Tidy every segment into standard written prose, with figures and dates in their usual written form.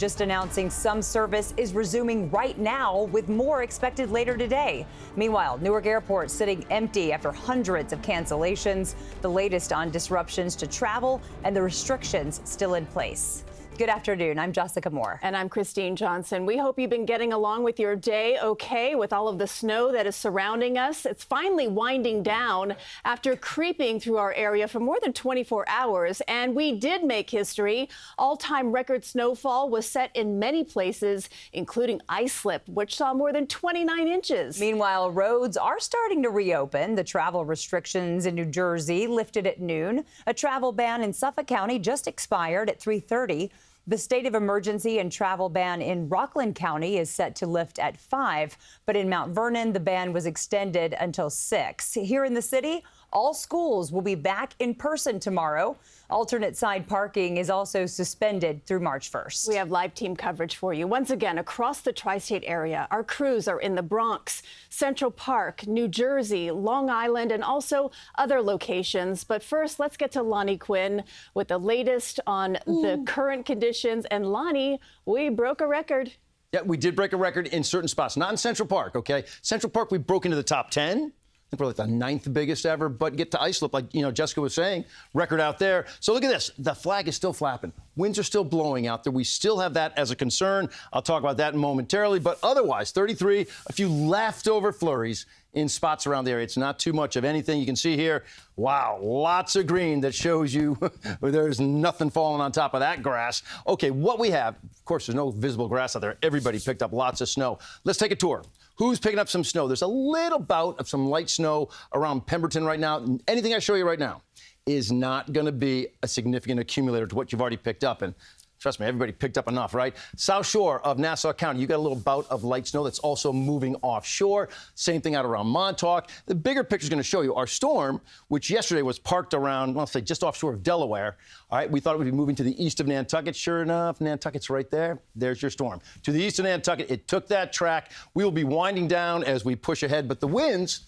Just announcing some service is resuming right now, with more expected later today. Meanwhile, Newark Airport sitting empty after hundreds of cancellations. The latest on disruptions to travel and the restrictions still in place. Good afternoon. I'm Jessica Moore. And I'm Christine Johnson. We hope you've been getting along with your day okay with all of the snow that is surrounding us. It's finally winding down after creeping through our area for more than 24 hours. And we did make history. All-time record snowfall was set in many places, including Islip, which saw more than 29 inches. Meanwhile, roads are starting to reopen. The travel restrictions in New Jersey lifted at noon. A travel ban in Suffolk County just expired at 3:30. The state of emergency and travel ban in Rockland County is set to lift at 5, but in Mount Vernon, the ban was extended until 6. Here in the city, all schools will be back in person tomorrow. Alternate side parking is also suspended through March 1st. We have live team coverage for you. Once again, across the tri-state area, our crews are in the Bronx, Central Park, New Jersey, Long Island, and also other locations. But first, let's get to Lonnie Quinn with the latest on the current conditions. And Lonnie, we broke a record. Yeah, we did break a record in certain spots, not in Central Park, okay? Central Park, we broke into the top 10. I think we're like the 9th biggest ever, but get to Islip, like, Jessica was saying, record out there. So look at this. The flag is still flapping. Winds are still blowing out there. We still have that as a concern. I'll talk about that momentarily, but otherwise, 33, a few leftover flurries in spots around the area. It's not too much of anything. You can see here, wow, lots of green that shows you there's nothing falling on top of that grass. Okay, what we have, of course, there's no visible grass out there. Everybody picked up lots of snow. Let's take a tour. Who's picking up some snow? There's a little bout of some light snow around Pemberton right now. Anything I show you right now is not going to be a significant accumulator to what you've already picked up. And trust me, everybody picked up enough, right? South shore of Nassau County, you got a little bout of light snow that's also moving offshore. Same thing out around Montauk. The bigger picture is going to show you our storm, which yesterday was parked around, well, say just offshore of Delaware. All right, we thought it would be moving to the east of Nantucket. Sure enough, Nantucket's right there. There's your storm. To the east of Nantucket, it took that track. We will be winding down as we push ahead, but the winds,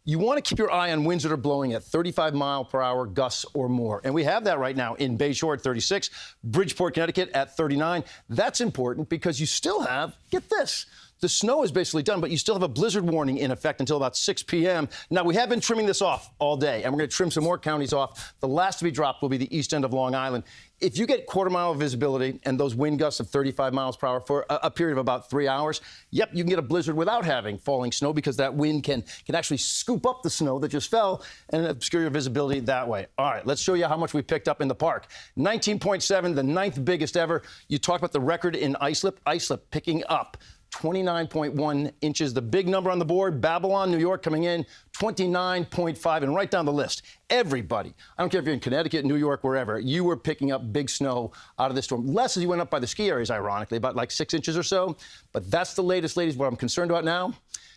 you want to keep your eye on winds that are blowing at 35-mile-per-hour gusts or more. And we have that right now in Bayshore at 36, Bridgeport, Connecticut at 39. That's important because you still have, get this, the snow is basically done, but you still have a blizzard warning in effect until about 6 p.m. Now, we have been trimming this off all day, and we're going to trim some more counties off. The last to be dropped will be the east end of Long Island. If you get quarter-mile visibility and those wind gusts of 35 miles per hour for a period of about 3 hours, yep, you can get a blizzard without having falling snow because that wind can actually scoop up the snow that just fell and obscure your visibility that way. All right, let's show you how much we picked up in the park. 19.7, the 9th biggest ever. You talked about the record in Islip. Islip picking up 29.1 inches. The big number on the board, Babylon, New York, coming in 29.5, and right down the list. Everybody, I don't care if you're in Connecticut, New York, wherever, you were picking up big snow out of this storm. Less as you went up by the ski areas, ironically, about like 6 inches or so. But that's the latest, ladies. What I'm concerned about now,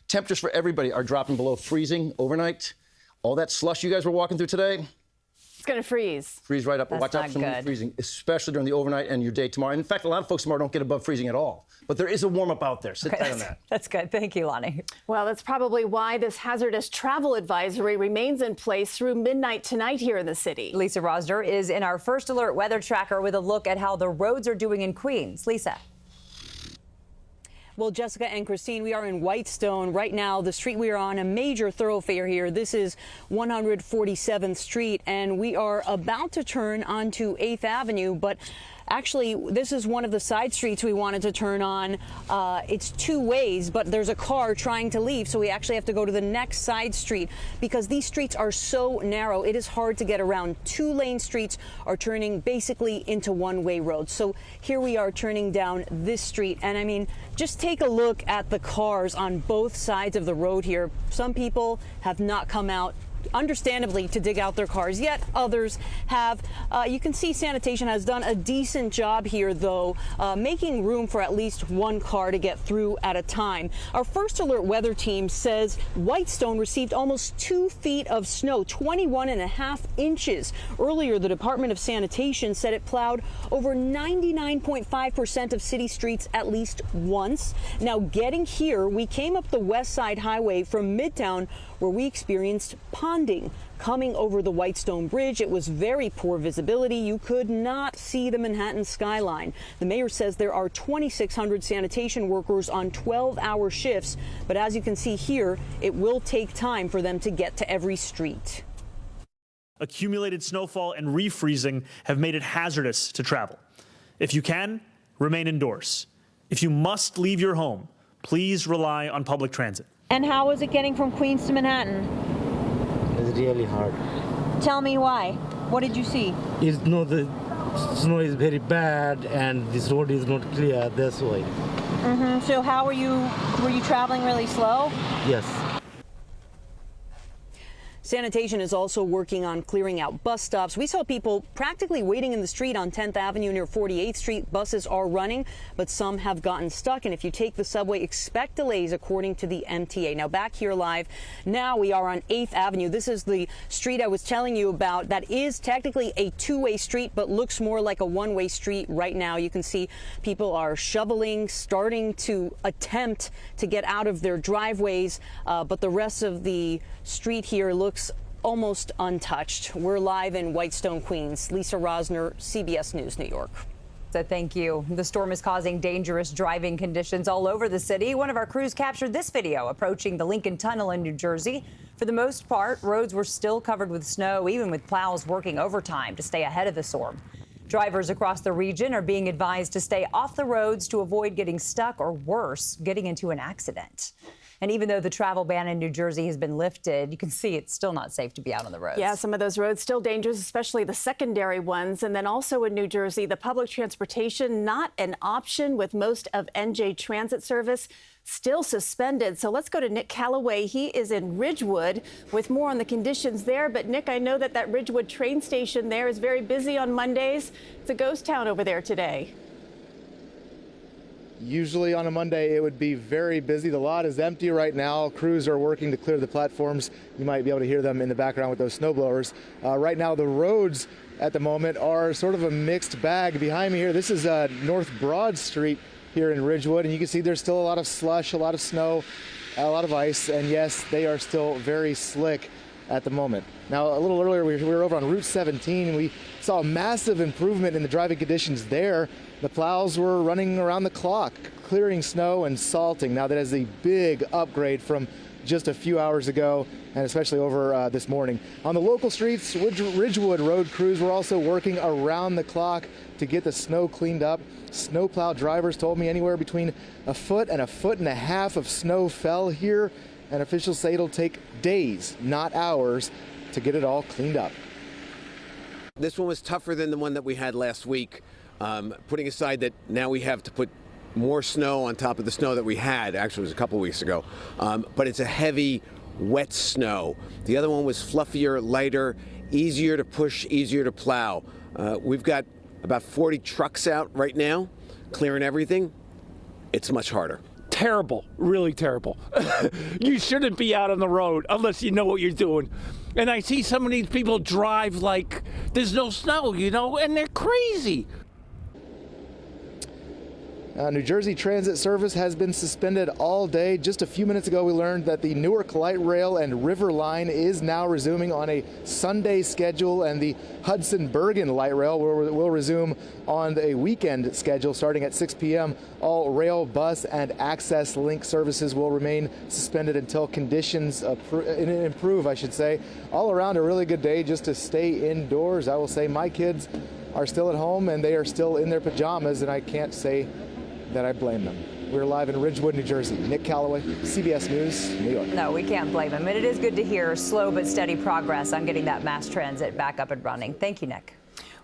temperatures for everybody are dropping below freezing overnight. All that slush you guys were walking through today, It's going to freeze. Freeze right up. That's Watch out for some freezing, especially during the overnight and your day tomorrow. And in fact, a lot of folks tomorrow don't get above freezing at all. But there is a warm-up out there. Sit tight on that. That's good. Thank you, Lonnie. Well, that's probably why this hazardous travel advisory remains in place through midnight tonight here in the city. Lisa Rosner is in our First Alert weather tracker with a look at how the roads are doing in Queens. Lisa. Well, Jessica and Christine, we are in Whitestone right now. The street we are on, a major thoroughfare here. This is 147th Street, and we are about to turn onto 8th Avenue, but actually, this is one of the side streets we wanted to turn on. It's two ways, but there's a car trying to leave, so we actually have to go to the next side street because these streets are so narrow. It is hard to get around. Two-lane streets are turning basically into one-way roads. So here we are turning down this street, and I mean, just take a look at the cars on both sides of the road here. Some people have not come out, understandably, to dig out their cars, yet others have. You can see sanitation has done a decent job here, though, making room for at least one car to get through at a time. Our First Alert weather team says Whitestone received almost 2 feet of snow, 21.5 inches. Earlier, the Department of Sanitation said it plowed over 99.5% of city streets at least once. Now, getting here, we came up the West Side Highway from Midtown, where we experienced pond ponding coming over the Whitestone Bridge. It was very poor visibility. You could not see the Manhattan skyline. The mayor says there are 2,600 sanitation workers on 12-hour shifts, but as you can see here, it will take time for them to get to every street. Accumulated snowfall and refreezing have made it hazardous to travel. If you can, remain indoors. If you must leave your home, please rely on public transit. And how is it getting from Queens to Manhattan? It's really hard. Tell me why. What did you see? The snow is very bad and this road is not clear, that's why. So how were you traveling really slow? Yes. Sanitation is also working on clearing out bus stops. We saw people practically waiting in the street on 10th Avenue near 48th Street. Buses are running, but some have gotten stuck. And if you take the subway, expect delays, according to the MTA. Now, back here live, now we are on 8th Avenue. This is the street I was telling you about. That is technically a two-way street, but looks more like a one-way street right now. You can see people are shoveling, starting to attempt to get out of their driveways, but the rest of the street here looks almost untouched. We're live in Whitestone, Queens. Lisa Rosner, CBS News, New York. So thank you. The storm is causing dangerous driving conditions all over the city. One of our crews captured this video approaching the Lincoln Tunnel in New Jersey. For the most part, roads were still covered with snow, even with plows working overtime to stay ahead of the storm. Drivers across the region are being advised to stay off the roads to avoid getting stuck or, worse, getting into an accident. And even though the travel ban in New Jersey has been lifted, you can see it's still not safe to be out on the roads. Yeah, some of those roads still dangerous, especially the secondary ones. And then also in New Jersey, the public transportation not an option, with most of NJ Transit service still suspended. So let's go to Nick Calloway. He is in Ridgewood with more on the conditions there. But Nick, I know that Ridgewood train station there is very busy on Mondays. It's a ghost town over there today. Usually on a Monday, it would be very busy. The lot is empty right now. Crews are working to clear the platforms. You might be able to hear them in the background with those snowblowers. Right now, the roads at the moment are sort of a mixed bag. Behind me here, this is North Broad Street here in Ridgewood, and you can see there's still a lot of slush, a lot of snow, a lot of ice, and yes, they are still very slick at the moment. Now, a little earlier, we were over on Route 17, and we saw a massive improvement in the driving conditions there. The plows were running around the clock, clearing snow and salting. Now, that is a big upgrade from just a few hours ago, and especially over this morning. On the local streets, Ridgewood road crews were also working around the clock to get the snow cleaned up. Snowplow drivers told me anywhere between a foot and a foot and a half of snow fell here, and officials say it'll take days, not hours, to get it all cleaned up. This one was tougher than the one that we had last week, putting aside that now we have to put more snow on top of the snow that we had. Actually, it was a couple weeks ago, but it's a heavy, wet snow. The other one was fluffier, lighter, easier to push, easier to plow. We've got about 40 trucks out right now, clearing everything. It's much harder. Terrible, really terrible. You shouldn't be out on the road unless you know what you're doing. And I see some of these people drive like there's no snow, and they're crazy. New Jersey Transit service has been suspended all day. Just a few minutes ago, we learned that the Newark Light Rail and River Line is now resuming on a Sunday schedule, and the Hudson-Bergen Light Rail will resume on a weekend schedule starting at 6 p.m. All rail, bus, and access link services will remain suspended until conditions improve, I should say. All around, a really good day just to stay indoors. I will say my kids are still at home, and they are still in their pajamas, and I can't say that I blame them. We're live in Ridgewood, New Jersey. Nick Calloway, CBS News, New York. No, we can't blame him. And it is good to hear slow but steady progress on getting that mass transit back up and running. Thank you, Nick.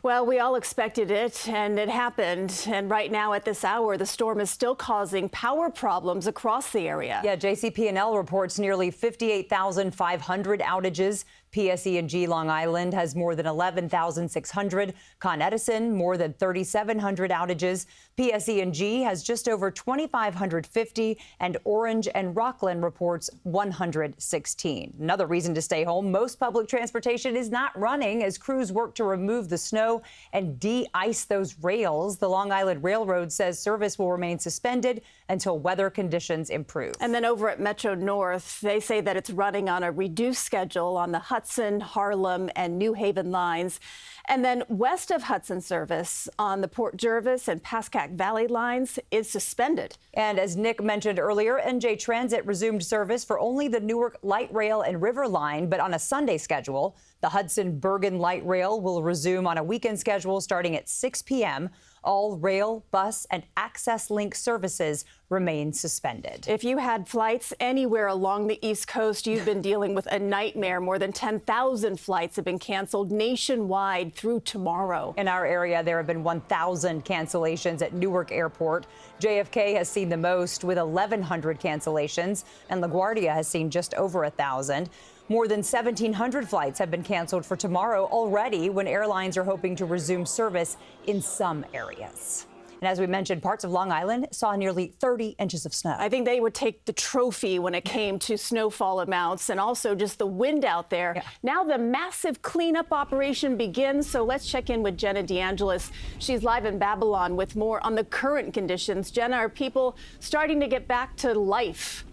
Well, we all expected it, and it happened. And right now at this hour, the storm is still causing power problems across the area. Yeah, JCP&L reports nearly 58,500 outages. PSE&G Long Island has more than 11,600. Con Edison, more than 3,700 outages. PSE&G has just over 2,550. And Orange and Rockland reports 116. Another reason to stay home, most public transportation is not running as crews work to remove the snow and de-ice those rails. The Long Island Railroad says service will remain suspended until weather conditions improve. And then over at Metro North, they say that it's running on a reduced schedule on the Hudson Hudson, Harlem, and New Haven lines. And then west of Hudson service on the Port Jervis and Pascack Valley lines is suspended. And as Nick mentioned earlier, NJ Transit resumed service for only the Newark Light Rail and River line, but on a Sunday schedule. The Hudson Bergen Light Rail will resume on a weekend schedule starting at 6 p.m. All rail, bus, and Access Link services remain suspended. If you had flights anywhere along the East Coast, you've been dealing with a nightmare. More than 10,000 flights have been canceled nationwide through tomorrow. In our area, there have been 1,000 cancellations at Newark Airport. JFK has seen the most with 1,100 cancellations, and LaGuardia has seen just over 1,000. More than 1,700 flights have been canceled for tomorrow already, when airlines are hoping to resume service in some areas. And as we mentioned, parts of Long Island saw nearly 30 inches of snow. I think they would take the trophy when it came to snowfall amounts and also just the wind out there. Yeah. Now the massive cleanup operation begins. So let's check in with Jenna DeAngelis. She's live in Babylon with more on the current conditions. Jenna, are people starting to get back to life?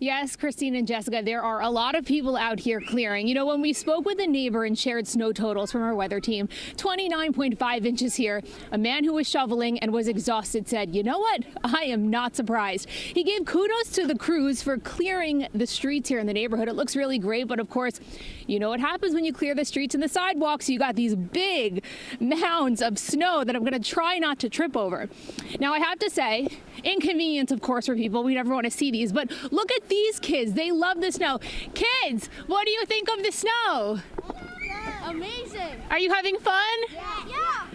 Yes, Christine and Jessica, there are a lot of people out here clearing. You know, when we spoke with a neighbor and shared snow totals from our weather team, 29.5 inches here, a man who was shoveling and was exhausted said, you know what? I am not surprised. He gave kudos to the crews for clearing the streets here in the neighborhood. It looks really great, but of course, you know what happens when you clear the streets and the sidewalks? You got these big mounds of snow that I'm going to try not to trip over. Now, I have to say, inconvenience, of course, for people. We never want to see these, but look at these kids. They love the snow. Kids, what do you think of the snow? Amazing. Are you having fun? Yeah.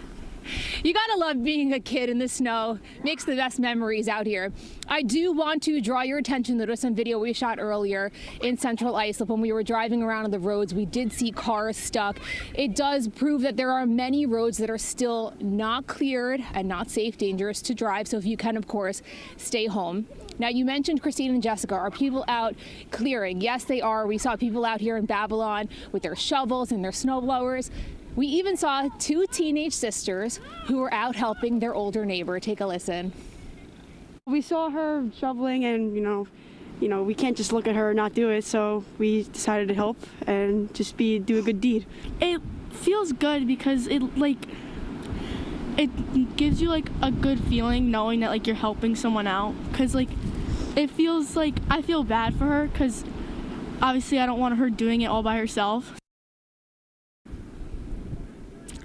You gotta love being a kid in the snow. Makes the best memories out here. I do want to draw your attention to some video we shot earlier in Central Islip when we were driving around on the roads. We did see cars stuck. It does prove that there are many roads that are still not cleared and not safe, dangerous to drive. So if you can, of course, stay home. Now, you mentioned, Christine and Jessica, are people out clearing? Yes, they are. We saw people out here in Babylon with their shovels and their snow blowers. We even saw two teenage sisters who were out helping their older neighbor. Take a listen. We saw her shoveling, and you know, we can't just look at her and not do it. So we decided to help and just do a good deed. It feels good because it gives you like a good feeling knowing that like you're helping someone out. Cause like it feels like I feel bad for her because obviously I don't want her doing it all by herself.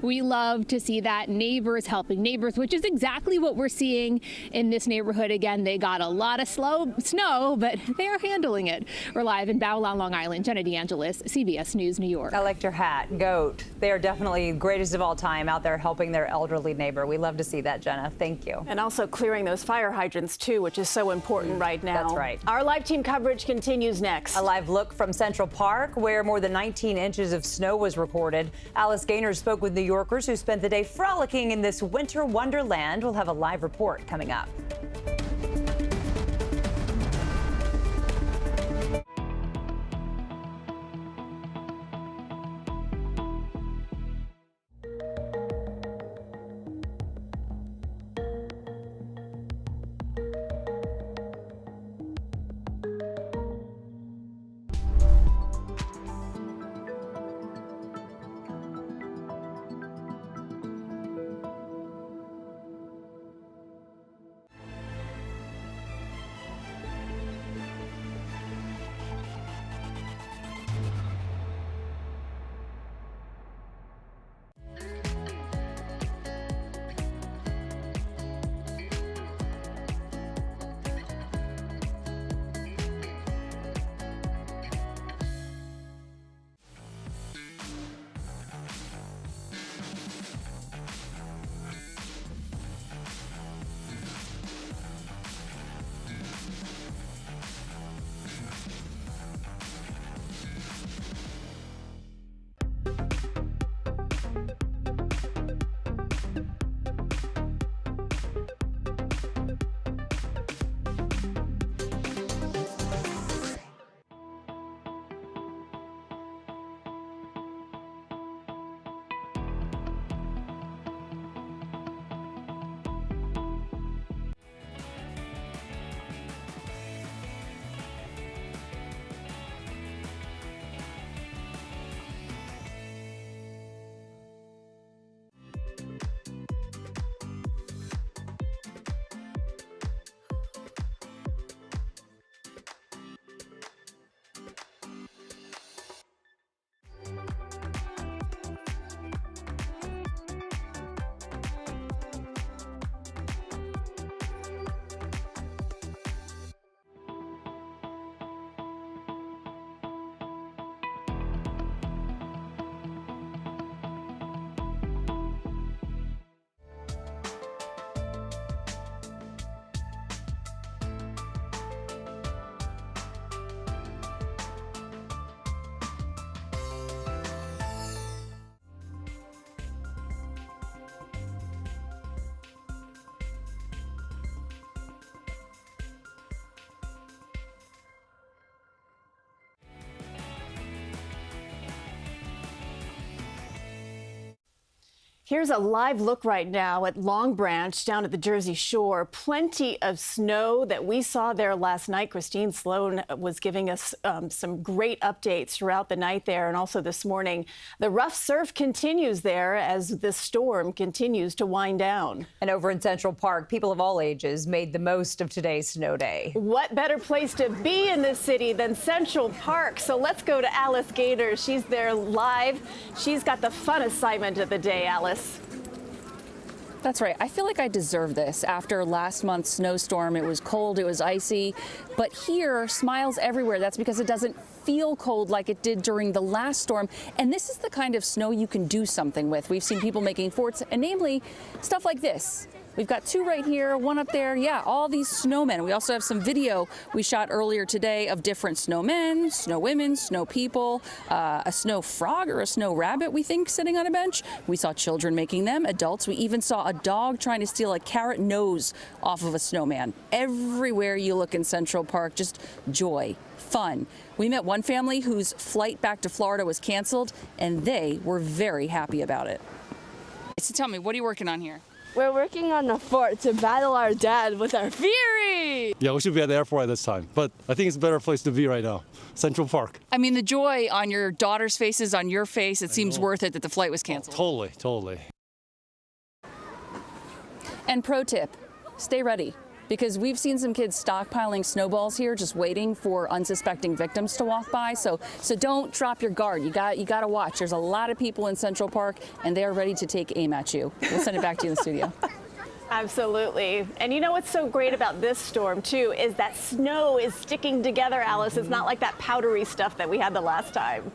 We love to see that, neighbors helping neighbors, which is exactly what we're seeing in this neighborhood. Again, they got a lot of snow, but they are handling it. We're live in Babylon, Long Island. Jenna DeAngelis, CBS News, New York. I liked your hat, GOAT. They are definitely greatest of all time out there helping their elderly neighbor. We love to see that, Jenna. Thank you. And also clearing those fire hydrants, too, which is so important right now. That's right. Our live team coverage continues next. A live look from Central Park, where more than 19 inches of snow was recorded. Alice Gaynor spoke with New Yorkers who spent the day frolicking in this winter wonderland. We'll have a live report coming up. Here's a live look right now at Long Branch down at the Jersey Shore. Plenty of snow that we saw there last night. Christine Sloan was giving us some great updates throughout the night there and also this morning. The rough surf continues there as the storm continues to wind down. And over in Central Park, people of all ages made the most of today's snow day. What better place to be in this city than Central Park? So let's go to Alice Gator. She's there live. She's got the fun assignment of the day, Alice. That's right. I feel like I deserve this. After last month's snowstorm, it was cold, it was icy, but here, smiles everywhere. That's because it doesn't feel cold like it did during the last storm. And this is the kind of snow you can do something with. We've seen people making forts, and namely, stuff like this. We've got two right here, one up there. Yeah, all these snowmen. We also have some video we shot earlier today of different snowmen, snow women, snow people, a snow frog or a snow rabbit, we think, sitting on a bench. We saw children making them, adults. We even saw a dog trying to steal a carrot nose off of a snowman. Everywhere you look in Central Park, just joy, fun. We met one family whose flight back to Florida was canceled, and they were very happy about it. So tell me, what are you working on here? We're working on a fort to battle our dad with our fury. Yeah, we should be at the airport at this time, but I think it's a better place to be right now, Central Park. I mean, the joy on your daughter's faces, on your face, it seems worth it that the flight was canceled. Oh, totally. And pro tip, stay ready. Because we've seen some kids stockpiling snowballs here, just waiting for unsuspecting victims to walk by. So don't drop your guard. You got to watch. There's a lot of people in Central Park, and they are ready to take aim at you. We'll send it back to you in the studio. Absolutely. And you know what's so great about this storm, too, is that snow is sticking together, Alice. It's not like that powdery stuff that we had the last time.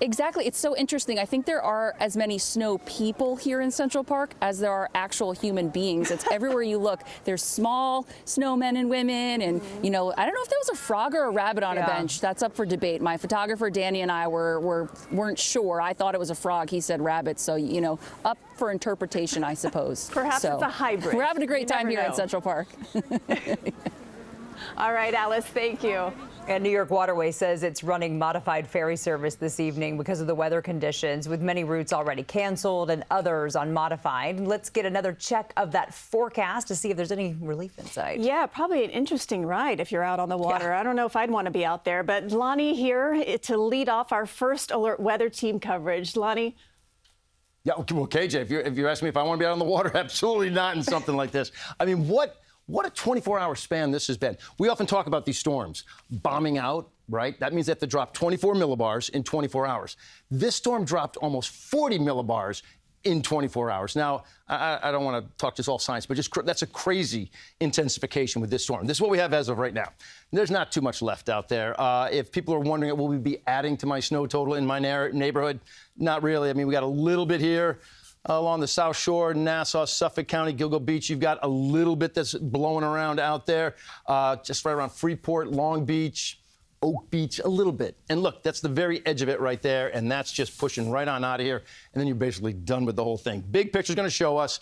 Exactly. It's so interesting. I think there are as many snow people here in Central Park as there are actual human beings. It's everywhere you look. There's small snowmen and women. And, you know, I don't know if there was a frog or a rabbit on a bench. That's up for debate. My photographer, Danny, and I weren't sure. I thought it was a frog. He said rabbit. So, you know, up for interpretation, I suppose. Perhaps it's a hybrid. We're having a great time here in Central Park. All right, Alice, thank you. And New York Waterway says it's running modified ferry service this evening because of the weather conditions, with many routes already canceled and others on modified. Let's get another check of that forecast to see if there's any relief in sight. Yeah, probably an interesting ride if you're out on the water. Yeah. I don't know if I'd want to be out there, but Lonnie here to lead off our first alert weather team coverage. Lonnie? Yeah, well, KJ, if you ask me if I want to be out on the water, absolutely not in something like this. I mean, what a 24-hour span this has been. We often talk about these storms bombing out, right? That means they have to drop 24 millibars in 24 hours. This storm dropped almost 40 millibars in 24 hours. Now, I don't want to talk just all science, but just that's a crazy intensification with this storm. This is what we have as of right now. There's not too much left out there. If people are wondering, will we be adding to my snow total in my neighborhood? Not really. I mean, we got a little bit here. Along the South Shore, Nassau, Suffolk County, Gilgo Beach, you've got a little bit that's blowing around out there. Just right around Freeport, Long Beach, Oak Beach, a little bit. And look, that's the very edge of it right there, and that's just pushing right on out of here, and then you're basically done with the whole thing. Big picture's going to show us.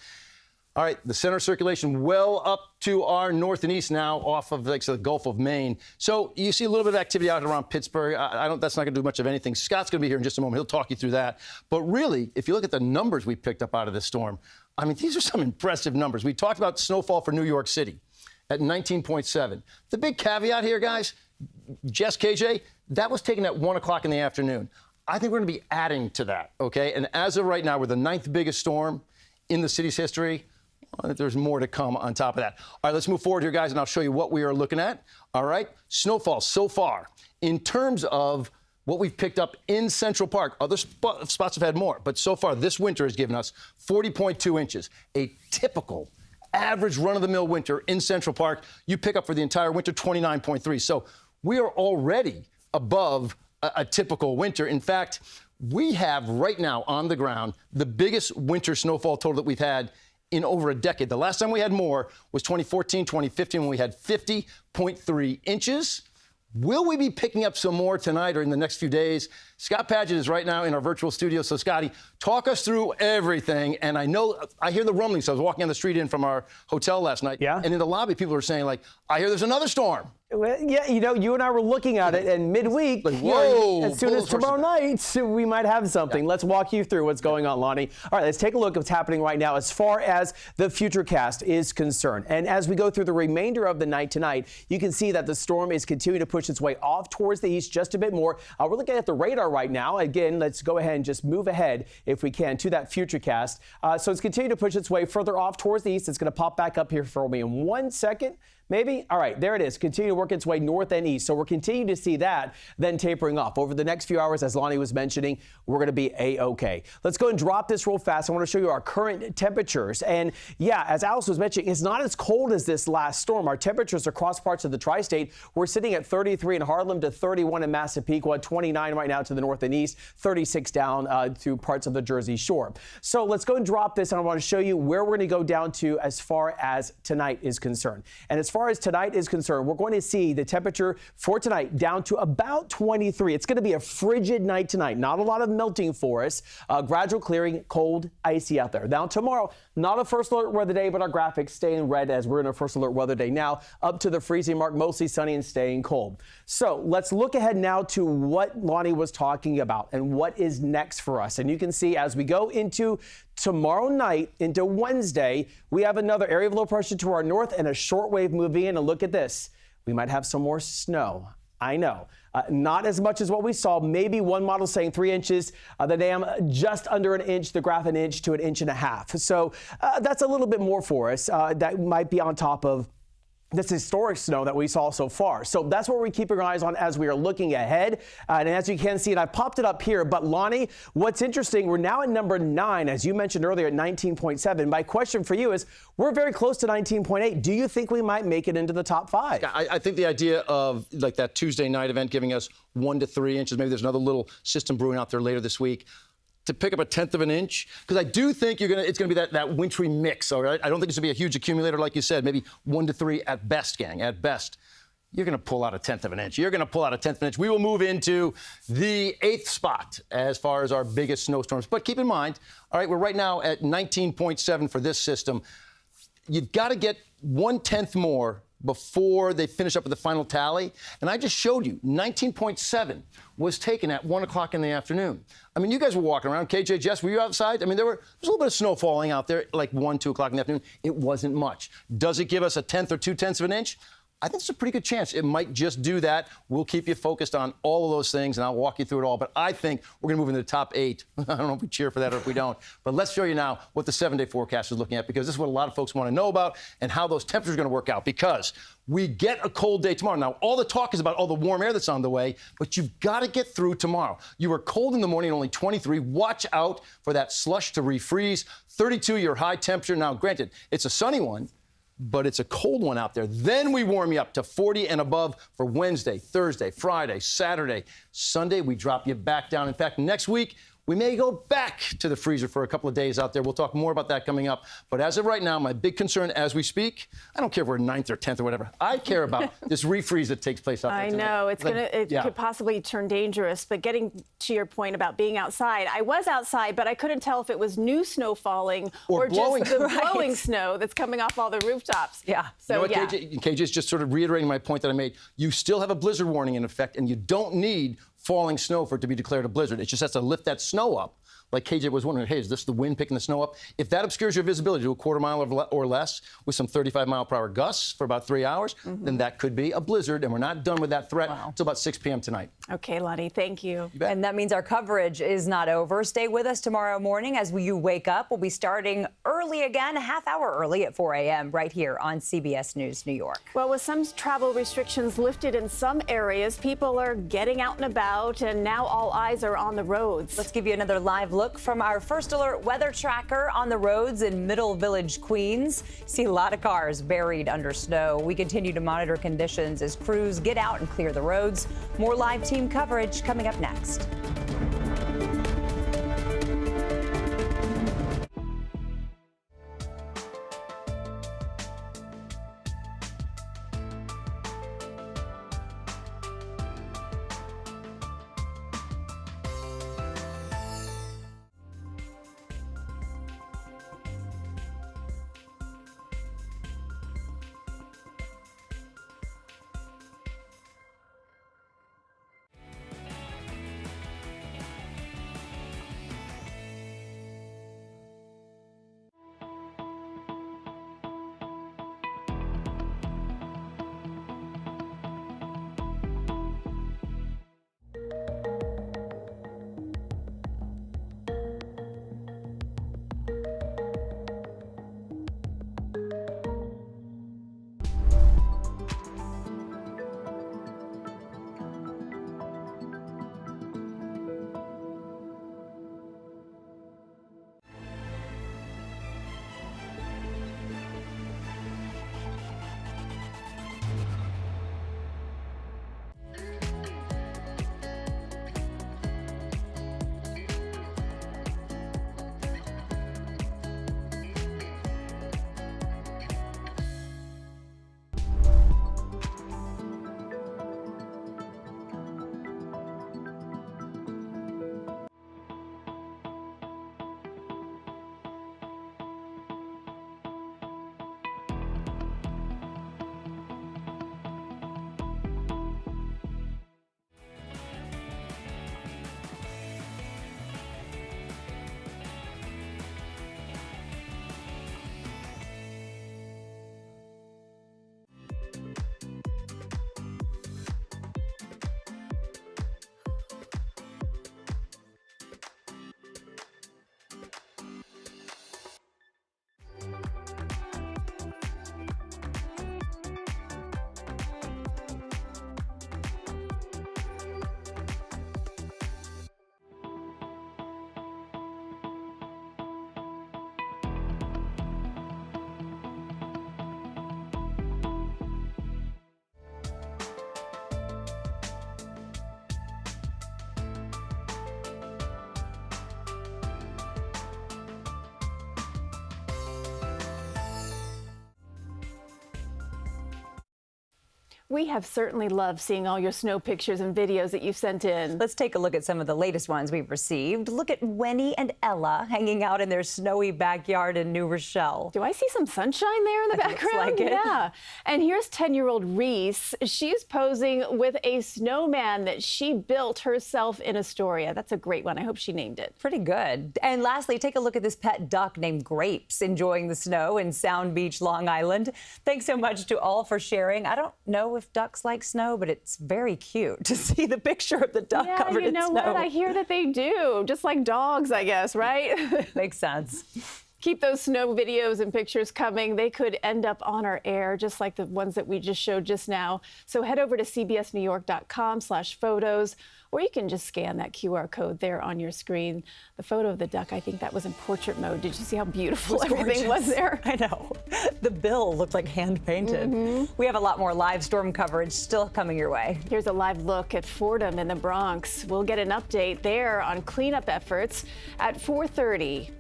All right, the center of circulation well up to our north and east now, off of the Gulf of Maine. So you see a little bit of activity out around Pittsburgh. That's not going to do much of anything. Scott's going to be here in just a moment. He'll talk you through that. But really, if you look at the numbers we picked up out of this storm, I mean, these are some impressive numbers. We talked about snowfall for New York City at 19.7. The big caveat here, guys, Jess, KJ, that was taken at 1 o'clock in the afternoon. I think we're going to be adding to that, okay? And as of right now, we're the 9th biggest storm in the city's history. There's more to come on top of that. All right, let's move forward here, guys, and I'll show you what we are looking at. All right, snowfall so far. In terms of what we've picked up in Central Park, other spots have had more, but so far this winter has given us 40.2 inches, a typical average run-of-the-mill winter in Central Park. You pick up for the entire winter 29.3. So we are already above a typical winter. In fact, we have right now on the ground the biggest winter snowfall total that we've had in over a decade. The last time we had more was 2014, 2015, when we had 50.3 inches. Will we be picking up some more tonight or in the next few days? Scott Padgett is right now in our virtual studio. So, Scotty, talk us through everything. And I hear the rumbling. So I was walking on the street in from our hotel last night. Yeah. And in the lobby, people are saying, like, I hear there's another storm. Well, yeah, you and I were looking at it, and midweek, like, whoa, as soon as tomorrow night, we might have something. Yeah. Let's walk you through what's going on, Lonnie. All right, let's take a look at what's happening right now as far as the futurecast is concerned. And as we go through the remainder of the night tonight, you can see that the storm is continuing to push its way off towards the east just a bit more. We're looking at the radar right now. Again, let's go ahead and just move ahead, if we can, to that futurecast. So it's continuing to push its way further off towards the east. It's going to pop back up here for me in 1 second. Maybe? All right, there it is. Continue to work its way north and east. So we're continuing to see that, then tapering off. Over the next few hours, as Lonnie was mentioning, we're going to be A-OK. Let's go and drop this real fast. I want to show you our current temperatures. And yeah, as Alice was mentioning, it's not as cold as this last storm. Our temperatures across parts of the tri-state, we're sitting at 33 in Harlem to 31 in Massapequa, 29 right now to the north and east, 36 down to parts of the Jersey Shore. So let's go and drop this, and I want to show you where we're going to go down to as far as tonight is concerned. And as far as tonight is concerned, we're going to see the temperature for tonight down to about 23. It's going to be a frigid night tonight. Not a lot of melting for us. Gradual clearing, cold, icy out there. Now tomorrow, not a first alert weather day, but our graphics stay in red as we're in a first alert weather day now, up to the freezing mark, mostly sunny and staying cold. So let's look ahead now to what Lonnie was talking about and what is next for us. And you can see as we go into tomorrow night into Wednesday, we have another area of low pressure to our north and a short wave moving in. And look at this. We might have some more snow. I know. Not as much as what we saw. Maybe one model saying 3 inches. The dam just under an inch. The graph 1 inch to 1.5 inches. So that's a little bit more for us. That might be on top of this historic snow that we saw so far. So that's what we're keeping our eyes on as we are looking ahead. And as you can see, and I popped it up here, but Lonnie, what's interesting, we're now at number 9, as you mentioned earlier, at 19.7. My question for you is, we're very close to 19.8. Do you think we might make it into the top 5? I think the idea of like that Tuesday night event giving us 1 to 3 inches, maybe there's another little system brewing out there later this week, to pick up 1/10 of an inch, because I do think it's going to be that wintry mix. All right, I don't think it's going to be a huge accumulator, like you said, maybe 1 to 3 at best, gang. At best, you're going to pull out 1/10 of an inch. You're going to pull out 1/10 of an inch. We will move into the 8th spot as far as our biggest snowstorms. But keep in mind, all right, we're right now at 19.7 for this system. You've got to get 1/10 more before they finish up with the final tally. And I just showed you 19.7 was taken at 1 o'clock in the afternoon. I mean, you guys were walking around. KJ, Jess, were you outside? I mean, there was a little bit of snow falling out there, like 1, 2 o'clock in the afternoon. It wasn't much. Does it give us 1/10 or 2/10 of an inch? I think it's a pretty good chance it might just do that. We'll keep you focused on all of those things, and I'll walk you through it all. But I think we're going to move into the top 8. I don't know if we cheer for that or if we don't. But let's show you now what the 7-day forecast is looking at, because this is what a lot of folks want to know about and how those temperatures are going to work out, because we get a cold day tomorrow. Now, all the talk is about all the warm air that's on the way, but you've got to get through tomorrow. You were cold in the morning, only 23. Watch out for that slush to refreeze. 32, your high temperature. Now, granted, it's a sunny one, but it's a cold one out there. Then we warm you up to 40 and above for Wednesday, Thursday, Friday, Saturday. Sunday, we drop you back down. In fact, next week, we may go back to the freezer for a couple of days out there. We'll talk more about that coming up. But as of right now, my big concern as we speak, I don't care if we're 9th or 10th or whatever. I care about this refreeze that takes place out there tonight. I know. It could possibly turn dangerous. But getting to your point about being outside, I was outside, but I couldn't tell if it was new snow falling or blowing. just the blowing snow that's coming off all the rooftops. Yeah. So, you know what, KJ is just sort of reiterating my point that I made. You still have a blizzard warning in effect, and you don't need falling snow for it to be declared a blizzard. It just has to lift that snow up. Like KJ was wondering, hey, is this the wind picking the snow up? If that obscures your visibility to a quarter mile or less with some 35-mile-per-hour gusts for about 3 hours, then that could be a blizzard, and we're not done with that threat until about 6 p.m. tonight. Okay, Lonnie, thank you. And that means our coverage is not over. Stay with us tomorrow morning as you wake up. We'll be starting early again, a half hour early at 4 a.m. right here on CBS News New York. Well, with some travel restrictions lifted in some areas, people are getting out and about, and now all eyes are on the roads. Let's give you another live look from our First Alert weather tracker on the roads in Middle Village, Queens. See a lot of cars buried under snow. We continue to monitor conditions as crews get out and clear the roads. More live team coverage coming up next. We have certainly loved seeing all your snow pictures and videos that you've sent in. Let's take a look at some of the latest ones we've received. Look at Winnie and Ella hanging out in their snowy backyard in New Rochelle. Do I see some sunshine there in the background? Looks like it. Yeah. And here's 10-year-old Reese. She's posing with a snowman that she built herself in Astoria. That's a great one. I hope she named it. Pretty good. And lastly, take a look at this pet duck named Grapes enjoying the snow in Sound Beach, Long Island. Thanks so much to all for sharing. I don't know if ducks like snow, but it's very cute to see the picture of the duck covered in snow. You know what? I hear that they do, just like dogs, I guess, right? Makes sense. Keep those snow videos and pictures coming. They could end up on our air, just like the ones that we just showed just now. So head over to cbsnewyork.com/photos, or you can just scan that QR code there on your screen. The photo of the duck, I think that was in portrait mode. Did you see how beautiful everything was there? I know. The bill looked like hand-painted. We have a lot more live storm coverage still coming your way. Here's a live look at Fordham in the Bronx. We'll get an update there on cleanup efforts at 4:30.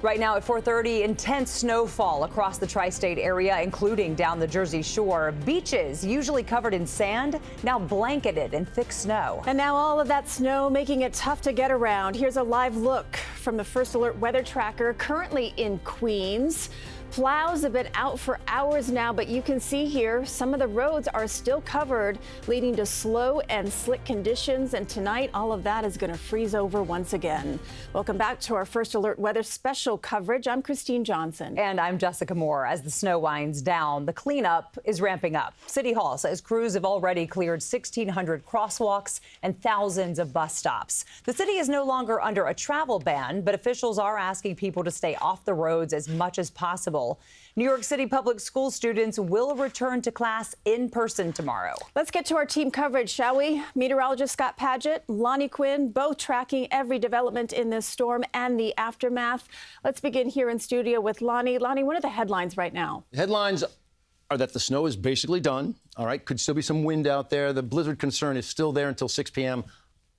Right now at 4:30, intense snowfall across the tri-state area, including down the Jersey Shore. Beaches, usually covered in sand, now blanketed in thick snow. And now all of that snow making it tough to get around. Here's a live look from the First Alert Weather Tracker, currently in Queens. Plows have been out for hours now, but you can see here some of the roads are still covered, leading to slow and slick conditions. And tonight, all of that is going to freeze over once again. Welcome back to our First Alert Weather Special coverage. I'm Christine Johnson. And I'm Jessica Moore. As the snow winds down, the cleanup is ramping up. City Hall says crews have already cleared 1,600 crosswalks and thousands of bus stops. The city is no longer under a travel ban, but officials are asking people to stay off the roads as much as possible. New York City public school students will return to class in person tomorrow. Let's get to our team coverage, shall we? Meteorologist Scott Padgett, Lonnie Quinn, both tracking every development in this storm and the aftermath. Let's begin here in studio with Lonnie. Lonnie, what are the headlines right now? Headlines are that the snow is basically done. All right, could still be some wind out there. The blizzard concern is still there until 6 p.m.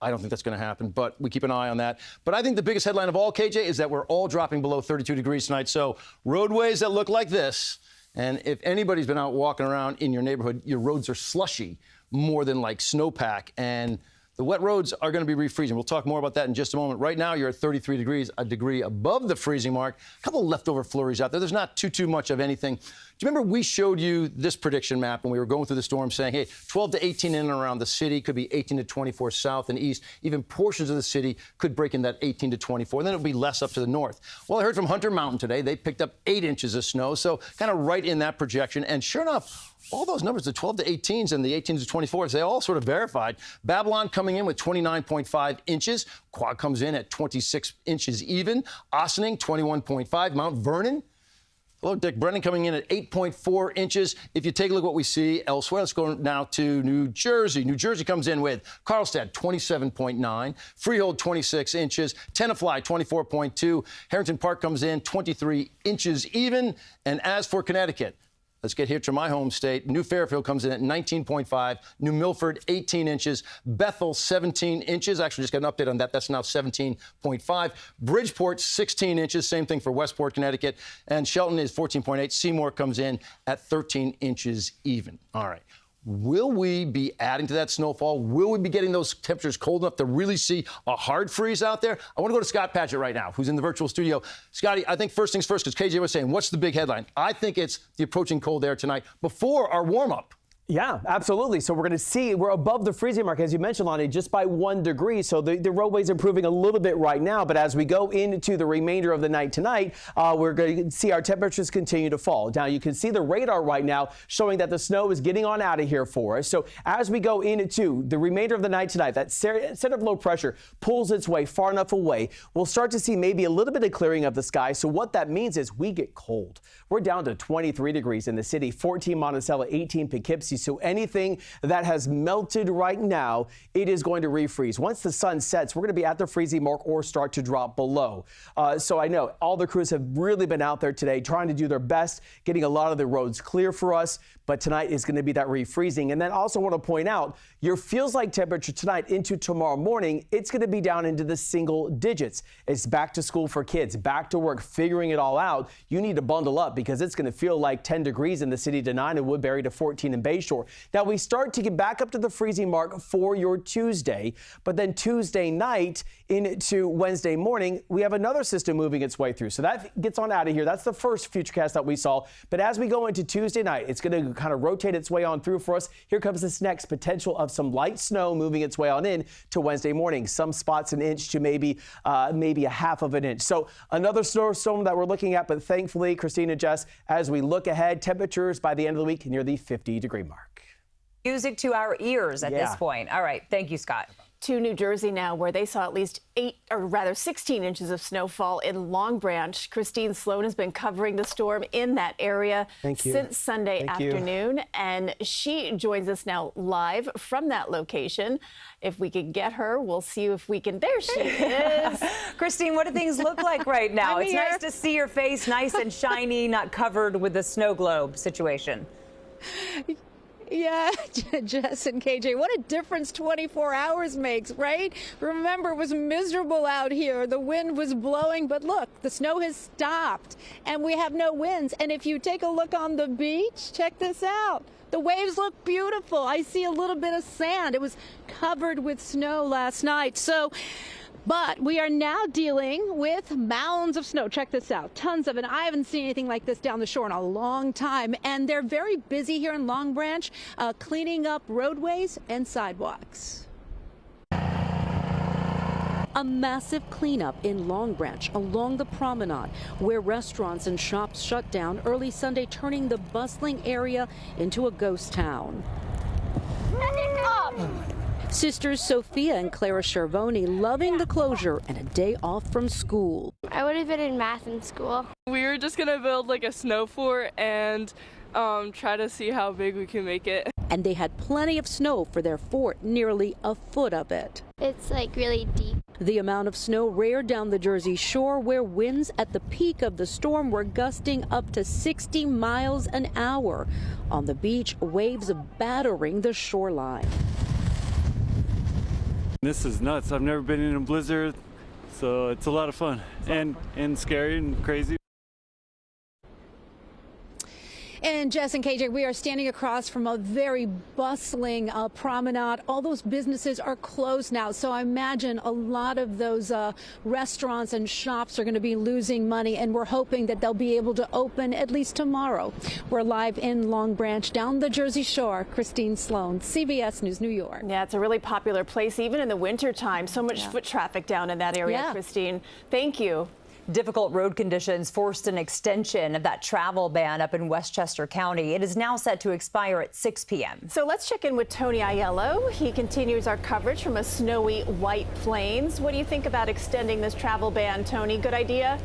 I don't think that's going to happen, but we keep an eye on that. But I think the biggest headline of all, KJ, is that we're all dropping below 32 degrees tonight. So roadways that look like this, and if anybody's been out walking around in your neighborhood, your roads are slushy more than like snowpack. And the wet roads are going to be refreezing. We'll talk more about that in just a moment. Right now, you're at 33 degrees, a degree above the freezing mark. A couple leftover flurries out there. There's not too much of anything. Do you remember we showed you this prediction map when we were going through the storm saying, hey, 12 to 18 in and around the city, could be 18 to 24 south and east. Even portions of the city could break in that 18 to 24. And then it'll be less up to the north. Well, I heard from Hunter Mountain today. They picked up 8 inches of snow, so kind of right in that projection. And sure enough, all those numbers, the 12 to 18s and the 18s to 24s, they all sort of verified. Babylon coming in with 29.5 inches. Quad comes in at 26 inches even. Ossining, 21.5. Mount Vernon, hello, Dick Brennan, coming in at 8.4 inches. If you take a look at what we see elsewhere, let's go now to New Jersey. New Jersey comes in with Carlstadt, 27.9. Freehold, 26 inches. Tenafly, 24.2. Harrington Park comes in 23 inches even. And as for Connecticut, let's get here to my home state. New Fairfield comes in at 19.5. New Milford, 18 inches. Bethel, 17 inches. Actually, just got an update on that. That's now 17.5. Bridgeport, 16 inches. Same thing for Westport, Connecticut. And Shelton is 14.8. Seymour comes in at 13 inches even. All right. Will we be adding to that snowfall? Will we be getting those temperatures cold enough to really see a hard freeze out there? I want to go to Scott Padgett right now, who's in the virtual studio. Scotty, I think first things first, because KJ was saying, what's the big headline? I think it's the approaching cold air tonight before our warm-up. Yeah, absolutely. So we're going to see, we're above the freezing mark, as you mentioned, Lonnie, just by 1 degree. So the roadway's improving a little bit right now. But as we go into the remainder of the night tonight, we're going to see our temperatures continue to fall. Now, you can see the radar right now showing that the snow is getting on out of here for us. So as we go into the remainder of the night tonight, that center of low pressure pulls its way far enough away. We'll start to see maybe a little bit of clearing of the sky. So what that means is we get cold. We're down to 23 degrees in the city, 14 Monticello, 18 Poughkeepsie. So anything that has melted right now, it is going to refreeze. Once the sun sets, we're going to be at the freezing mark or start to drop below. So I know all the crews have really been out there today trying to do their best, getting a lot of the roads clear for us. But tonight is going to be that refreezing. And then also want to point out your feels like temperature tonight into tomorrow morning, it's going to be down into the single digits. It's back to school for kids, back to work, figuring it all out. You need to bundle up because it's going to feel like 10 degrees in the city to 9 in Woodbury to 14 in Bayshore. Now we start to get back up to the freezing mark for your Tuesday, but then Tuesday night into Wednesday morning, we have another system moving its way through. So that gets on out of here. That's the first futurecast that we saw. But as we go into Tuesday night, it's going to kind of rotate its way on through for us. Here comes this next potential of some light snow moving its way on in to Wednesday morning. Some spots an inch to maybe a half of an inch. So another snowstorm that we're looking at, but thankfully, Christina, Jess, as we look ahead, temperatures by the end of the week near the 50-degree mark. Music to our ears at this point. All right. Thank you, Scott. To New Jersey now, where they saw at least 16 inches of snowfall in Long Branch. Christine Sloan has been covering the storm in that area since Sunday afternoon. And she joins us now live from that location. If we can get her, we'll see if we can. There she is. Christine, what do things look like right now? It's nice to see your face nice and shiny, not covered with the snow globe situation. Yeah, Jess and KJ, what a difference 24 hours makes, right? Remember, it was miserable out here. The wind was blowing, but look, the snow has stopped and we have no winds. And if you take a look on the beach, check this out. The waves look beautiful. I see a little bit of sand. It was covered with snow last night. But we are now dealing with mounds of snow. Check this out. Tons of it. I haven't seen anything like this down the shore in a long time. And they're very busy here in Long Branch, cleaning up roadways and sidewalks. A massive cleanup in Long Branch along the promenade, where restaurants and shops shut down early Sunday, turning the bustling area into a ghost town. Sisters Sophia and Clara Schervoni loving the closure and a day off from school. I would have been in math in school. We were just gonna build like a snow fort and try to see how big we can make it. And they had plenty of snow for their fort, nearly a foot of it. It's like really deep. The amount of snow rare down the Jersey Shore, where winds at the peak of the storm were gusting up to 60 miles an hour. On the beach, waves battering the shoreline. This is nuts. I've never been in a blizzard, so it's a lot of fun and scary and crazy. And Jess and KJ, we are standing across from a very bustling promenade. All those businesses are closed now, so I imagine a lot of those restaurants and shops are going to be losing money, and we're hoping that they'll be able to open at least tomorrow. We're live in Long Branch, down the Jersey Shore. Christine Sloan, CBS News, New York. Yeah, it's a really popular place, even in the wintertime. So much foot traffic down in that area, Christine. Thank you. Difficult road conditions forced an extension of that travel ban up in Westchester County. It is now set to expire at 6 p.m. So let's check in with Tony Aiello. He continues our coverage from a snowy White Plains. What do you think about extending this travel ban, Tony? Good idea?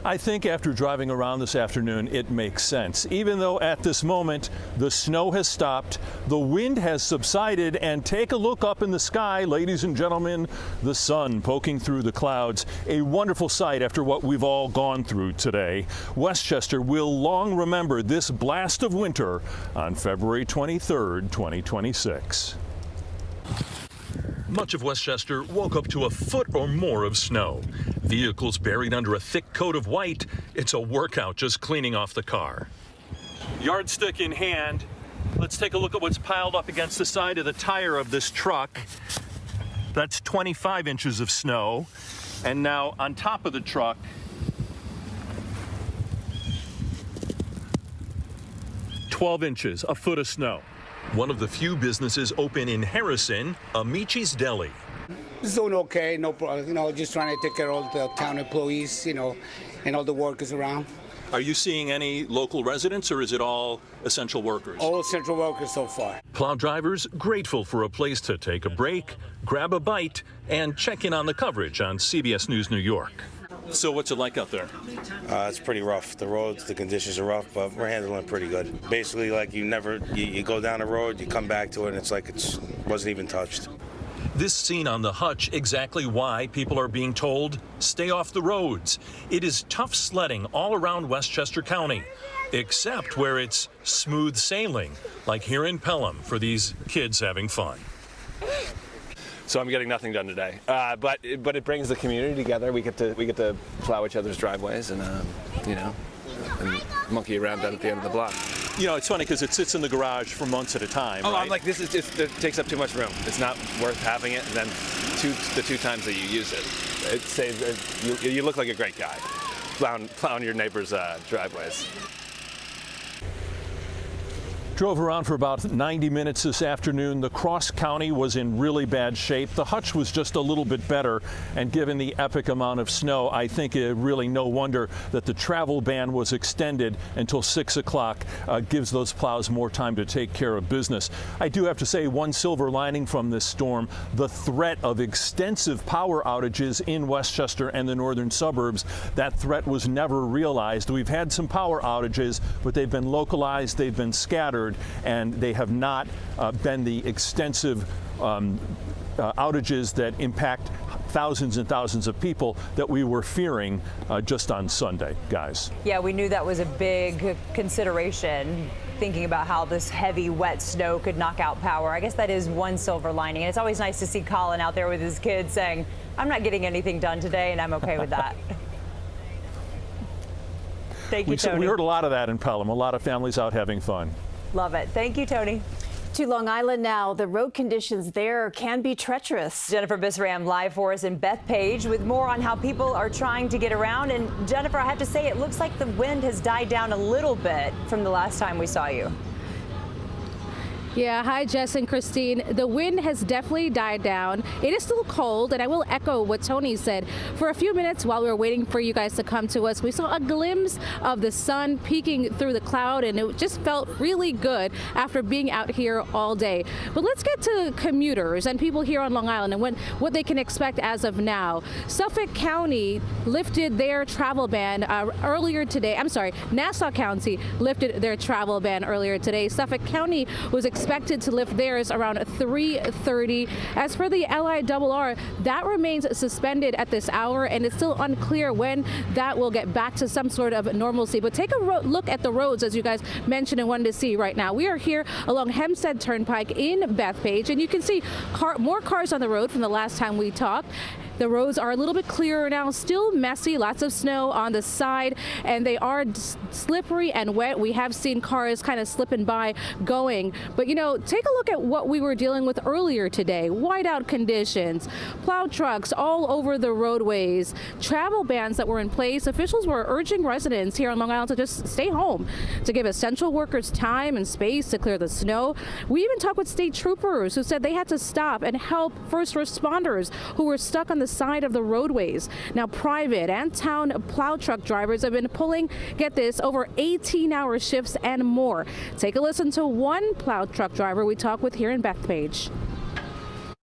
I think after driving around this afternoon, it makes sense. Even though at this moment the snow has stopped, the wind has subsided, and take a look up in the sky, ladies and gentlemen, the sun poking through the clouds. A wonderful sight after what we've all gone through today. Westchester will long remember this blast of winter on February 23rd, 2026. Much of Westchester woke up to a foot or more of snow. Vehicles buried under a thick coat of white. It's a workout just cleaning off the car. Yardstick in hand, let's take a look at what's piled up against the side of the tire of this truck. That's 25 inches of snow. And now on top of the truck, "12 inches, a foot of snow." One of the few businesses open in Harrison, Amici's Deli. It's doing okay, no problem. Just trying to take care of all the town employees, and all the workers around. Are you seeing any local residents, or is it all essential workers? All essential workers so far. Plow drivers grateful for a place to take a break, grab a bite, and check in on the coverage on CBS News New York. So what's it like out there? It's pretty rough. The roads, the conditions are rough, but we're handling it pretty good. Basically, like you go down the road, you come back to it, and it's like it wasn't even touched. This scene on the hutch, exactly why people are being told, stay off the roads. It is tough sledding all around Westchester County, except where it's smooth sailing, like here in Pelham for these kids having fun. So I'm getting nothing done today, but it brings the community together. We get to plow each other's driveways and and monkey around down at the end of the block. It's funny because it sits in the garage for months at a time. Oh, right? I'm like, it takes up too much room. It's not worth having it. And then the two times that you use it saves. You look like a great guy, plowing your neighbor's driveways. Drove around for about 90 minutes this afternoon. The cross county was in really bad shape. The hutch was just a little bit better, and given the epic amount of snow, I think it really no wonder that the travel ban was extended until 6 o'clock. Gives those plows more time to take care of business. I do have to say one silver lining from this storm, the threat of extensive power outages in Westchester and the northern suburbs. That threat was never realized. We've had some power outages, but they've been localized, they've been scattered, and they have not been the extensive outages that impact thousands and thousands of people that we were fearing just on Sunday, guys. Yeah, we knew that was a big consideration, thinking about how this heavy, wet snow could knock out power. I guess that is one silver lining. And it's always nice to see Colin out there with his kids saying, I'm not getting anything done today, and I'm okay with that. Thank you, Tony. We heard a lot of that in Pelham, a lot of families out having fun. Love it. Thank you, Tony. To Long Island now. The road conditions there can be treacherous. Jennifer Bisram live for us in Bethpage with more on how people are trying to get around. And Jennifer, I have to say, it looks like the wind has died down a little bit from the last time we saw you. Yeah, hi Jess and Christine. The wind has definitely died down. It is still cold, and I will echo what Tony said. For a few minutes while we were waiting for you guys to come to us, we saw a glimpse of the sun peeking through the cloud, and it just felt really good after being out here all day. But let's get to commuters and people here on Long Island and what they can expect as of now. Suffolk County lifted their travel ban earlier today. I'm sorry, Nassau County lifted their travel ban earlier today. Suffolk County was expecting expected to lift theirs around 3:30. As for the LIRR, that remains suspended at this hour, and it's still unclear when that will get back to some sort of normalcy. But take a look at the roads, as you guys mentioned and wanted to see right now. We are here along Hempstead Turnpike in Bethpage, and you can see more cars on the road from the last time we talked. The roads are a little bit clearer now, still messy, lots of snow on the side, and they are slippery and wet. We have seen cars kind of slipping by going, but you know, take a look at what we were dealing with earlier today. Whiteout conditions, plow trucks all over the roadways, travel bans that were in place. Officials were urging residents here on Long Island to just stay home, to give essential workers time and space to clear the snow. We even talked with state troopers who said they had to stop and help first responders who were stuck on the side of the roadways. Now, private and town plow truck drivers have been pulling, get this, over 18-hour shifts and more. Take a listen to one plow truck driver we talked with here in Bethpage.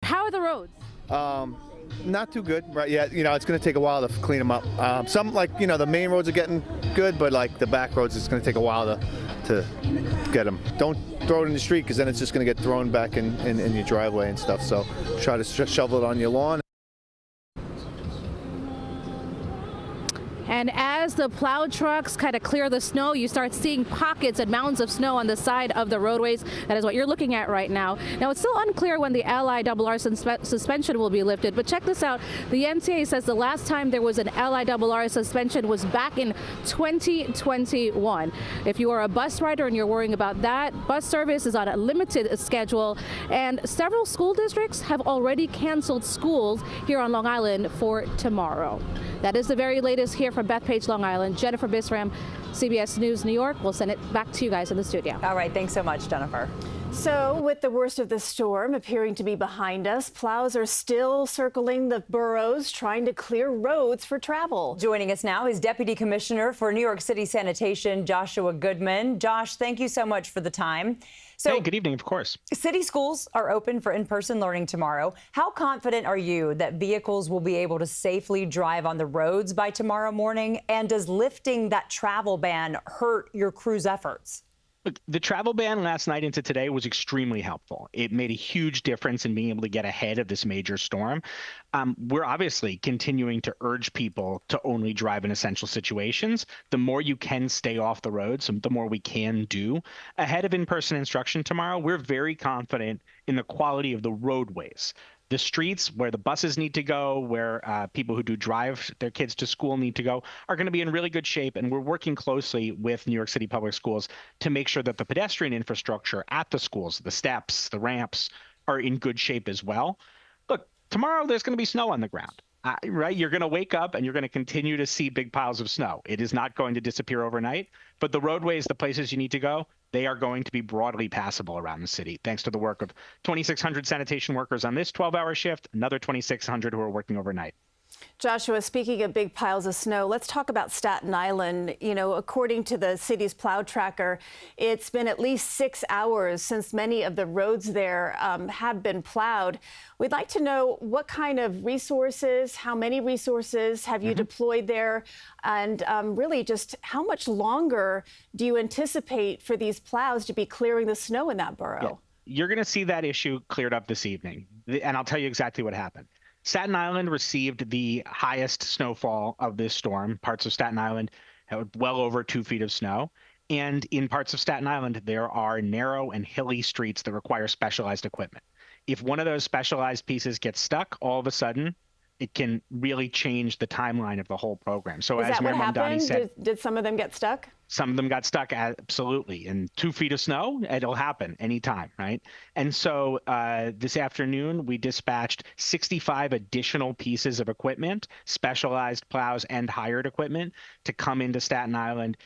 How are the roads? Not too good, right? Yeah, you know, it's going to take a while to clean them up. Some, like, you know, the main roads are getting good, but like the back roads, it's going to take a while to get them. Don't throw it in the street, because then it's just going to get thrown back in your driveway and stuff. So try to shovel it on your lawn. And as the plow trucks kind of clear the snow, you start seeing pockets and mounds of snow on the side of the roadways. That is what you're looking at right now. Now, it's still unclear when the LIRR suspension will be lifted, but check this out. The MTA says the last time there was an LIRR suspension was back in 2021. If you are a bus rider and you're worrying about that, bus service is on a limited schedule, and several school districts have already canceled schools here on Long Island for tomorrow. That is the very latest here from Bethpage, Long Island. Jennifer Bisram, CBS News, New York. We'll send it back to you guys in the studio. All right. Thanks so much, Jennifer. So with the worst of the storm appearing to be behind us, plows are still circling the boroughs, trying to clear roads for travel. Joining us now is Deputy Commissioner for New York City Sanitation, Joshua Goodman. Josh, thank you so much for the time. So, hey, good evening, of course. City schools are open for in-person learning tomorrow. How confident are you that vehicles will be able to safely drive on the roads by tomorrow morning? And does lifting that travel ban hurt your crew's efforts? Look, the travel ban last night into today was extremely helpful. It made a huge difference in being able to get ahead of this major storm. We're obviously continuing to urge people to only drive in essential situations. The more you can stay off the roads, the more we can do. Ahead of in-person instruction tomorrow, we're very confident in the quality of the roadways. The streets where the buses need to go, where people who do drive their kids to school need to go, are going to be in really good shape. And we're working closely with New York City Public Schools to make sure that the pedestrian infrastructure at the schools, the steps, the ramps, are in good shape as well. Look, tomorrow there's going to be snow on the ground. Right? You're going to wake up and you're going to continue to see big piles of snow. It is not going to disappear overnight, but the roadways, the places you need to go, they are going to be broadly passable around the city, thanks to the work of 2,600 sanitation workers on this 12-hour shift, another 2,600 who are working overnight. Joshua, speaking of big piles of snow, let's talk about Staten Island. You know, according to the city's plow tracker, it's been at least 6 hours since many of the roads there have been plowed. We'd like to know what kind of resources, how many resources have you deployed there, and really just how much longer do you anticipate for these plows to be clearing the snow in that borough? Yeah. You're going to see that issue cleared up this evening, and I'll tell you exactly what happened. Staten Island received the highest snowfall of this storm. Parts of Staten Island had well over 2 feet of snow. And in parts of Staten Island, there are narrow and hilly streets that require specialized equipment. If one of those specialized pieces gets stuck, all of a sudden, it can really change the timeline of the whole program. So Is as that Mayor what Mamdani happened? said, Did some of them get stuck? some of them got stuck, absolutely. And 2 feet of snow, it'll happen anytime, right? And so this afternoon, we dispatched 65 additional pieces of equipment, specialized plows and hired equipment, to come into Staten Island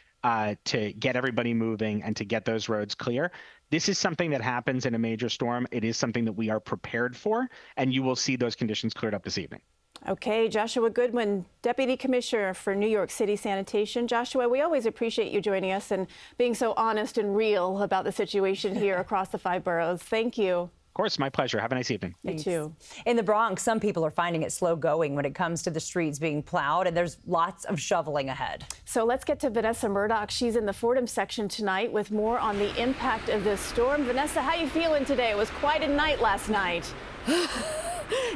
to get everybody moving and to get those roads clear. This is something that happens in a major storm. It is something that we are prepared for, and you will see those conditions cleared up this evening. Okay, Joshua Goodman, Deputy Commissioner for New York City Sanitation. Joshua, we always appreciate you joining us and being so honest and real about the situation here across the 5 boroughs. Thank you. course, my pleasure. Have a nice evening. You too. In the Bronx, some people are finding it slow going when it comes to the streets being plowed, and there's lots of shoveling ahead. So let's get to Vanessa Murdoch. She's in the Fordham section tonight with more on the impact of this storm. Vanessa, how you feeling today? It was quite a night last night.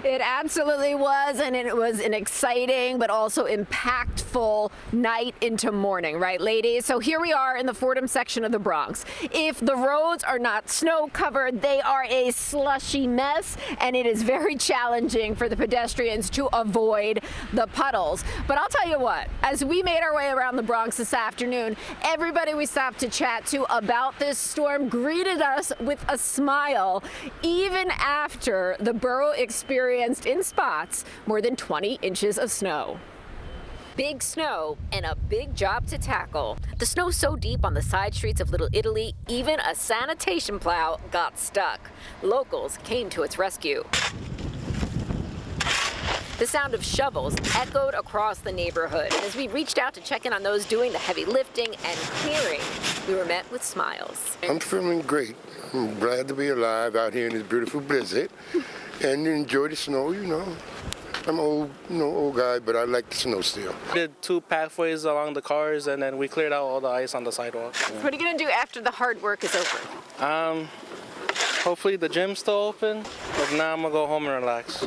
It absolutely was, and it was an exciting but also impactful night into morning, right, ladies? So here we are in the Fordham section of the Bronx. If the roads are not snow covered, they are a slushy mess, and it is very challenging for the pedestrians to avoid the puddles. But I'll tell you what, as we made our way around the Bronx this afternoon, everybody we stopped to chat to about this storm greeted us with a smile, even after the borough experienced in spots more than 20 inches of snow. Big snow and a big job to tackle. The snow's so deep on the side streets of Little Italy, even a sanitation plow got stuck. Locals came to its rescue. The sound of shovels echoed across the neighborhood, and as we reached out to check in on those doing the heavy lifting and clearing, we were met with smiles. I'm feeling great. I'm glad to be alive out here in this beautiful blizzard and enjoy the snow, you know. I'm an old guy, but I like the snow still. We did 2 pathways along the cars, and then we cleared out all the ice on the sidewalk. What are you going to do after the hard work is over? Hopefully the gym's still open. If not, I'm going to go home and relax.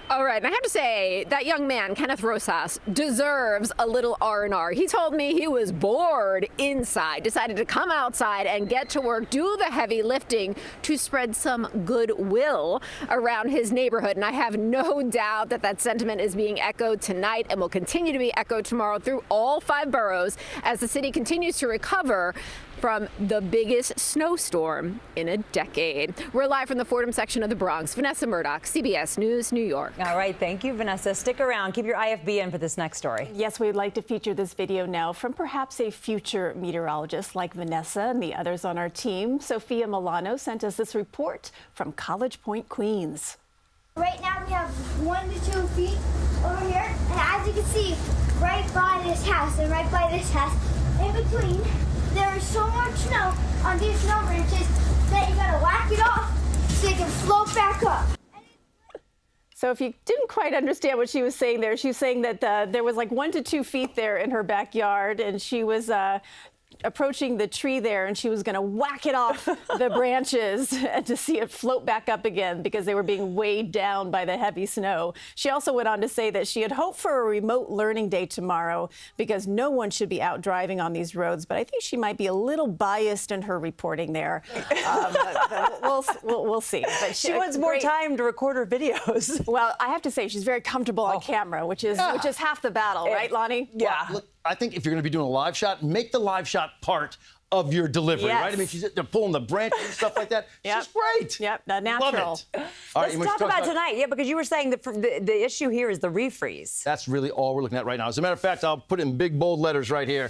All right, and I have to say, that young man, Kenneth Rosas, deserves a little R&R. He told me he was bored inside, decided to come outside and get to work, do the heavy lifting to spread some goodwill around his neighborhood. And I have no doubt that that sentiment is being echoed tonight and will continue to be echoed tomorrow through all 5 boroughs as the city continues to recover from the biggest snowstorm in a decade. We're live from the Fordham section of the Bronx. Vanessa Murdoch, CBS News, New York. All right, thank you, Vanessa. Stick around. Keep your IFB in for this next story. Yes, we'd like to feature this video now from perhaps a future meteorologist like Vanessa and the others on our team. Sophia Milano sent us this report from College Point, Queens. Right now we have 1 to 2 feet over here, and as you can see, right by this house and right by this house, in between, there is so much snow on these snow branches that you gotta whack it off so they can float back up. So if you didn't quite understand what she was saying there, she was saying that there was like 1 to 2 feet there in her backyard, and she was approaching the tree there, and she was going to whack it off the branches and to see it float back up again because they were being weighed down by the heavy snow. She also went on to say that she had hoped for a remote learning day tomorrow because no one should be out driving on these roads, but I think she might be a little biased in her reporting there. We'll see. But she wants more time to record her videos. Well, I have to say she's very comfortable on camera, which is half the battle, right, Lonnie? Yeah. Look, I think if you're going to be doing a live shot, make the live shot part of your delivery, right? I mean, they're pulling the branches and stuff like that. It's just great. Yep, natural. Love it. Let's talk about tonight. Yeah, because you were saying the issue here is the refreeze. That's really all we're looking at right now. As a matter of fact, I'll put in big, bold letters right here.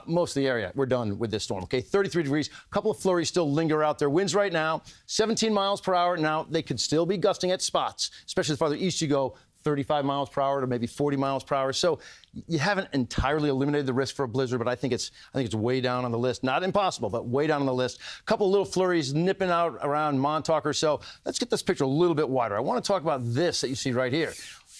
Most of the area, we're done with this storm, okay? 33 degrees. A couple of flurries still linger out there. Winds right now, 17 miles per hour. Now, they could still be gusting at spots, especially the farther east you go. 35 miles per hour to maybe 40 miles per hour. So you haven't entirely eliminated the risk for a blizzard, but I think it's way down on the list. Not impossible, but way down on the list. A couple of little flurries nipping out around Montauk or so. Let's get this picture a little bit wider. I want to talk about this that you see right here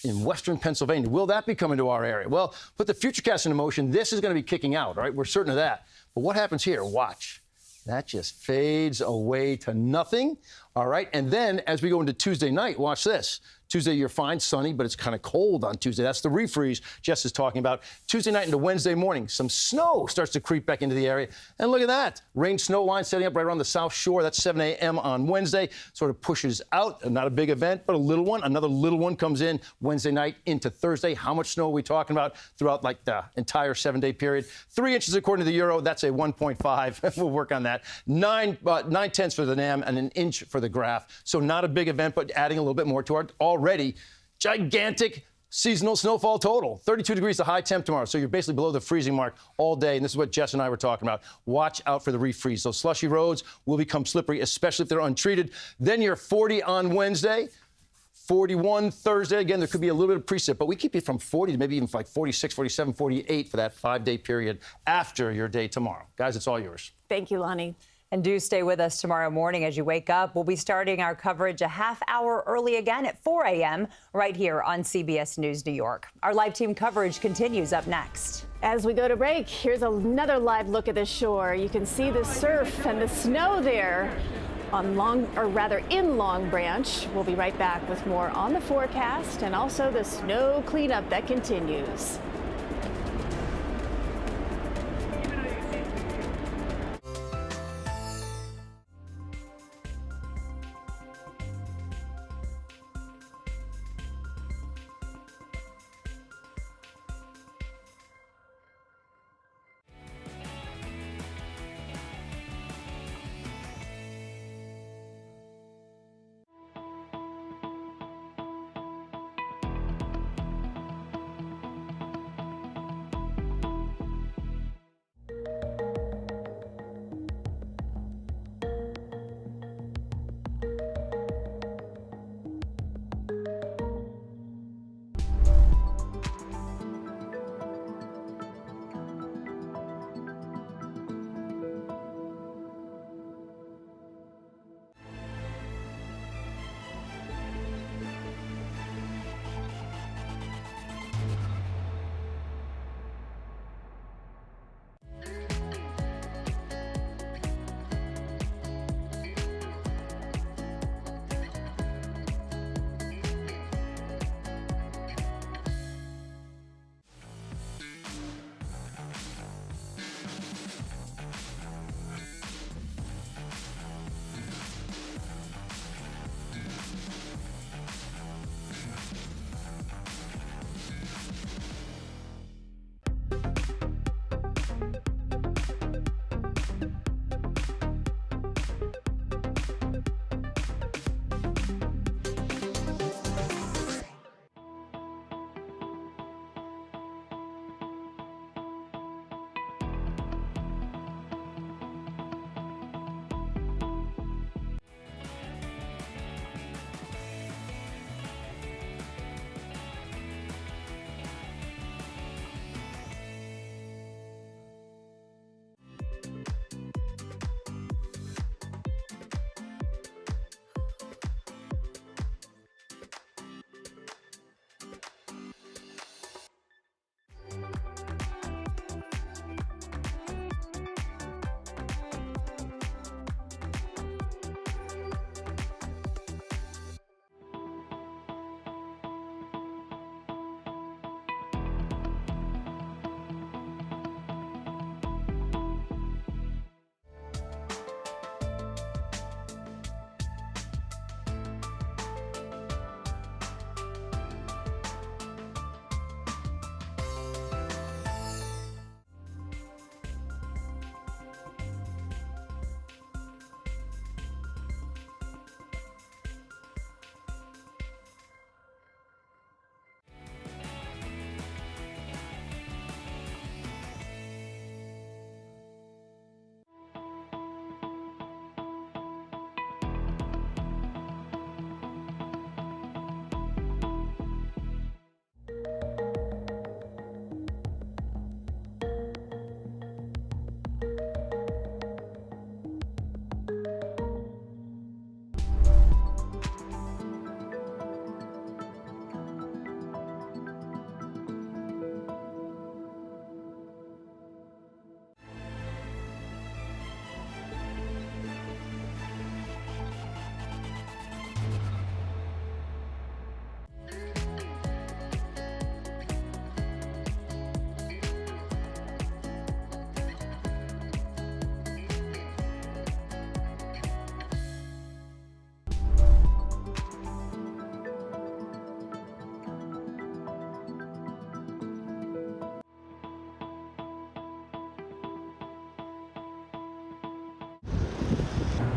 in western Pennsylvania. Will that be coming to our area? Well, put the futurecast into motion. This is going to be kicking out, right? We're certain of that. But what happens here? Watch. That just fades away to nothing. All right. And then as we go into Tuesday night, watch this. Tuesday, you're fine, sunny, but it's kind of cold on Tuesday. That's the refreeze Jess is talking about. Tuesday night into Wednesday morning, some snow starts to creep back into the area. And look at that. Rain snow line setting up right around the South Shore. That's 7 a.m. on Wednesday. Sort of pushes out. Not a big event, but a little one. Another little one comes in Wednesday night into Thursday. How much snow are we talking about throughout like the entire 7-day period? 3 inches according to the Euro. That's a 1.5. We'll work on that. 9/10 for the NAM and 1 inch for the graph. So not a big event, but adding a little bit more to our already gigantic seasonal snowfall total. 32 degrees the high temp tomorrow. So you're basically below the freezing mark all day. And this is what Jess and I were talking about. Watch out for the refreeze. Those slushy roads will become slippery, especially if they're untreated. Then you're 40 on Wednesday. 41 Thursday. Again, there could be a little bit of precip, but we keep it from 40 to maybe even like 46, 47, 48 for that 5-day period after your day tomorrow. Guys, it's all yours. Thank you, Lonnie. And do stay with us tomorrow morning as you wake up. We'll be starting our coverage a half hour early again at 4 a.m. right here on CBS News New York. Our live team coverage continues up next. As we go to break, here's another live look at the shore. You can see the surf and the snow there on in Long Branch. We'll be right back with more on the forecast and also the snow cleanup that continues.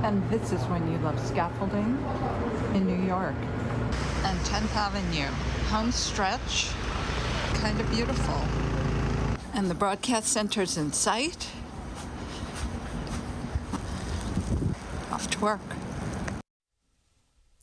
And this is when you love scaffolding in New York. And 10th Avenue, home stretch, kind of beautiful. And the broadcast center's in sight. Off to work.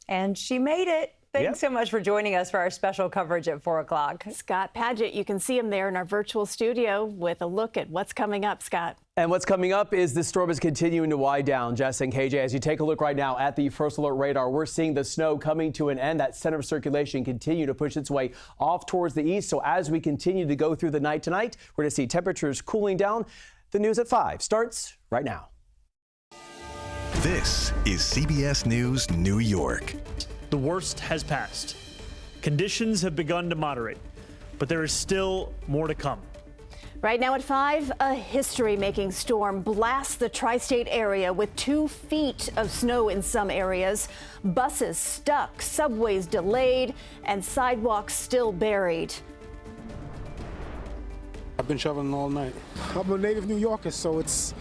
And she made it. Thanks so much for joining us for our special coverage at 4 o'clock. Scott Padgett, you can see him there in our virtual studio with a look at what's coming up, Scott. And what's coming up is the storm is continuing to wind down. Jess and KJ, as you take a look right now at the first alert radar, we're seeing the snow coming to an end. That center of circulation continue to push its way off towards the east. So as we continue to go through the night tonight, we're going to see temperatures cooling down. The news at 5 starts right now. This is CBS News New York. The worst has passed. Conditions have begun to moderate, but there is still more to come. Right now at 5, a history-making storm blasts the tri-state area with 2 feet of snow in some areas. Buses stuck, subways delayed, and sidewalks still buried. I've been shoveling all night. I'm a native New Yorker, so it's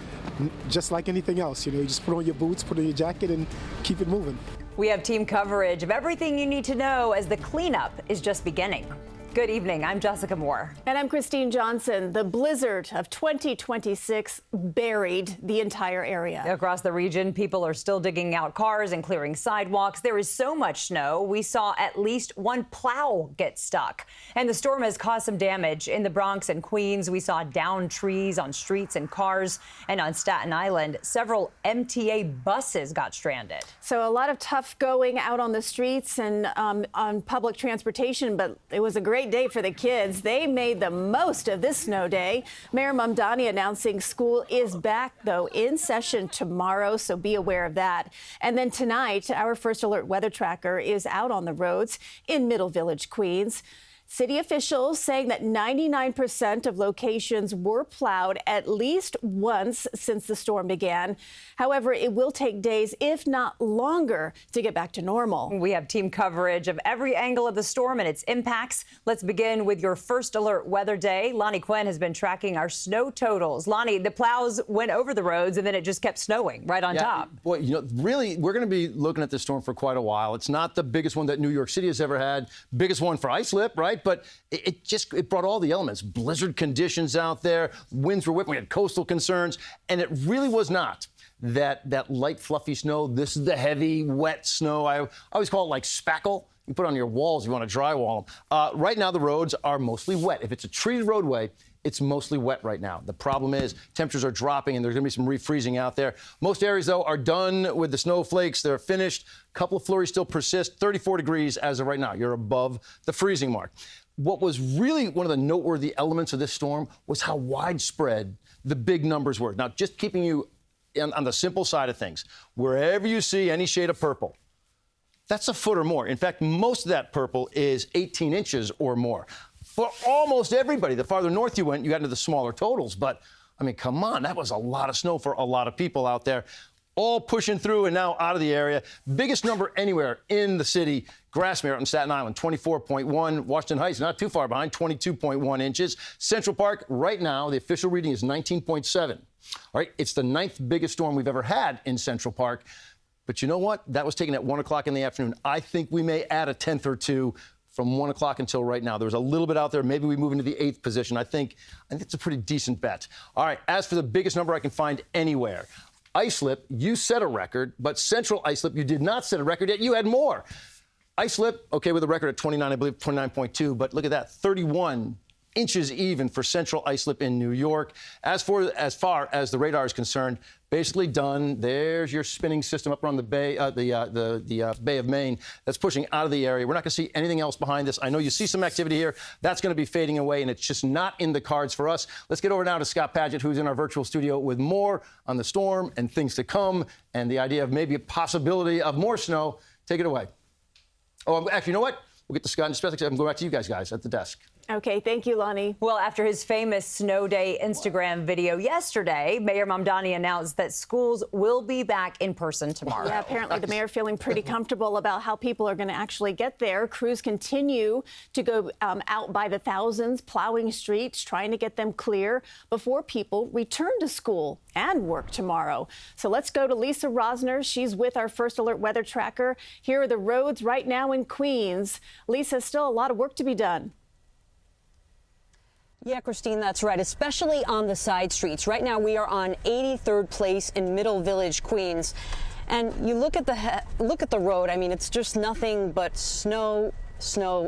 just like anything else. You know, you just put on your boots, put on your jacket, and keep it moving. We have team coverage of everything you need to know as the cleanup is just beginning. Good evening. I'm Jessica Moore. And I'm Christine Johnson. The blizzard of 2026 buried the entire area. Across the region, people are still digging out cars and clearing sidewalks. There is so much snow, we saw at least 1 plow get stuck. And the storm has caused some damage. In the Bronx and Queens, we saw downed trees on streets and cars. And on Staten Island, several MTA buses got stranded. So a lot of tough going out on the streets and on public transportation, but it was a great day for the kids. They made the most of this snow day. Mayor Mamdani announcing school is back, though, in session tomorrow, so be aware of that. And then tonight, our First Alert weather tracker is out on the roads in Middle Village, Queens. City officials saying that 99% of locations were plowed at least once since the storm began. However, it will take days, if not longer, to get back to normal. We have team coverage of every angle of the storm and its impacts. Let's begin with your First Alert weather day. Lonnie Quinn has been tracking our snow totals. Lonnie, the plows went over the roads and then it just kept snowing right on top. Boy, you know, really, we're going to be looking at this storm for quite a while. It's not the biggest one that New York City has ever had. Biggest one for ice slip, right? But it brought all the elements. Blizzard conditions out there, winds were whipping, we had coastal concerns, and it really was not that light, fluffy snow. This is the heavy, wet snow. I always call it like spackle. You put it on your walls if you want to drywall them. Right now, the roads are mostly wet. If it's a treated roadway, it's mostly wet right now. The problem is temperatures are dropping and there's going to be some refreezing out there. Most areas, though, are done with the snowflakes. They're finished. A couple of flurries still persist. 34 degrees as of right now. You're above the freezing mark. What was really one of the noteworthy elements of this storm was how widespread the big numbers were. Now, just keeping you on the simple side of things, wherever you see any shade of purple, that's a foot or more. In fact, most of that purple is 18 inches or more. For almost everybody, the farther north you went, you got into the smaller totals. But, I mean, come on, that was a lot of snow for a lot of people out there. All pushing through and now out of the area. Biggest number anywhere in the city, Grassmere out in Staten Island, 24.1. Washington Heights, not too far behind, 22.1 inches. Central Park, right now, the official reading is 19.7. All right, it's the 9th biggest storm we've ever had in Central Park. But you know what? That was taken at 1 o'clock in the afternoon. I think we may add a 10th or two from 1 o'clock until right now. There was a little bit out there. Maybe we move into the 8th position. I think it's a pretty decent bet. All right, as for the biggest number I can find anywhere, Islip, you set a record, but Central Islip, you did not set a record yet. You had more. Islip, okay, with a record at 29, I believe 29.2, but look at that, 31 inches even for Central Islip in New York. As far as the radar is concerned, basically done. There's your spinning system up around the Bay, the Bay of Maine. That's pushing out of the area. We're not going to see anything else behind this. I know you see some activity here. That's going to be fading away, and it's just not in the cards for us. Let's get over now to Scott Padgett, who's in our virtual studio with more on the storm and things to come, and the idea of maybe a possibility of more snow. Take it away. Oh, actually, you know what? We'll get to Scott in just a second. I'm going back to you guys at the desk. Okay, thank you, Lonnie. Well, after his famous snow day Instagram video yesterday, Mayor Mamdani announced that schools will be back in person tomorrow. Yeah, apparently the mayor feeling pretty comfortable about how people are going to actually get there. Crews continue to go out by the thousands, plowing streets, trying to get them clear before people return to school and work tomorrow. So let's go to Lisa Rosner. She's with our First Alert weather tracker. Here are the roads right now in Queens. Lisa, still a lot of work to be done. Yeah, Christine, that's right, especially on the side streets. Right now, we are on 83rd Place in Middle Village, Queens. And you look at the road. I mean, it's just nothing but snow,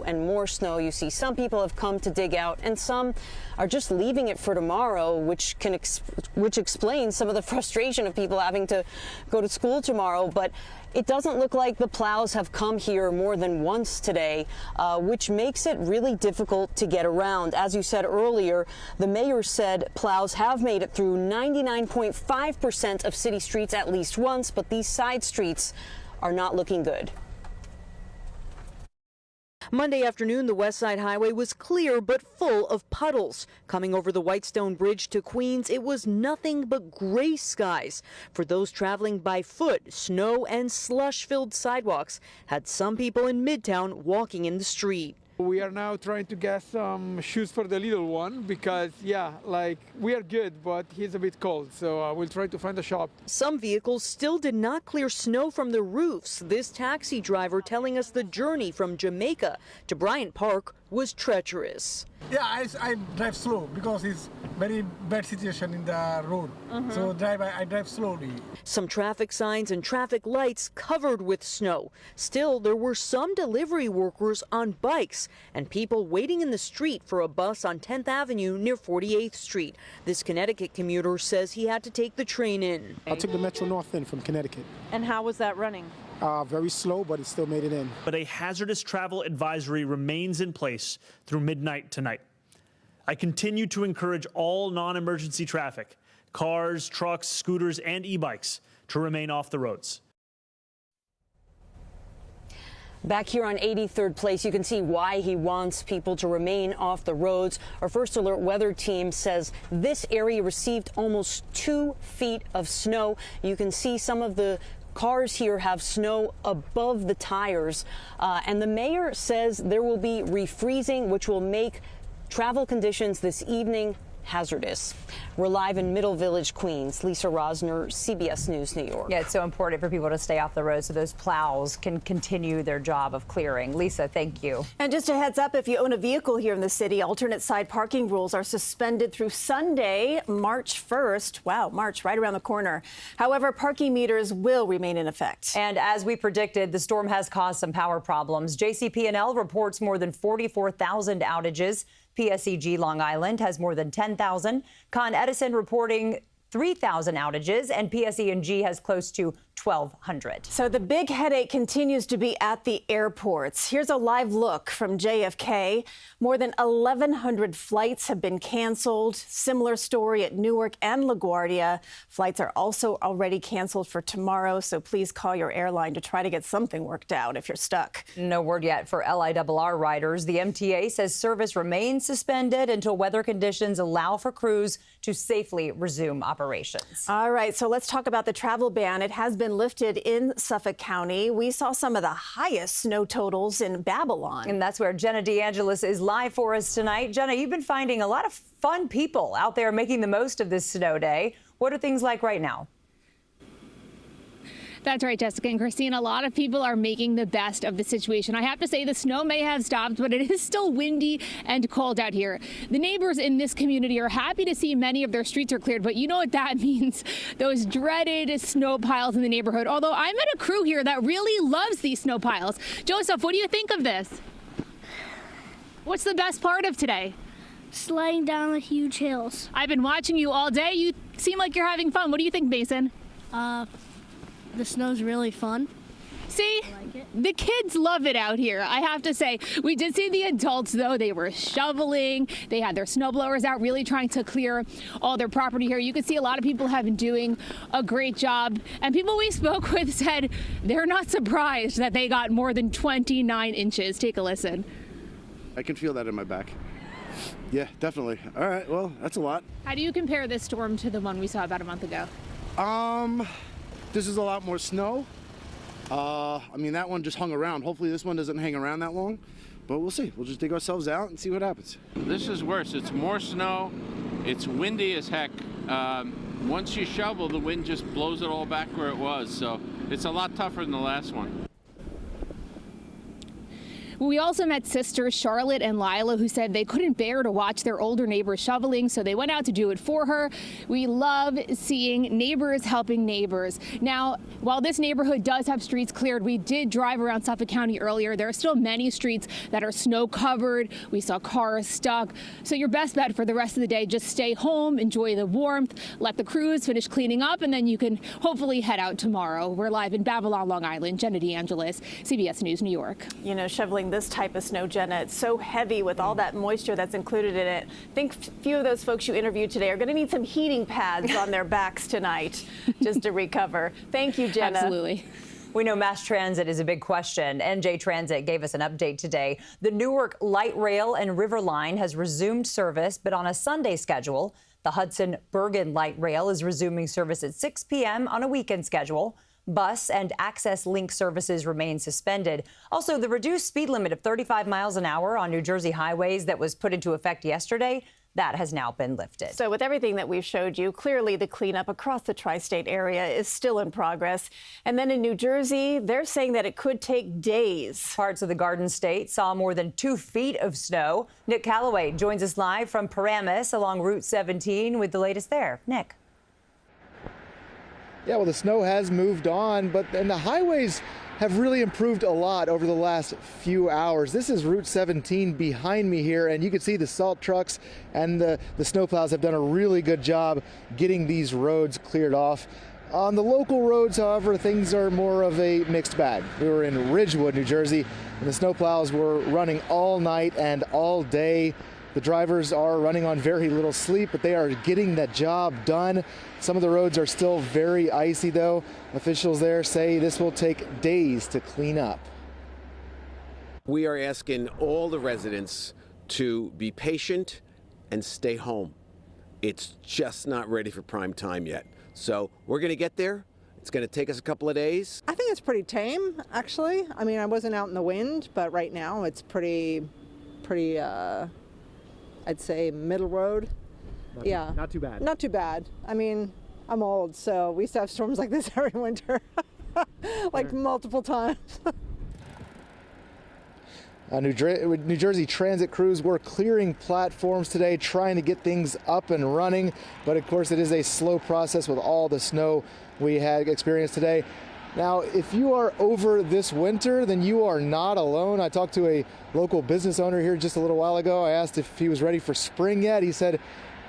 and more snow. You see some people have come to dig out, and some are just leaving it for tomorrow, which explains some of the frustration of people having to go to school tomorrow. But it doesn't look like the plows have come here more than once today, which makes it really difficult to get around. As you said earlier, the mayor said plows have made it through 99.5% of city streets at least once, but these side streets are not looking good. Monday afternoon, the West Side Highway was clear but full of puddles. Coming over the Whitestone Bridge to Queens, it was nothing but gray skies. For those traveling by foot, snow and slush-filled sidewalks had some people in Midtown walking in the street. We are now trying to get some shoes for the little one because, yeah, like we are good, but he's a bit cold. So we'll try to find a shop. Some vehicles still did not clear snow from the roofs. This taxi driver telling us the journey from Jamaica to Bryant Park was treacherous. Yeah, I drive slow because it's very bad situation in the road. So I drive slowly. Some traffic signs and traffic lights covered with snow. Still, there were some delivery workers on bikes and people waiting in the street for a bus on 10th Avenue near 48th Street. This Connecticut commuter says he had to take the train in. I took the Metro North in from Connecticut. And how was that running? Very slow, but it still made it in. But a hazardous travel advisory remains in place through midnight tonight. I continue to encourage all non-emergency traffic, cars, trucks, scooters, and e-bikes to remain off the roads. Back here on 83rd Place, you can see why he wants people to remain off the roads. Our First Alert weather team says this area received almost 2 feet of snow. You can see some of the cars here have snow above the tires, and the mayor says there will be refreezing, which will make travel conditions this evening hazardous. We're live in Middle Village, Queens. Lisa Rosner, CBS News, New York. Yeah, it's so important for people to stay off the road so those plows can continue their job of clearing. Lisa, thank you. And just a heads up, if you own a vehicle here in the city, alternate side parking rules are suspended through Sunday, March 1st. Wow, March right around the corner. However, parking meters will remain in effect. And as we predicted, the storm has caused some power problems. JCP&L reports more than 44,000 outages. PSEG Long Island has more than 10,000. Con Edison reporting 3,000 outages, and PSE&G has close to 1,200. So the big headache continues to be at the airports. Here's a live look from JFK. More than 1,100 flights have been canceled. Similar story at Newark and LaGuardia. Flights are also already canceled for tomorrow, so please call your airline to try to get something worked out if you're stuck. No word yet for LIRR riders. The MTA says service remains suspended until weather conditions allow for crews to safely resume operations. All right, so let's talk about the travel ban. It has been lifted in Suffolk County. We saw some of the highest snow totals in Babylon. And that's where Jenna DeAngelis is live for us tonight. Jenna, you've been finding a lot of fun people out there making the most of this snow day. What are things like right now? That's right, Jessica and Christine. A lot of people are making the best of the situation. I have to say the snow may have stopped, but it is still windy and cold out here. The neighbors in this community are happy to see many of their streets are cleared, but you know what that means. Those dreaded snow piles in the neighborhood. Although I met a crew here that really loves these snow piles. Joseph, what do you think of this? What's the best part of today? Sliding down the huge hills. I've been watching you all day. You seem like you're having fun. What do you think, Mason? The snow's really fun. See, the kids love it out here, I have to say. We did see the adults, though. They were shoveling. They had their snow blowers out, really trying to clear all their property here. You can see a lot of people have been doing a great job. And people we spoke with said they're not surprised that they got more than 29 inches. Take a listen. I can feel that in my back. Yeah, definitely. All right, well, that's a lot. How do you compare this storm to the one we saw about a month ago? This is a lot more snow. I mean, that one just hung around. Hopefully this one doesn't hang around that long, but we'll see. We'll just dig ourselves out and see what happens. This is worse. It's more snow. It's windy as heck. Once you shovel, the wind just blows it all back where it was. So it's a lot tougher than the last one. We also met sisters Charlotte and Lila, who said they couldn't bear to watch their older neighbor shoveling, so they went out to do it for her. We love seeing neighbors helping neighbors. Now, while this neighborhood does have streets cleared, we did drive around Suffolk County earlier. There are still many streets that are snow covered. We saw cars stuck. So your best bet for the rest of the day, just stay home, enjoy the warmth, let the crews finish cleaning up, and then you can hopefully head out tomorrow. We're live in Babylon, Long Island. Jenna DeAngelis, CBS News, New York. You know, shoveling this type of snow, Jenna, it's so heavy with all that moisture that's included in it. I think a few of those folks you interviewed today are going to need some heating pads on their backs tonight just to recover. Thank you, Jenna. Absolutely. We know mass transit is a big question. NJ Transit gave us an update today. The Newark Light Rail and River Line has resumed service, but on a Sunday schedule. The Hudson Bergen Light Rail is resuming service at 6 p.m. on a weekend schedule. Bus and Access Link services remain suspended. Also, the reduced speed limit of 35 miles an hour on New Jersey highways that was put into effect yesterday, that has now been lifted. So with everything that we've showed you, clearly the cleanup across the tri-state area is still in progress. And then in New Jersey, they're saying that it could take days. Parts of the Garden State saw more than 2 feet of snow. Nick Calloway joins us live from Paramus along Route 17 with the latest there. Nick. Yeah, well, the snow has moved on, and the highways have really improved a lot over the last few hours. This is Route 17 behind me here, and you can see the salt trucks and the snowplows have done a really good job getting these roads cleared off. On the local roads, however, things are more of a mixed bag. We were in Ridgewood, New Jersey, and the snowplows were running all night and all day. The drivers are running on very little sleep, but they are getting that job done. Some of the roads are still very icy, though. Officials there say this will take days to clean up. We are asking all the residents to be patient and stay home. It's just not ready for prime time yet. So we're going to get there. It's going to take us a couple of days. I think it's pretty tame, actually. I mean, I wasn't out in the wind, but right now it's pretty, I'd say middle road. Not too bad. Not too bad. I mean, I'm old, so we used to have storms like this every winter, like multiple times. New Jersey transit crews were clearing platforms today, trying to get things up and running. But of course, it is a slow process with all the snow we had experienced today. Now, if you are over this winter, then you are not alone. I talked to a local business owner here just a little while ago. I asked if he was ready for spring yet. He said,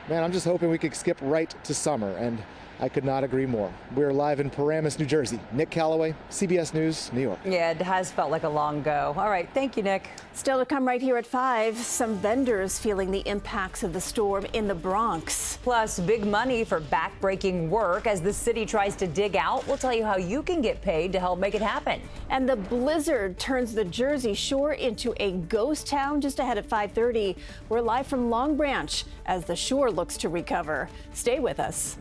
man, I'm just hoping we could skip right to summer. And I could not agree more. We're live in Paramus, New Jersey. Nick Calloway, CBS News, New York. Yeah, it has felt like a long go. All right, thank you, Nick. Still to come right here at 5, some vendors feeling the impacts of the storm in the Bronx. Plus, big money for backbreaking work as the city tries to dig out. We'll tell you how you can get paid to help make it happen. And the blizzard turns the Jersey Shore into a ghost town just ahead at 5:30. We're live from Long Branch as the shore looks to recover. Stay with us.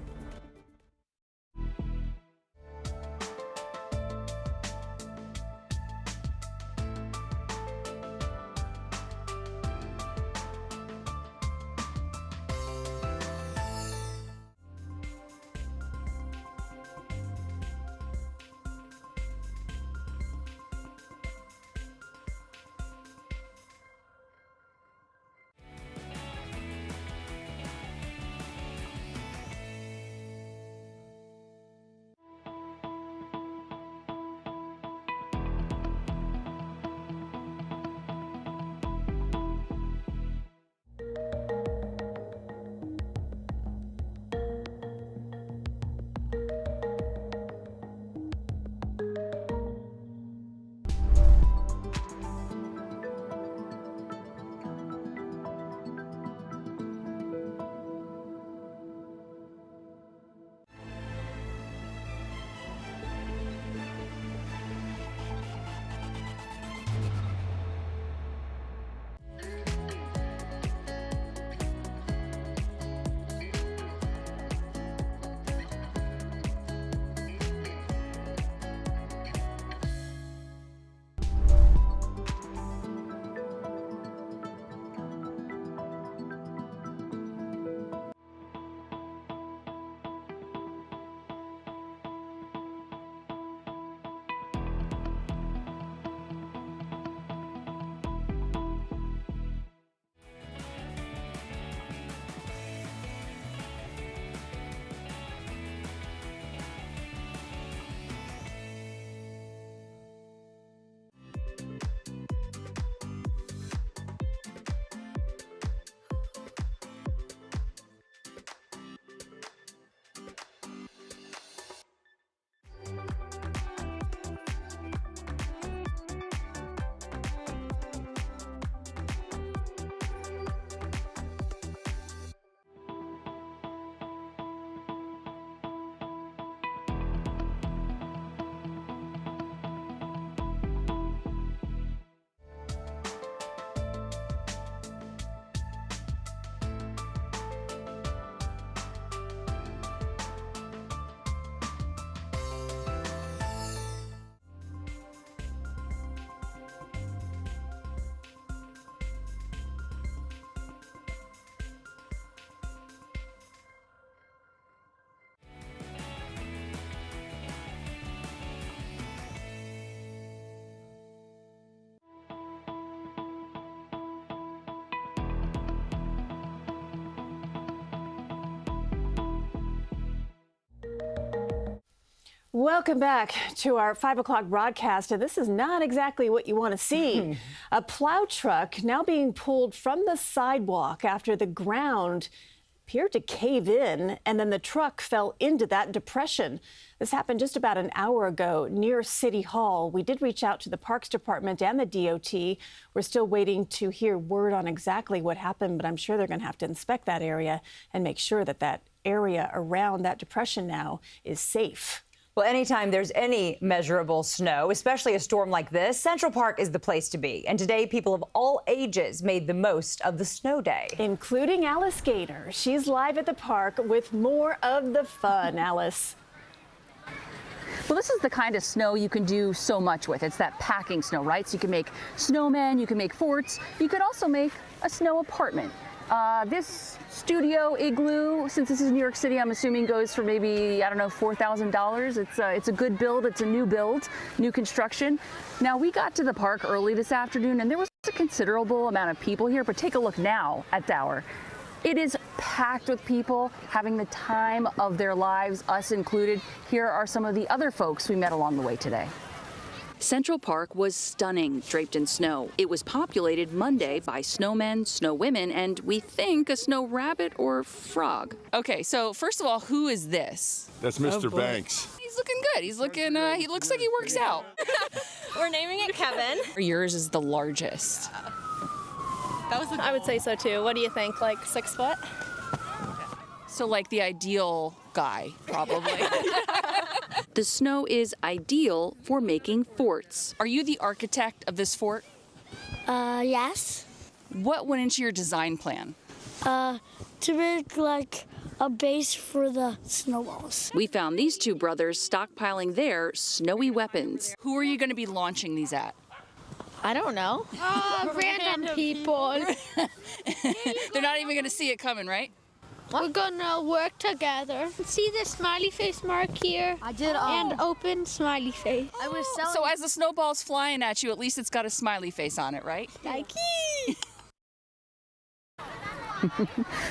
Welcome back to our 5 o'clock broadcast. And this is not exactly what you want to see. A plow truck now being pulled from the sidewalk after the ground appeared to cave in, and then the truck fell into that depression. This happened just about an hour ago near City Hall. We did reach out to the Parks Department and the DOT. We're still waiting to hear word on exactly what happened, but I'm sure they're going to have to inspect that area and make sure that that area around that depression now is safe. Well, anytime there's any measurable snow, especially a storm like this, Central Park is the place to be. And today, people of all ages made the most of the snow day. Including Alice Gator. She's live at the park with more of the fun. Alice. Well, this is the kind of snow you can do so much with. It's that packing snow, right? So you can make snowmen, you can make forts, you could also make a snow apartment. This studio igloo, since this is New York City, I'm assuming goes for maybe, I don't know, $4,000. It's a good build. It's a new build, new construction. Now, we got to the park early this afternoon, and there was a considerable amount of people here, but take a look now at Dower. It is packed with people having the time of their lives, us included. Here are some of the other folks we met along the way today. Central Park was stunning, draped in snow. It was populated Monday by snowmen, snowwomen, and we think a snow rabbit or frog. Okay, so first of all, who is this? That's Mr. Banks. He's looking good. He's looking, he looks like he works out. We're naming it Kevin. Yours is the largest. I would say so too. What do you think, like 6 foot? So like the ideal guy, probably. The snow is ideal for making forts. Are you the architect of this fort? Yes. What went into your design plan? To make like a base for the snowballs. We found these two brothers stockpiling their snowy weapons. Who are you going to be launching these at? I don't know. Random people. They're not even going to see it coming, right? We're gonna work together. See the smiley face mark here? I did. And open smiley face. I was selling. So as the snowball's flying at you, at least it's got a smiley face on it, right? Nike.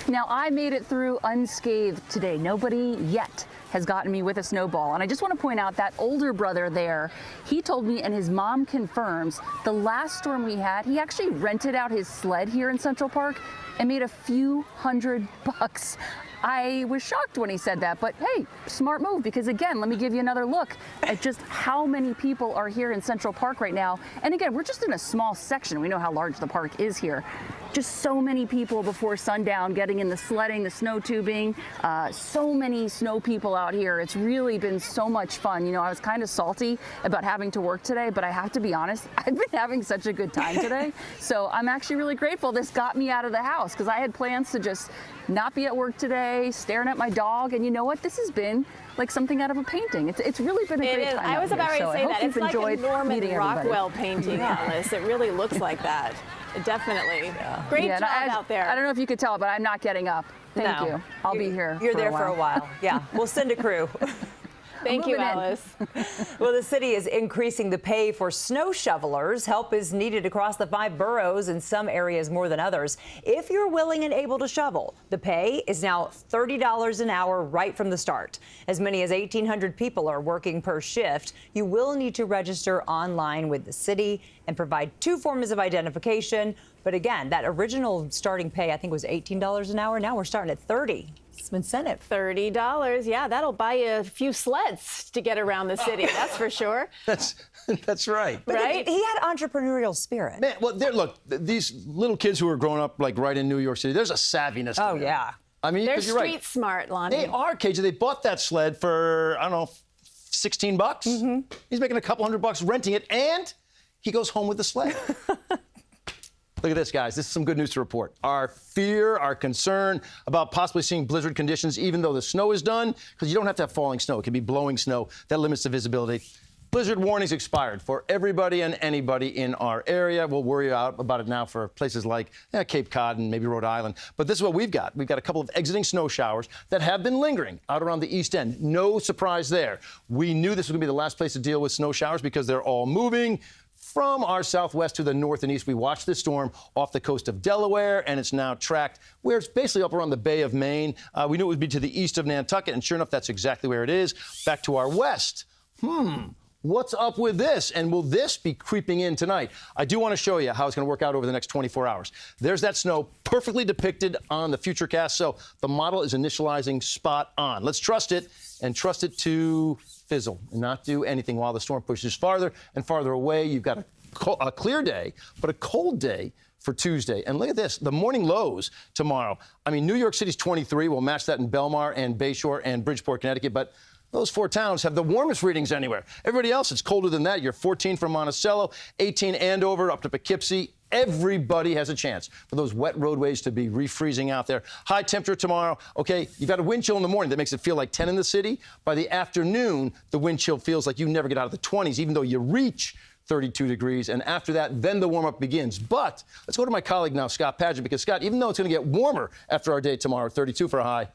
Now, I made it through unscathed today. Nobody yet has gotten me with a snowball. And I just want to point out that older brother there, he told me, and his mom confirms, the last storm we had, he actually rented out his sled here in Central Park and made a few $100. I was shocked when he said that, but hey, smart move, because again, let me give you another look at just how many people are here in Central Park right now. And again, we're just in a small section. We know how large the park is here. Just so many people before sundown getting in the sledding, the snow tubing, so many snow people out here. It's really been so much fun. You know, I was kind of salty about having to work today, but I have to be honest, I've been having such a good time today. So I'm actually really grateful this got me out of the house, because I had plans to just not be at work today, staring at my dog. And you know what? This has been like something out of a painting. It's really been a great time. I was about ready to say that. It's like a Norman Rockwell painting, Yeah. Alice. It really looks like that. Definitely. Great job out there. I don't know if you could tell, but I'm not getting up. Thank you. I'll be here. You're there for a while. Yeah, we'll send a crew. Thank you, Alice. Well, the city is increasing the pay for snow shovelers. Help is needed across the 5 boroughs, in some areas more than others. If you're willing and able to shovel, the pay is now $30 an hour right from the start. As many as 1,800 people are working per shift. You will need to register online with the city and provide 2 forms of identification. But again, that original starting pay, I think, was $18 an hour. Now we're starting at $30. Some incentive. $30. Yeah, that'll buy you a few sleds to get around the city. That's for sure. That's right. But right? He had entrepreneurial spirit. Man, well, look, these little kids who are growing up like right in New York City, there's a savviness to them. Yeah. I mean, They're 'cause you're street right. smart, Lonnie. They are, KJ. They bought that sled for, I don't know, $16. Mm-hmm. He's making a couple $100 renting it, and he goes home with the sled. Look at this, guys. This is some good news to report. Our fear, our concern about possibly seeing blizzard conditions, even though the snow is done, because you don't have to have falling snow. It can be blowing snow. That limits the visibility. Blizzard warnings expired for everybody and anybody in our area. We'll worry about it now for places like Cape Cod and maybe Rhode Island. But this is what we've got. We've got a couple of exiting snow showers that have been lingering out around the East End. No surprise there. We knew this was going to be the last place to deal with snow showers because they're all moving from our southwest to the north and east. We watched this storm off the coast of Delaware, and it's now tracked where it's basically up around the Bay of Maine. We knew it would be to the east of Nantucket, and sure enough, that's exactly where it is. Back to our west, What's up with this? And will this be creeping in tonight? I do want to show you how it's going to work out over the next 24 hours. There's that snow perfectly depicted on the Futurecast. So the model is initializing spot on. Let's trust it and trust it to fizzle and not do anything while the storm pushes farther and farther away. You've got a clear day, but a cold day for Tuesday. And look at this, the morning lows tomorrow. I mean, New York City's 23. We'll match that in Belmar and Bayshore and Bridgeport, Connecticut. But those four towns have the warmest readings anywhere. Everybody else, it's colder than that. You're 14 from Monticello, 18 Andover, up to Poughkeepsie. Everybody has a chance for those wet roadways to be refreezing out there. High temperature tomorrow. Okay, you've got a wind chill in the morning that makes it feel like 10 in the city. By the afternoon, the wind chill feels like you never get out of the 20s, even though you reach 32 degrees. And after that, then the warm-up begins. But let's go to my colleague now, Scott Padgett, because, Scott, even though it's going to get warmer after our day tomorrow, 32 for a high,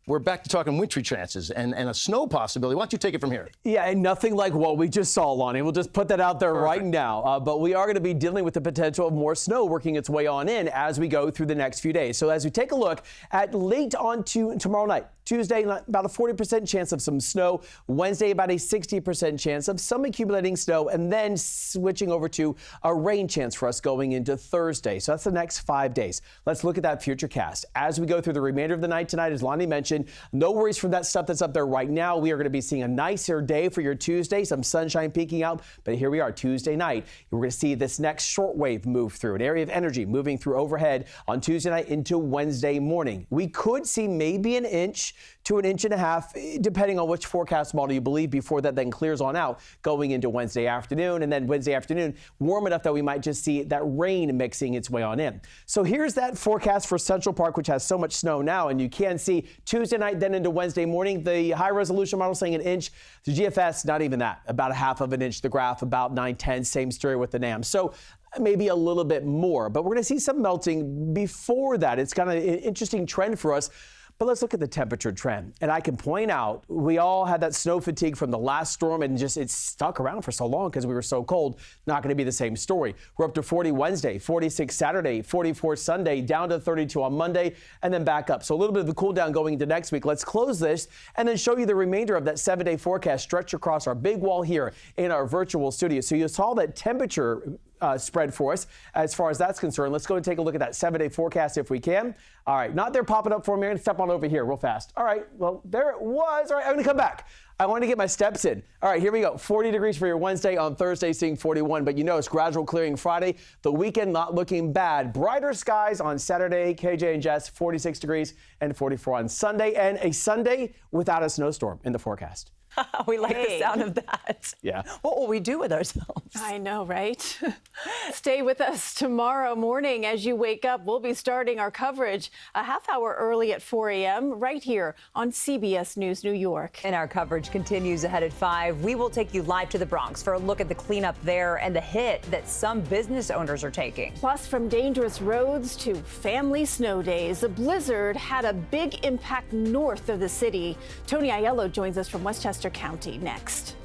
we're back to talking wintry chances and a snow possibility. Why don't you take it from here? Yeah, and nothing like what we just saw, Lonnie. We'll just put that out there right now. But we are going to be dealing with the potential of more snow working its way on in as we go through the next few days. So as we take a look at late on to tomorrow night, Tuesday, about a 40% chance of some snow. Wednesday, about a 60% chance of some accumulating snow, and then switching over to a rain chance for us going into Thursday. So that's the next 5 days. Let's look at that Futurecast. As we go through the remainder of the night tonight, as Lonnie mentioned, no worries from that stuff that's up there right now. We are going to be seeing a nicer day for your Tuesday, some sunshine peeking out. But here we are, Tuesday night. We're going to see this next shortwave move through, an area of energy moving through overhead on Tuesday night into Wednesday morning. We could see maybe an inch to an inch and a half, depending on which forecast model you believe, before that then clears on out going into Wednesday afternoon. And then Wednesday afternoon, warm enough that we might just see that rain mixing its way on in. So here's that forecast for Central Park, which has so much snow now. And you can see Tuesday night, then into Wednesday morning, the high resolution model saying an inch. The GFS, not even that, about a half of an inch. The graph about 9/10, same story with the NAM. So maybe a little bit more, but we're going to see some melting before that. It's kind of an interesting trend for us. But let's look at the temperature trend. And I can point out, we all had that snow fatigue from the last storm, and just it stuck around for so long because we were so cold. Not going to be the same story. We're up to 40 Wednesday, 46 Saturday, 44 Sunday, down to 32 on Monday, and then back up. So a little bit of a cool down going into next week. Let's close this and then show you the remainder of that 7-day forecast stretched across our big wall here in our virtual studio. So you saw that temperature spread for us as far as that's concerned. Let's go and take a look at that 7-day forecast if we can. All right, not there popping up for me. I'm going to step on over here real fast. All right, well, there it was. All right, I'm going to come back. I want to get my steps in. All right, here we go. 40 degrees for your Wednesday. On Thursday, seeing 41. But you know, it's gradual clearing Friday. The weekend not looking bad. Brighter skies on Saturday. KJ and Jess, 46 degrees and 44 on Sunday. And a Sunday without a snowstorm in the forecast. We like the sound of that. Yeah. What will we do with ourselves? I know, right? Stay with us tomorrow morning as you wake up. We'll be starting our coverage a half hour early at 4 a.m. right here on CBS News New York. And our coverage continues ahead at 5. We will take you live to the Bronx for a look at the cleanup there and the hit that some business owners are taking. Plus, from dangerous roads to family snow days, the blizzard had a big impact north of the city. Tony Aiello joins us from Westchester County next.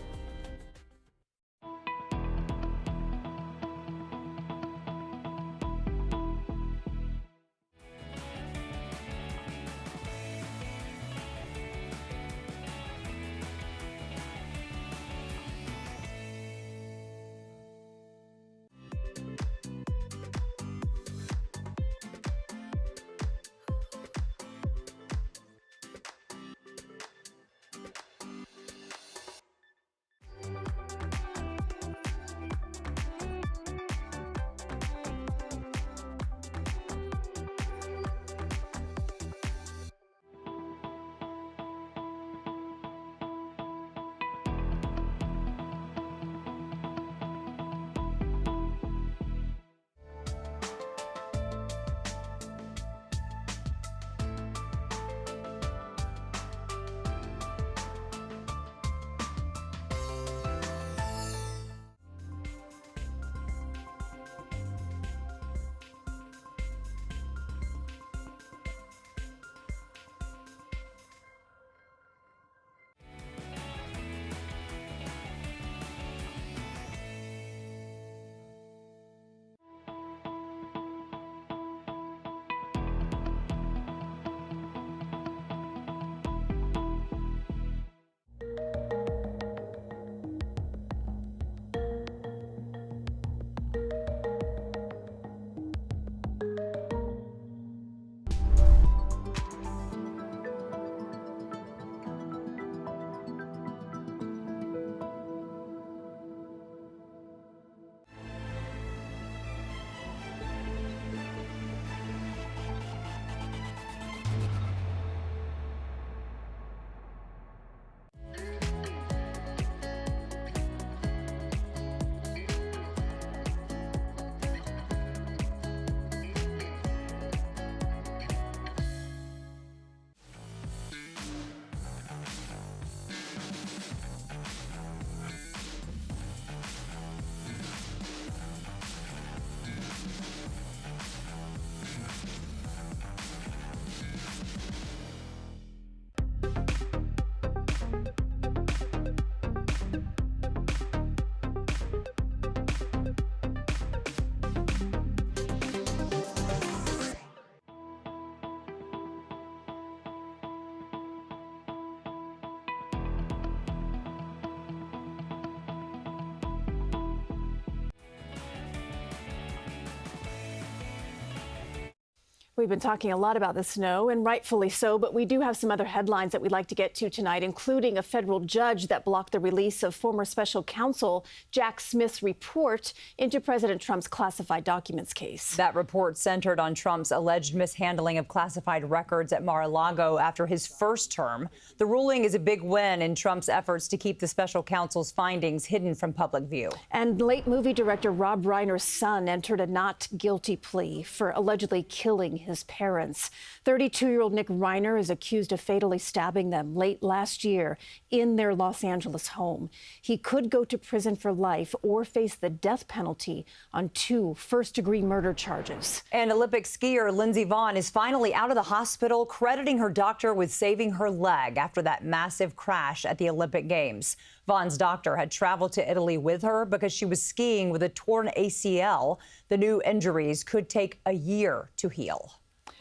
We've been talking a lot about the snow, and rightfully so, but we do have some other headlines that we'd like to get to tonight, including a federal judge that blocked the release of former special counsel Jack Smith's report into President Trump's classified documents case. That report centered on Trump's alleged mishandling of classified records at Mar-a-Lago after his first term. The ruling is a big win in Trump's efforts to keep the special counsel's findings hidden from public view. And late movie director Rob Reiner's son entered a not guilty plea for allegedly killing his parents. 32-year-old Nick Reiner is accused of fatally stabbing them late last year in their Los Angeles home. He could go to prison for life or face the death penalty on 2 first-degree murder charges. And Olympic skier Lindsey Vonn is finally out of the hospital, crediting her doctor with saving her leg after that massive crash at the Olympic Games. Vonn's doctor had traveled to Italy with her because she was skiing with a torn ACL. The new injuries could take a year to heal.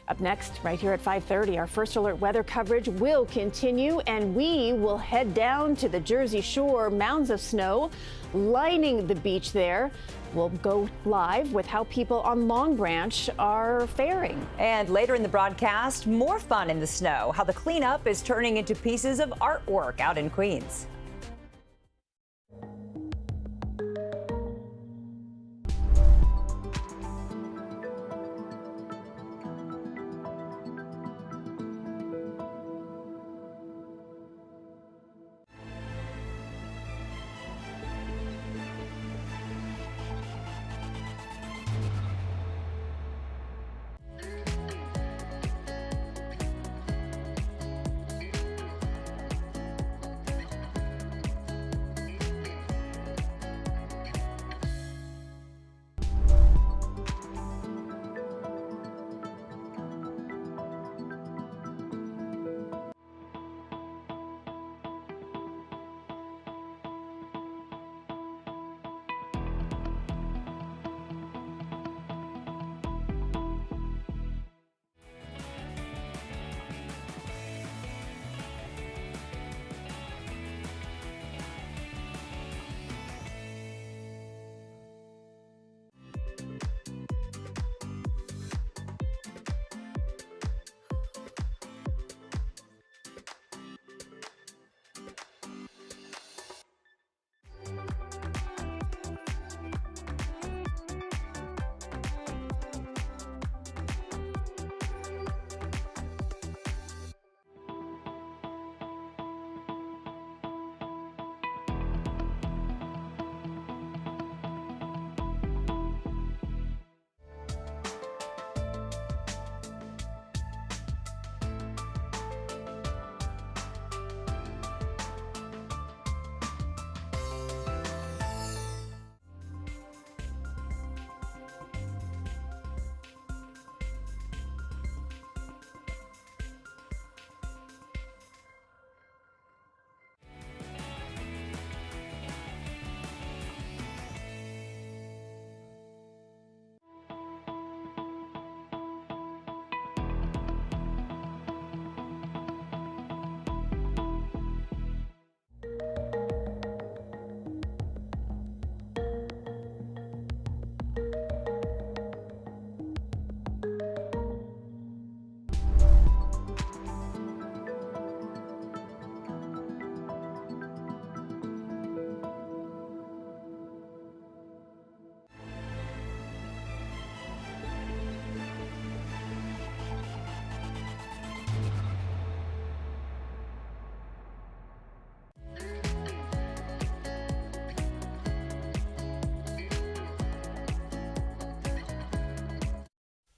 Up next, right here at 5:30, our First Alert weather coverage will continue, and we will head down to the Jersey Shore. Mounds of snow lining the beach there. We'll go live with how people on Long Branch are faring. And later in the broadcast, more fun in the snow, how the cleanup is turning into pieces of artwork out in Queens.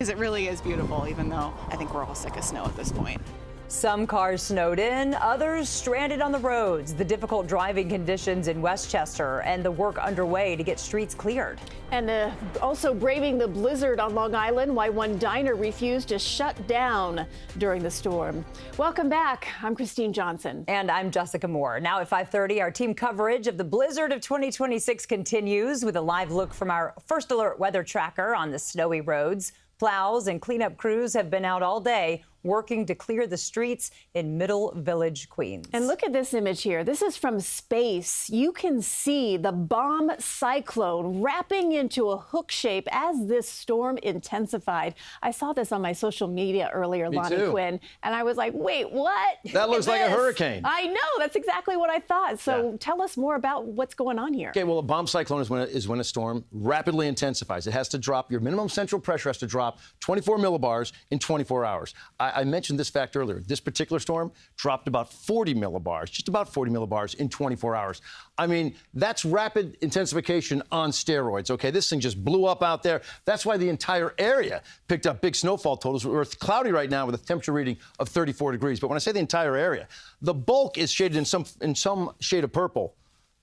It really is beautiful, even though I think we're all sick of snow at this point. Some cars snowed in, others stranded on the roads. The difficult driving conditions in Westchester and the work underway to get streets cleared. And also braving the blizzard on Long Island, why one diner refused to shut down during the storm. Welcome back. I'm Christine Johnson. And I'm Jessica Moore. Now at 5:30, our team coverage of the blizzard of 2026 continues with a live look from our First Alert weather tracker on the snowy roads. Plows and cleanup crews have been out all day working to clear the streets in Middle Village, Queens. And look at this image here. This is from space. You can see the bomb cyclone wrapping into a hook shape as this storm intensified. I saw this on my social media earlier, Lonnie Quinn, and I was like, wait, what? That looks like a hurricane. I know. That's exactly what I thought. So tell us more about what's going on here. Okay, well, a bomb cyclone is when a storm rapidly intensifies. It has to drop, your minimum central pressure has to drop 24 millibars in 24 hours. I mentioned this fact earlier. This particular storm dropped about 40 millibars, just about 40 millibars in 24 hours. I mean, that's rapid intensification on steroids, okay? This thing just blew up out there. That's why the entire area picked up big snowfall totals. We're cloudy right now with a temperature reading of 34 degrees. But when I say the entire area, the bulk is shaded in some shade of purple.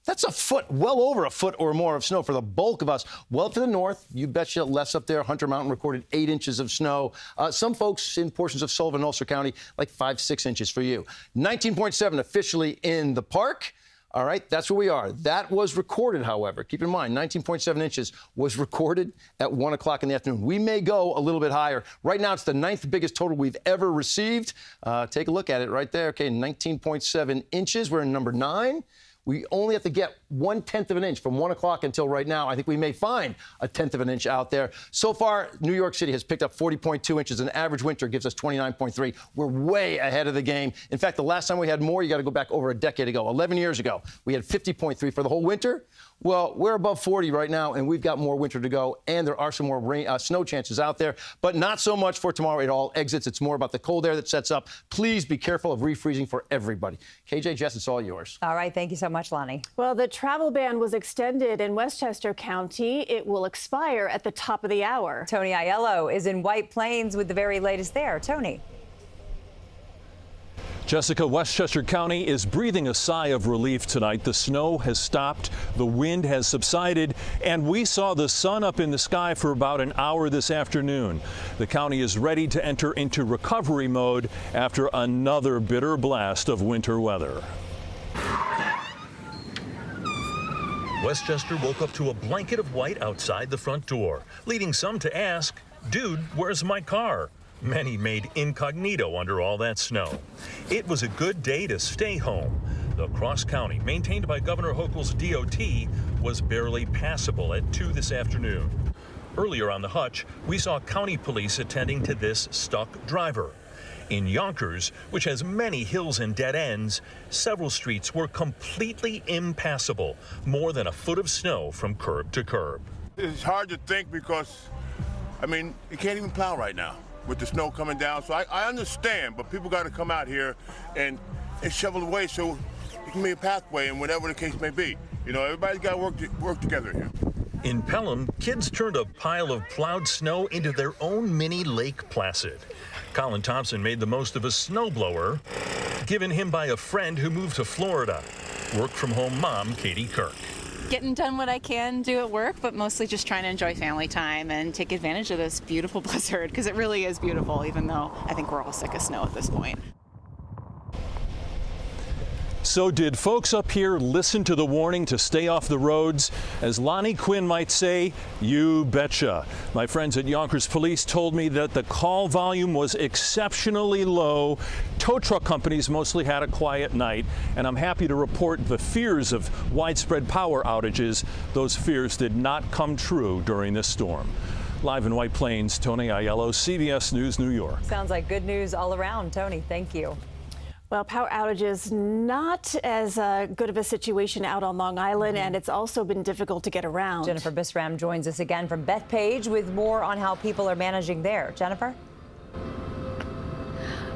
That's a foot, well over a foot or more of snow for the bulk of us. Well to the north, you betcha less up there. Hunter Mountain recorded 8 inches of snow. Some folks in portions of Sullivan and Ulster County, like 5-6 inches for you. 19.7 officially in the park. All right, that's where we are. That was recorded, however. Keep in mind, 19.7 inches was recorded at 1 o'clock in the afternoon. We may go a little bit higher. Right now, it's the 9th biggest total we've ever received. Take a look at it right there. Okay, 19.7 inches. We're in number 9. We only have to get 1/10 of an inch from 1 o'clock until right now. I think we may find a 1/10 of an inch out there. So far, New York City has picked up 40.2 inches. An average winter gives us 29.3. We're way ahead of the game. In fact, the last time we had more, you got to go back over a decade ago, 11 years ago. We had 50.3 for the whole winter. Well, we're above 40 right now, and we've got more winter to go, and there are some more snow chances out there, but not so much for tomorrow. It all exits. It's more about the cold air that sets up. Please be careful of refreezing for everybody. KJ, Jess, it's all yours. All right. Thank you so much, Lonnie. Well, the travel ban was extended in Westchester County. It will expire at the top of the hour. Tony Aiello is in White Plains with the very latest there. Tony. Jessica, Westchester County is breathing a sigh of relief tonight. The snow has stopped, the wind has subsided, and we saw the sun up in the sky for about an hour this afternoon. The county is ready to enter into recovery mode after another bitter blast of winter weather. Westchester woke up to a blanket of white outside the front door, leading some to ask, "Dude, where's my car?" Many made incognito under all that snow. It was a good day to stay home. The cross county, maintained by Governor Hochul's DOT, was barely passable at 2 this afternoon. Earlier on the hutch, we saw county police attending to this stuck driver. In Yonkers, which has many hills and dead ends, several streets were completely impassable, more than a foot of snow from curb to curb. It's hard to think because, I mean, you can't even plow right now with the snow coming down. So I understand, but people got to come out here and shovel away so it can be a pathway and whatever the case may be. You know, everybody's got to work together here. In Pelham, kids turned a pile of plowed snow into their own mini Lake Placid. Colin Thompson made the most of a snowblower given him by a friend who moved to Florida. Work from home mom Katie Kirk. Getting done what I can do at work, but mostly just trying to enjoy family time and take advantage of this beautiful blizzard, because it really is beautiful, even though I think we're all sick of snow at this point. So did folks up here listen to the warning to stay off the roads? As Lonnie Quinn might say, you betcha. My friends at Yonkers Police told me that the call volume was exceptionally low. Tow truck companies mostly had a quiet night, and I'm happy to report the fears of widespread power outages. Those fears did not come true during this storm. Live in White Plains, Tony Aiello, CBS News, New York. Sounds like good news all around. Tony, thank you. Well, power outages, not as good of a situation out on Long Island, and it's also been difficult to get around. Jennifer Bisram joins us again from Bethpage with more on how people are managing there. Jennifer?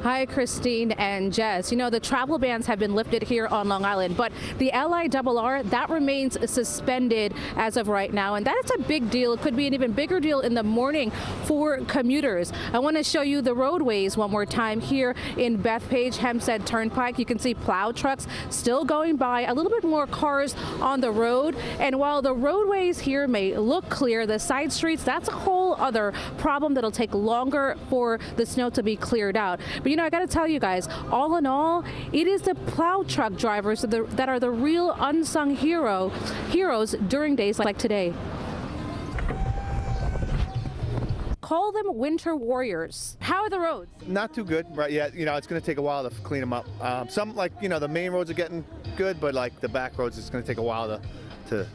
Hi, Christine and Jess. You know, the travel bans have been lifted here on Long Island, but the LIRR, that remains suspended as of right now, and that is a big deal. It could be an even bigger deal in the morning for commuters. I want to show you the roadways one more time here in Bethpage, Hempstead Turnpike. You can see plow trucks still going by, a little bit more cars on the road, and while the roadways here may look clear, the side streets, that's a whole other problem that'll take longer for the snow to be cleared out. But you know, I got to tell you guys, all in all, it is the plow truck drivers that are the real unsung heroes during days like today. call them winter warriors. How are the roads? Not too good right yet. You know, it's going to take a while to clean them up. Some, like, you know, the main roads are getting good, but like the back roads, it's going to take a while to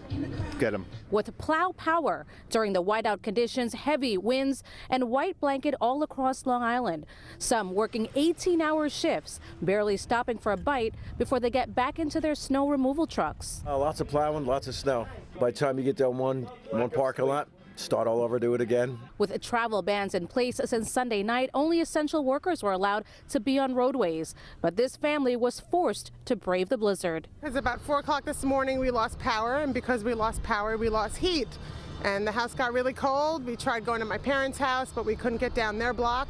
get them. With plow power during the whiteout conditions, heavy winds, and white blanket all across Long Island. Some working 18-hour shifts, barely stopping for a bite before they get back into their snow removal trucks. Lots of plowing, lots of snow. By the time you get down one parking lot, start all over, do it again. With travel bans in place since Sunday night, only essential workers were allowed to be on roadways. But this family was forced to brave the blizzard. It's about 4 o'clock this morning, we lost power, and because we lost power, we lost heat. And the house got really cold. We tried going to my parents' house, but we couldn't get down their block.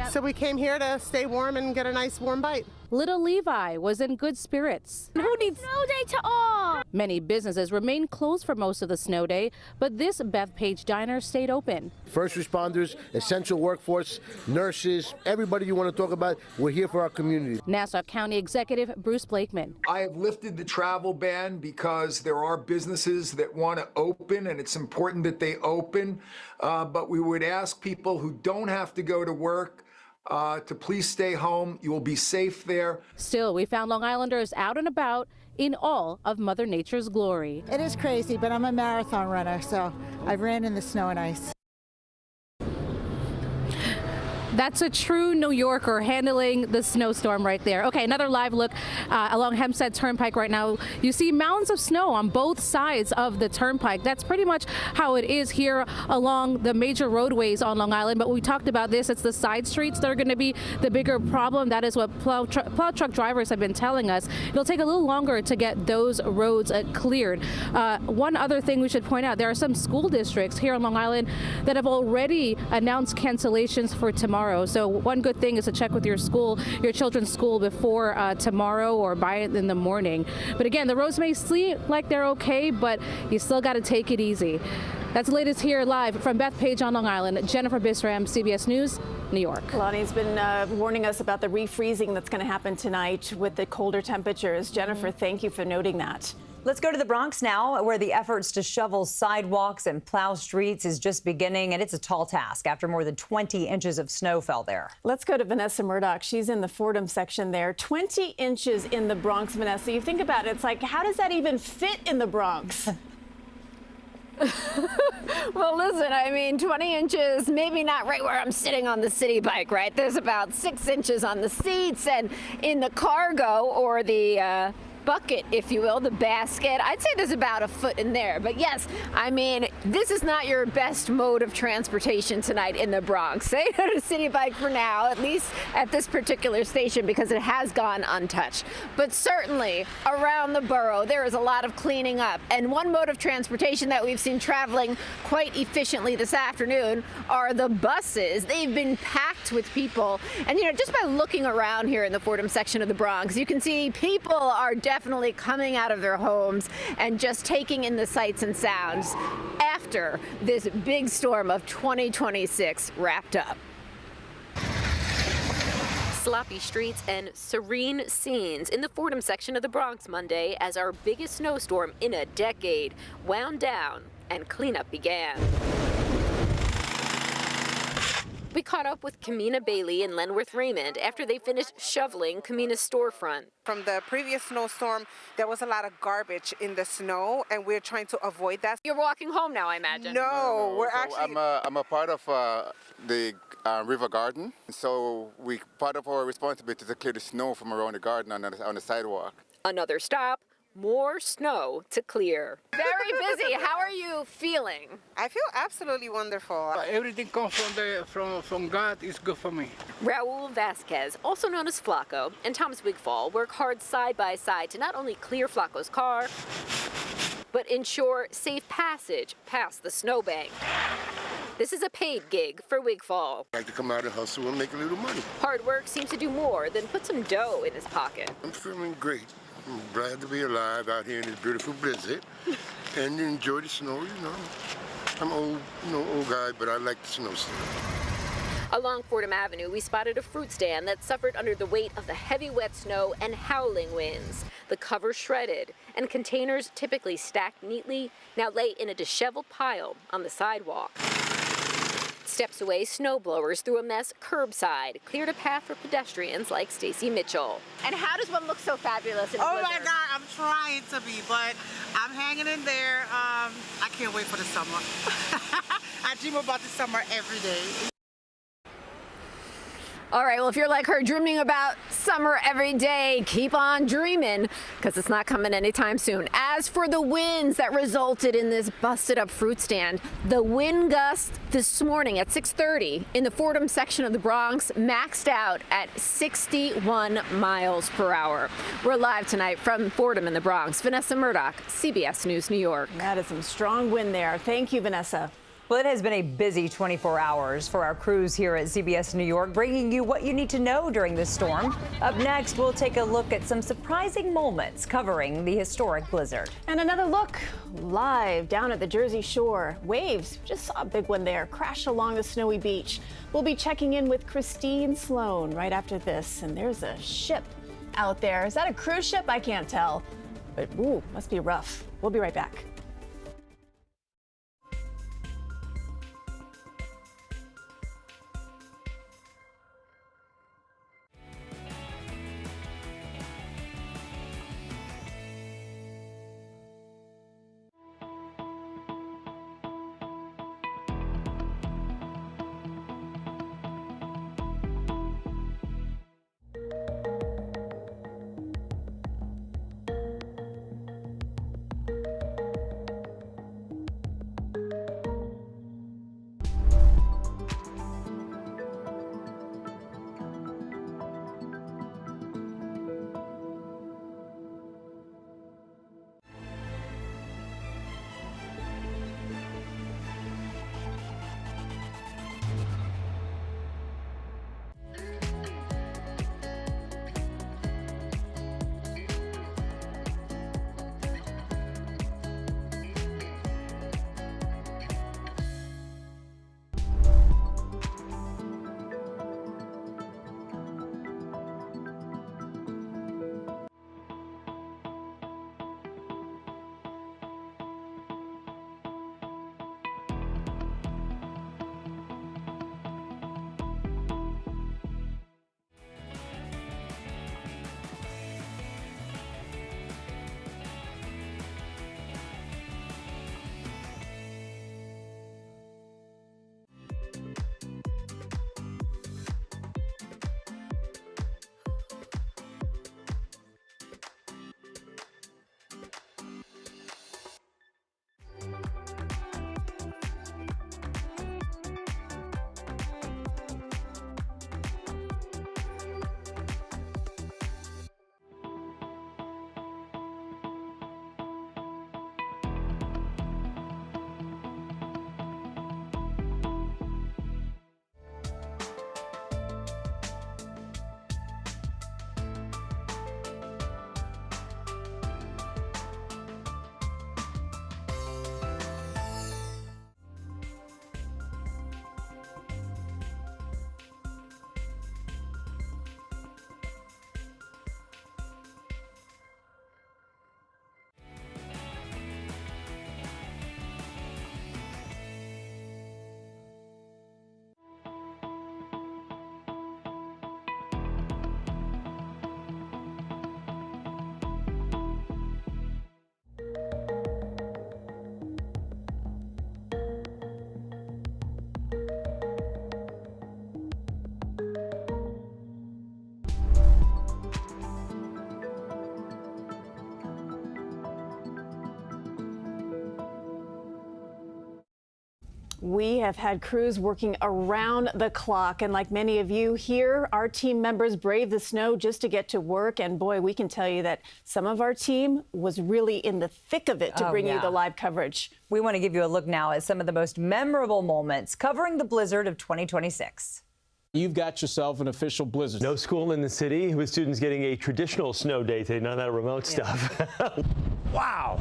So we came here to stay warm and get a nice warm bite. Little Levi was in good spirits. Who needs snow day to all? Many businesses remained closed for most of the snow day, but this Bethpage diner stayed open. First responders, essential workforce, nurses, everybody you want to talk about, we're here for our community. Nassau County Executive Bruce Blakeman. I have lifted the travel ban because there are businesses that want to open, and it's important that they open. But we would ask people who don't have to go to work to please stay home. You will be safe there. Still, we found Long Islanders out and about in all of Mother Nature's glory. It is crazy, but I'm a marathon runner, so I ran in the snow and ice. That's a true New Yorker handling the snowstorm right there. Okay, another live look along Hempstead Turnpike right now. You see mounds of snow on both sides of the turnpike. That's pretty much how it is here along the major roadways on Long Island. But we talked about this. It's the side streets that are going to be the bigger problem. That is what plow truck drivers have been telling us. It'll take a little longer to get those roads cleared. One other thing we should point out, there are some school districts here on Long Island that have already announced cancellations for tomorrow. So one good thing is to check with your school, your children's school, before tomorrow or by it in the morning. But again, the roads may seem like they're okay, but you still got to take it easy. That's the latest here live from Bethpage on Long Island. Jennifer Bisram, CBS News, New York. Lonnie's been warning us about the refreezing that's going to happen tonight with the colder temperatures. Jennifer, thank you for noting that. Let's go to the Bronx now, where the efforts to shovel sidewalks and plow streets is just beginning, and it's a tall task after more than 20 inches of snow fell there. Let's go to Vanessa Murdoch. She's in the Fordham section there. 20 inches in the Bronx, Vanessa. You think about it, it's like, how does that even fit in the Bronx? Well, listen, I mean, 20 inches, maybe not right where I'm sitting on the city bike, right? There's about 6 inches on the seats, and in the cargo or the bucket, if you will, the basket, I'd say there's about a foot in there. But yes, I mean, this is not your best mode of transportation tonight in the Bronx. Say no to city bike for now, at least at this particular station, because it has gone untouched. But certainly around the borough, there is a lot of cleaning up. And one mode of transportation that we've seen traveling quite efficiently this afternoon are the buses. They've been packed with people. And, you know, just by looking around here in the Fordham section of the Bronx, you can see people are definitely coming out of their homes and just taking in the sights and sounds after this big storm of 2026 wrapped up. Sloppy streets and serene scenes in the Fordham section of the Bronx Monday as our biggest snowstorm in a decade wound down and cleanup began. We caught up with Kamina Bailey and Lenworth Raymond after they finished shoveling Kamina's storefront. From the previous snowstorm, there was a lot of garbage in the snow, and we're trying to avoid that. You're walking home now, I imagine. No, we're so actually... I'm a part of the river garden, so part of our responsibility is to clear the snow from around the garden on the sidewalk. Another stop. More snow to clear. Very busy. How are you feeling? I feel absolutely wonderful. Everything comes from God is good for me. Raul Vasquez, also known as Flacco, and Thomas Wigfall work hard side by side to not only clear Flacco's car, but ensure safe passage past the snowbank. This is a paid gig for Wigfall. I like to come out and hustle and make a little money. Hard work seems to do more than put some dough in his pocket. I'm feeling great. I'm glad to be alive out here in this beautiful blizzard and enjoy the snow, you know. I'm old guy, but I like the snow still. Along Fordham Avenue, we spotted a fruit stand that suffered under the weight of the heavy wet snow and howling winds. The cover shredded, and containers typically stacked neatly now lay in a disheveled pile on the sidewalk. Steps away, snowblowers threw a mess curbside, cleared a path for pedestrians like Stacy Mitchell. And how does one look so fabulous in a Oh blizzard? my God, I'm trying to be, but I'm hanging in there. I can't wait for the summer. I dream about the summer every day. All right, well, if you're like her, dreaming about summer every day, keep on dreaming, because it's not coming anytime soon. As for the winds that resulted in this busted up fruit stand, the wind gust this morning at 6:30 in the Fordham section of the Bronx maxed out at 61 miles per hour. We're live tonight from Fordham in the Bronx. Vanessa Murdoch, CBS News, New York. That is some strong wind there. Thank you, Vanessa. Well, it has been a busy 24 hours for our crews here at CBS New York, bringing you what you need to know during this storm. Up next, we'll take a look at some surprising moments covering the historic blizzard. And another look live down at the Jersey Shore. Waves, just saw a big one there, crash along the snowy beach. We'll be checking in with Christine Sloan right after this. And there's a ship out there. Is that a cruise ship? I can't tell. But, ooh, must be rough. We'll be right back. We have had crews working around the clock, and like many of you here, our team members braved the snow just to get to work. And boy, we can tell you that some of our team was really in the thick of it to bring you the live coverage. We want to give you a look now at some of the most memorable moments covering the blizzard of 2026. You've got yourself an official blizzard. No school in the city, with students getting a traditional snow day today, none of that remote stuff. Wow.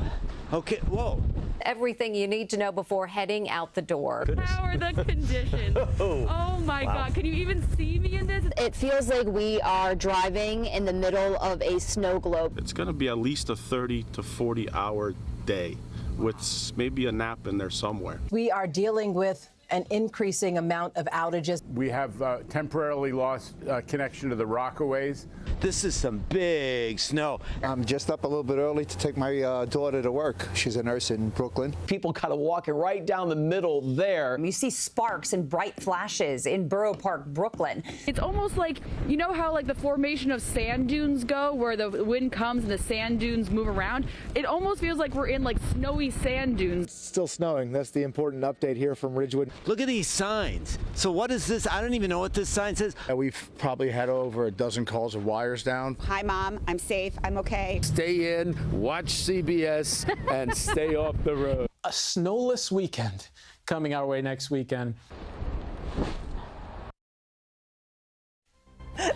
Okay, whoa. Everything you need to know before heading out the door. How are the conditions? Oh my God, can you even see me in this? It feels like we are driving in the middle of a snow globe. It's going to be at least a 30 to 40 hour day with maybe a nap in there somewhere. We are dealing with an increasing amount of outages. We have temporarily lost connection to the Rockaways. This is some big snow. I'm just up a little bit early to take my daughter to work. She's a nurse in Brooklyn. People kind of walking right down the middle there. You see sparks and bright flashes in Borough Park, Brooklyn. It's almost like, you know how like the formation of sand dunes go, where the wind comes and the sand dunes move around? It almost feels like we're in like snowy sand dunes. Still snowing. That's the important update here from Ridgewood. Look at these signs. So what is this? I don't even know what this sign says. We've probably had over a dozen calls of wires down. Hi, Mom. I'm safe. I'm okay. Stay in, watch CBS, and stay off the road. A snowless weekend coming our way next weekend.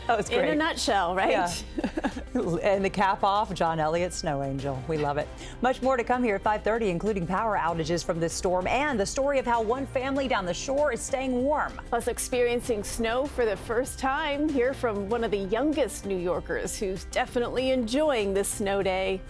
That was great. In a nutshell, right? Yeah. And the cap off, John Elliott's snow angel. We love it. Much more to come here at 5:30, including power outages from this storm and the story of how one family down the shore is staying warm. Plus, experiencing snow for the first time. Hear from one of the youngest New Yorkers who's definitely enjoying this snow day.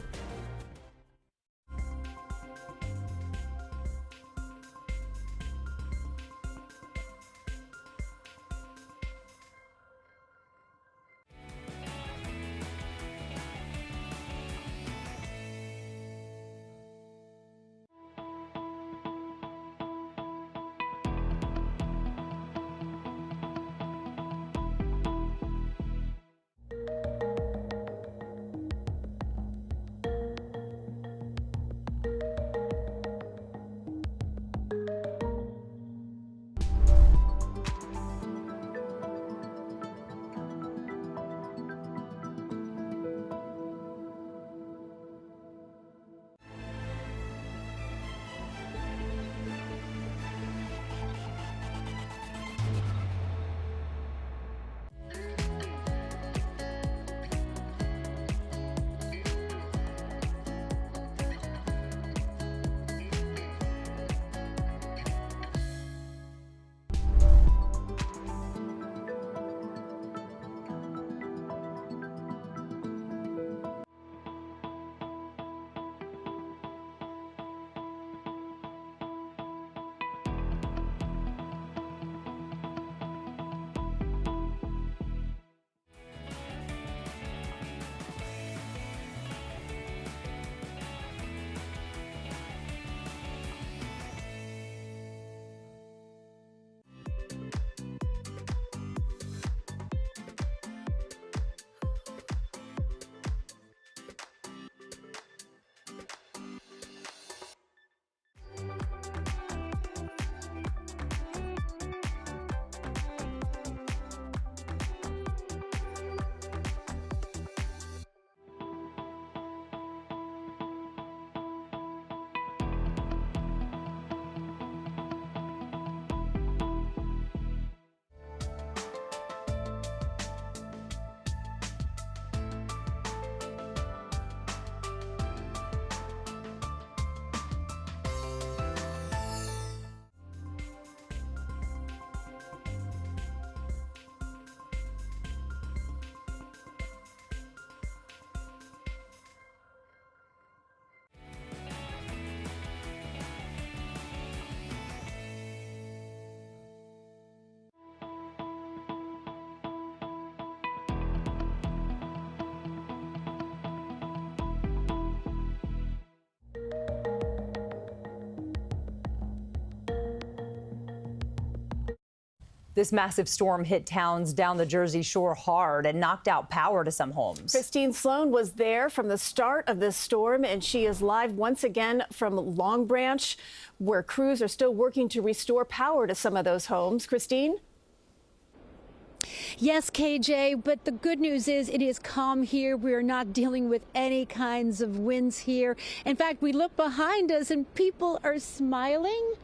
This massive storm hit towns down the Jersey Shore hard and knocked out power to some homes. Christine Sloan was there from the start of this storm, and she is live once again from Long Branch, where crews are still working to restore power to some of those homes. Christine? Yes, KJ, but the good news is it is calm here. We are not dealing with any kinds of winds here. In fact, we look behind us and people are smiling.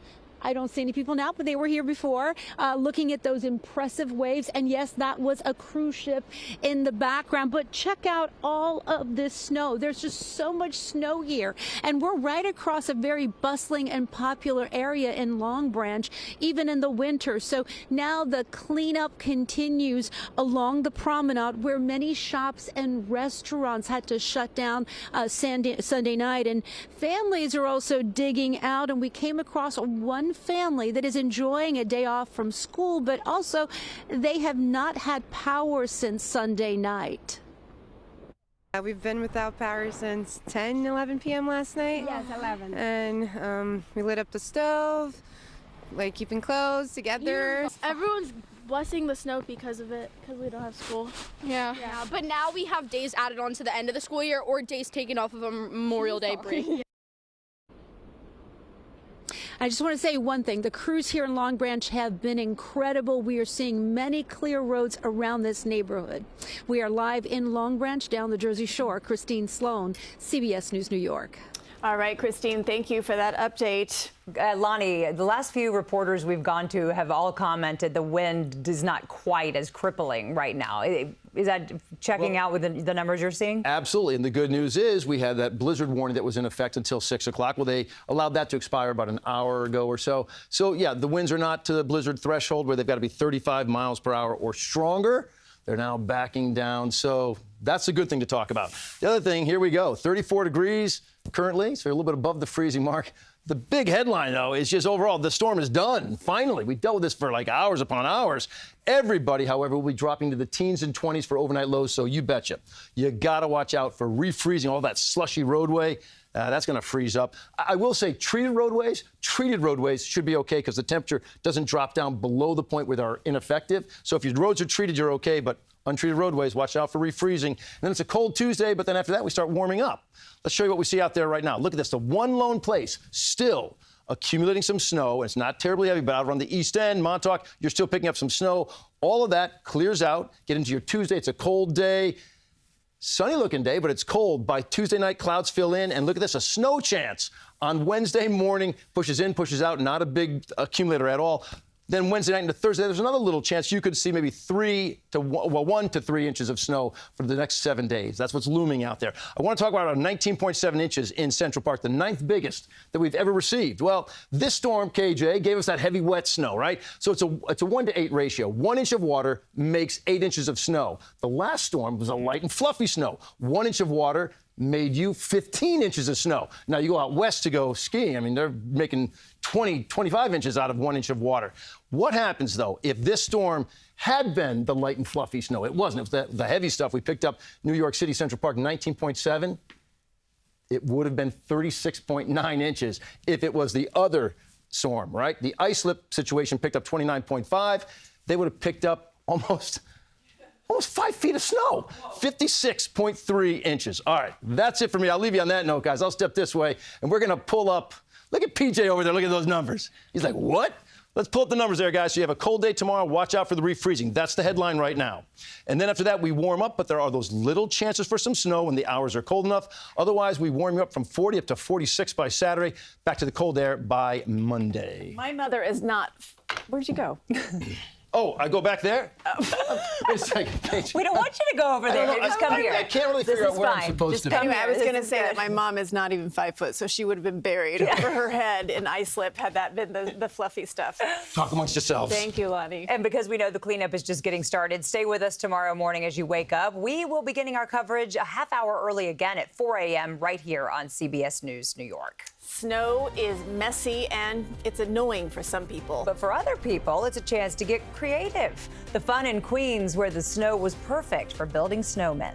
I don't see any people now, but they were here before, looking at those impressive waves. And yes, that was a cruise ship in the background. But check out all of this snow. There's just so much snow here. And we're right across a very bustling and popular area in Long Branch, even in the winter. So now the cleanup continues along the promenade, where many shops and restaurants had to shut down Sunday night. And families are also digging out. And we came across one one family that is enjoying a day off from school, but also they have not had power since Sunday night. We've been without power since 11 p.m. last night. Yes, 11. And we lit up the stove, like keeping clothes together. Everyone's blessing the snow because of it, because we don't have school. Yeah, but now we have days added on to the end of the school year or days taken off of a Memorial Day break. I just want to say one thing. The crews here in Long Branch have been incredible. We are seeing many clear roads around this neighborhood. We are live in Long Branch down the Jersey Shore. Christine Sloan, CBS News, New York. All right, Christine, thank you for that update. Lonnie, the last few reporters we've gone to have all commented the wind is not quite as crippling right now. Is that checking out with the numbers you're seeing? Absolutely. And the good news is we had that blizzard warning that was in effect until 6 o'clock. Well, they allowed that to expire about an hour ago or so. So, yeah, the winds are not to the blizzard threshold where they've got to be 35 miles per hour or stronger. They're now backing down. So that's a good thing to talk about. The other thing, here we go, 34 degrees currently, so a little bit above the freezing mark. The big headline, though, is just overall, the storm is done. Finally, we dealt with this for like hours upon hours. Everybody, however, will be dropping to the teens and 20s for overnight lows, so you betcha. You got to watch out for refreezing all that slushy roadway. That's going to freeze up. I will say treated roadways should be okay because the temperature doesn't drop down below the point where they're ineffective. So if your roads are treated, you're okay, but untreated roadways, watch out for refreezing. And then it's a cold Tuesday, but then after that, we start warming up. Let's show you what we see out there right now. Look at this. The one lone place still accumulating some snow. It's not terribly heavy, but out around the East End, Montauk, you're still picking up some snow. All of that clears out. Get into your Tuesday. It's a cold day. Sunny looking day, but it's cold. By Tuesday night, clouds fill in. And look at this, a snow chance on Wednesday morning. Pushes in, pushes out. Not a big accumulator at all. Then Wednesday night into Thursday, there's another little chance you could see maybe 1 to 3 inches of snow for the next 7 days. That's what's looming out there. I want to talk about our 19.7 inches in Central Park, the 9th biggest that we've ever received. Well, this storm, KJ, gave us that heavy, wet snow, right? So it's a 1 to 8 ratio. 1 inch of water makes 8 inches of snow. The last storm was a light and fluffy snow. 1 inch of water made you 15 inches of snow. Now, you go out west to go skiing. I mean, they're making 20, 25 inches out of 1 inch of water. What happens, though, if this storm had been the light and fluffy snow? It wasn't. It was the heavy stuff. We picked up New York City Central Park, 19.7. It would have been 36.9 inches if it was the other storm, right? The ice slip situation picked up 29.5. They would have picked up almost 5 feet of snow, 56.3 inches. All right, that's it for me. I'll leave you on that note, guys. I'll step this way, and we're going to pull up. Look at PJ over there. Look at those numbers. He's like, what? Let's pull up the numbers there, guys. So you have a cold day tomorrow. Watch out for the refreezing. That's the headline right now. And then after that, we warm up, but there are those little chances for some snow when the hours are cold enough. Otherwise, we warm you up from 40 up to 46 by Saturday, back to the cold air by Monday. My mother is not. Where'd you go? Oh, I go back there? Wait a second, Paige. We don't want you to go over there. Just come here. I can't really figure out where I'm supposed to be. Anyway, I was going to say that my mom is not even 5 foot, so she would have been buried over her head in ice slip had that been the fluffy stuff. Talk amongst yourselves. Thank you, Lonnie. And because we know the cleanup is just getting started, stay with us tomorrow morning as you wake up. We will be getting our coverage a half hour early again at 4 a.m. right here on CBS News New York. Snow is messy and it's annoying for some people. But for other people, it's a chance to get creative. The fun in Queens where the snow was perfect for building snowmen.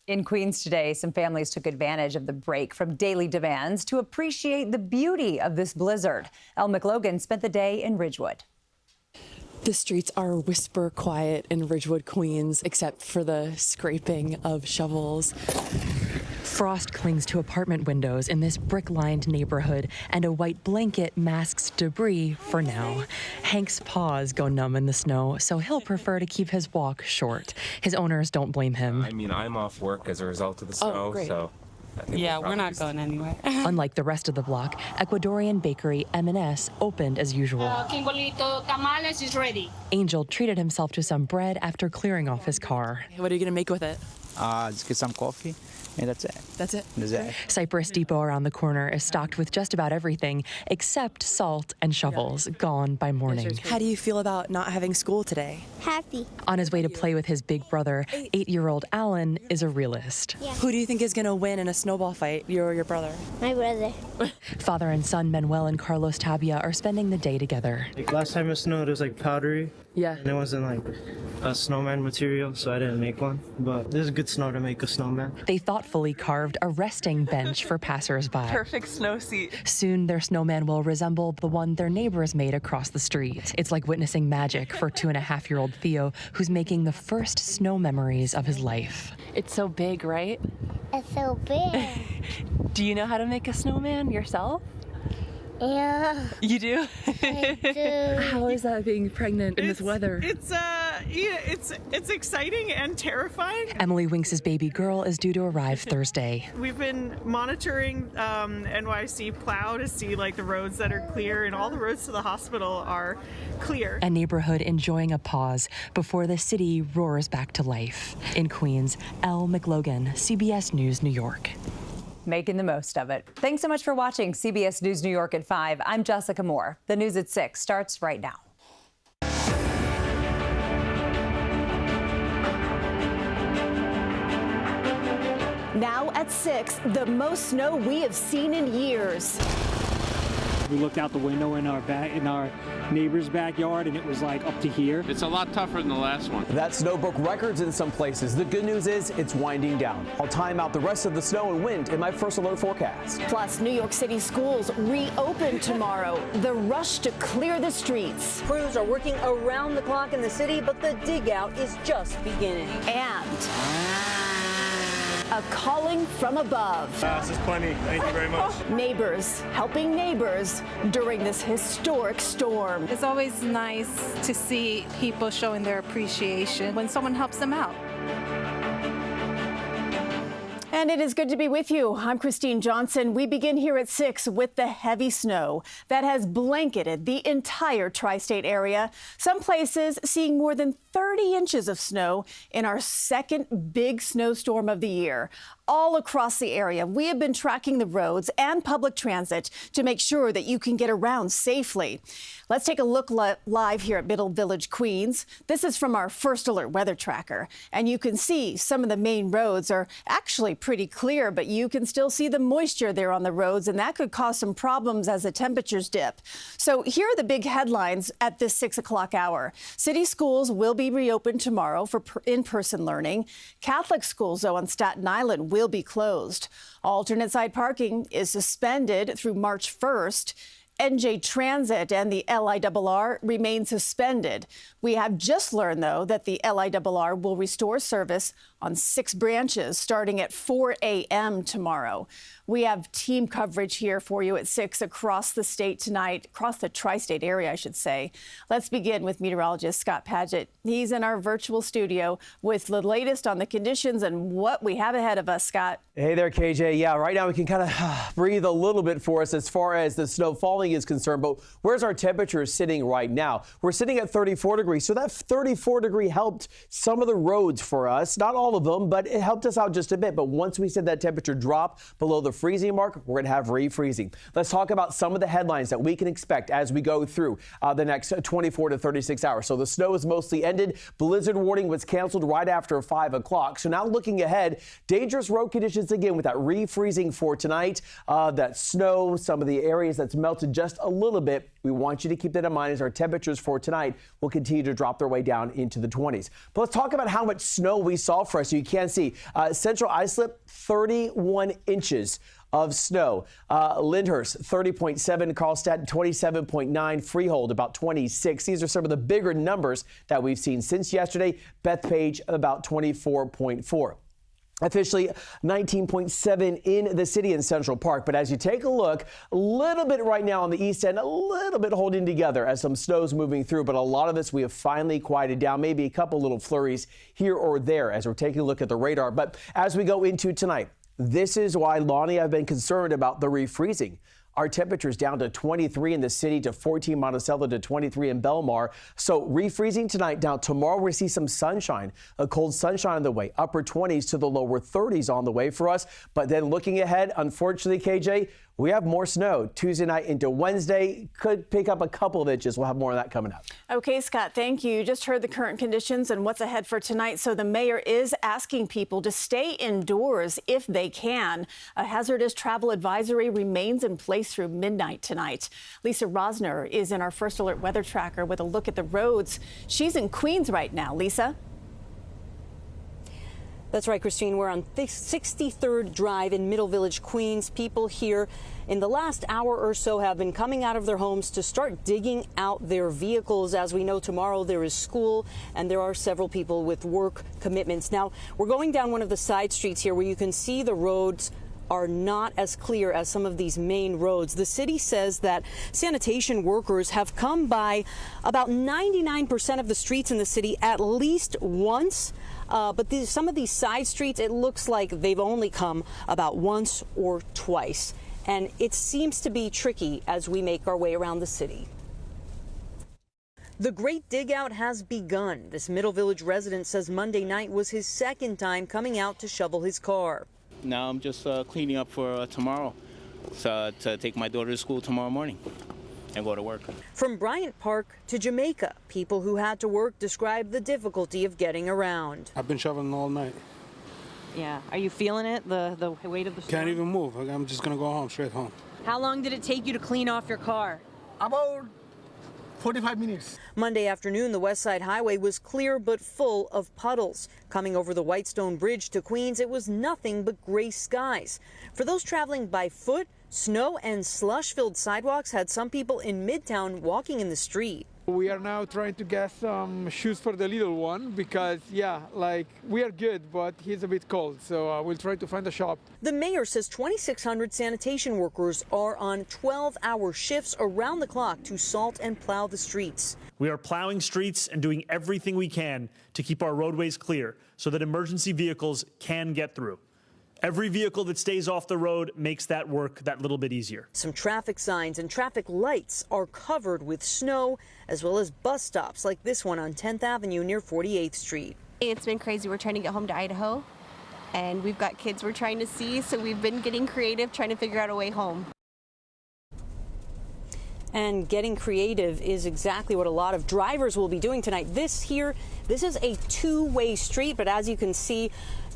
In Queens today, some families took advantage of the break from daily demands to appreciate the beauty of this blizzard. Elle McLogan spent the day in Ridgewood. The streets are whisper quiet in Ridgewood, Queens, except for the scraping of shovels. Frost clings to apartment windows in this brick-lined neighborhood, and a white blanket masks debris for now. Hank's paws go numb in the snow, so he'll prefer to keep his walk short. His owners don't blame him. I mean, I'm off work as a result of the snow, so... Yeah, we're not going anywhere. Unlike the rest of the block, Ecuadorian bakery M&S opened as usual. Tamales is ready. Angel treated himself to some bread after clearing off his car. What are you going to make with it? Just get some coffee, and that's it. That's it? That's it. Cypress Depot around the corner is stocked with just about everything except salt and shovels, gone by morning. How do you feel about not having school today? Happy. On his way to play with his big brother, 8-year-old Alan is a realist. Yeah. Who do you think is going to win in a snowball fight, you or your brother? My brother. Father and son Manuel and Carlos Tabia are spending the day together. Like last time it snowed, it was like powdery. Yeah. And it wasn't like a snowman material, so I didn't make one. But this is good snow to make a snowman. They thoughtfully carved a resting bench for passersby. Perfect snow seat. Soon their snowman will resemble the one their neighbors made across the street. It's like witnessing magic for 2.5-year-old Theo, who's making the first snow memories of his life. It's so big, right? It's so big. Do you know how to make a snowman yourself? Yeah. You do? I do. How is that being pregnant in this weather? It's exciting and terrifying. Emily Winks' baby girl is due to arrive Thursday. We've been monitoring NYC plow to see like the roads that are clear, and all the roads to the hospital are clear. A neighborhood enjoying a pause before the city roars back to life. In Queens, Elle McLogan, CBS News, New York. Making the most of it. Thanks so much for watching CBS News New York at 5. I'm Jessica Moore. The news at 6 starts right now. Now at 6, the most snow we have seen in years. We looked out the window in our neighbor's backyard, and it was like up to here. It's a lot tougher than the last one. That snow broke records in some places. The good news is it's winding down. I'll time out the rest of the snow and wind in my first alert forecast. Plus, New York City schools reopen tomorrow. The rush to clear the streets. Crews are working around the clock in the city, but the dig out is just beginning. And a calling from above. This is plenty. Thank you very much. Neighbors helping neighbors during this historic storm. It's always nice to see people showing their appreciation when someone helps them out. And it is good to be with you. I'm Christine Johnson. We begin here at 6 with the heavy snow that has blanketed the entire tri-state area. Some places seeing more than 30 inches of snow in our second big snowstorm of the year. All across the area, we have been tracking the roads and public transit to make sure that you can get around safely. Let's take a look live here at Middle Village, Queens. This is from our First Alert weather tracker, and you can see some of the main roads are actually pretty clear, but you can still see the moisture there on the roads, and that could cause some problems as the temperatures dip. So here are the big headlines at this 6 o'clock hour. City schools will be reopened tomorrow for in-person learning. Catholic schools, though, on Staten Island will be closed. Alternate side parking is suspended through March 1st. NJ Transit and the LIRR remain suspended. We have just learned, though, that the LIRR will restore service on 6 branches starting at 4 a.m. tomorrow. We have team coverage here for you at 6 across the state tonight, across the tri-state area, I should say. Let's begin with meteorologist Scott Padgett. He's in our virtual studio with the latest on the conditions and what we have ahead of us, Scott. Hey there, KJ. Yeah, right now we can kind of breathe a little bit for us as far as the snow falling is concerned, but where's our temperature sitting right now? We're sitting at 34 degrees, so that 34 degree helped some of the roads for us. Not all of them, but it helped us out just a bit. But once we said that temperature drop below the freezing mark, we're going to have refreezing. Let's talk about some of the headlines that we can expect as we go through the next 24 to 36 hours. So the snow is mostly ended. Blizzard warning was canceled right after 5 o'clock. So now looking ahead, dangerous road conditions again with that refreezing for tonight. That snow, some of the areas that's melted just a little bit. We want you to keep that in mind as our temperatures for tonight will continue to drop their way down into the 20s. But let's talk about how much snow we saw for us so you can see. Central Islip, 31 inches of snow. Lyndhurst, 30.7. Carlstadt, 27.9. Freehold, about 26. These are some of the bigger numbers that we've seen since yesterday. Bethpage, about 24.4. Officially 19.7 in the city in Central Park. But as you take a look, a little bit right now on the east end, a little bit holding together as some snow's moving through. But a lot of this we have finally quieted down, maybe a couple little flurries here or there as we're taking a look at the radar. But as we go into tonight, this is why Lonnie, I've been concerned about the refreezing. Our temperatures down to 23 in the city, to 14 Monticello, to 23 in Belmar. So refreezing tonight. Now tomorrow we see some sunshine, a cold sunshine on the way, upper 20s to the lower 30s on the way for us. But then looking ahead, unfortunately, KJ, we have more snow Tuesday night into Wednesday. Could pick up a couple of inches. We'll have more of that coming up. Okay, Scott, thank you. You just heard the current conditions and what's ahead for tonight. So the mayor is asking people to stay indoors if they can. A hazardous travel advisory remains in place through midnight tonight. Lisa Rosner is in our First Alert weather tracker with a look at the roads. She's in Queens right now. Lisa? That's right, Christine. We're on 63rd Drive in Middle Village, Queens. People here in the last hour or so have been coming out of their homes to start digging out their vehicles. As we know, tomorrow there is school and there are several people with work commitments. Now, we're going down one of the side streets here where you can see the roads are not as clear as some of these main roads. The city says that sanitation workers have come by about 99% of the streets in the city at least once. But some of these side streets, it looks like they've only come about once or twice. And it seems to be tricky as we make our way around the city. The Great Dig Out has begun. This Middle Village resident says Monday night was his second time coming out to shovel his car. Now I'm just cleaning up for tomorrow, so to take my daughter to school tomorrow morning and go to work. From Bryant Park to Jamaica, people who had to work describe the difficulty of getting around. I've been shoveling all night. Yeah. Are you feeling it, the weight of the storm? Can't even move. I'm just going to go home, straight home. How long did it take you to clean off your car? About 45 minutes. Monday afternoon, the West Side Highway was clear but full of puddles. Coming over the Whitestone Bridge to Queens, it was nothing but gray skies. For those traveling by foot, snow and slush-filled sidewalks had some people in Midtown walking in the street. We are now trying to get some shoes for the little one because, we are good, but he's a bit cold, so we'll try to find a shop. The mayor says 2,600 sanitation workers are on 12-hour shifts around the clock to salt and plow the streets. We are plowing streets and doing everything we can to keep our roadways clear so that emergency vehicles can get through. Every vehicle that stays off the road makes that work that little bit easier. Some traffic signs and traffic lights are covered with snow, as well as bus stops like this one on 10th Avenue near 48th Street. It's been crazy. We're trying to get home to Idaho, and we've got kids we're trying to see, so we've been getting creative, trying to figure out a way home. And getting creative is exactly what a lot of drivers will be doing tonight. This is a two-way street, but as you can see,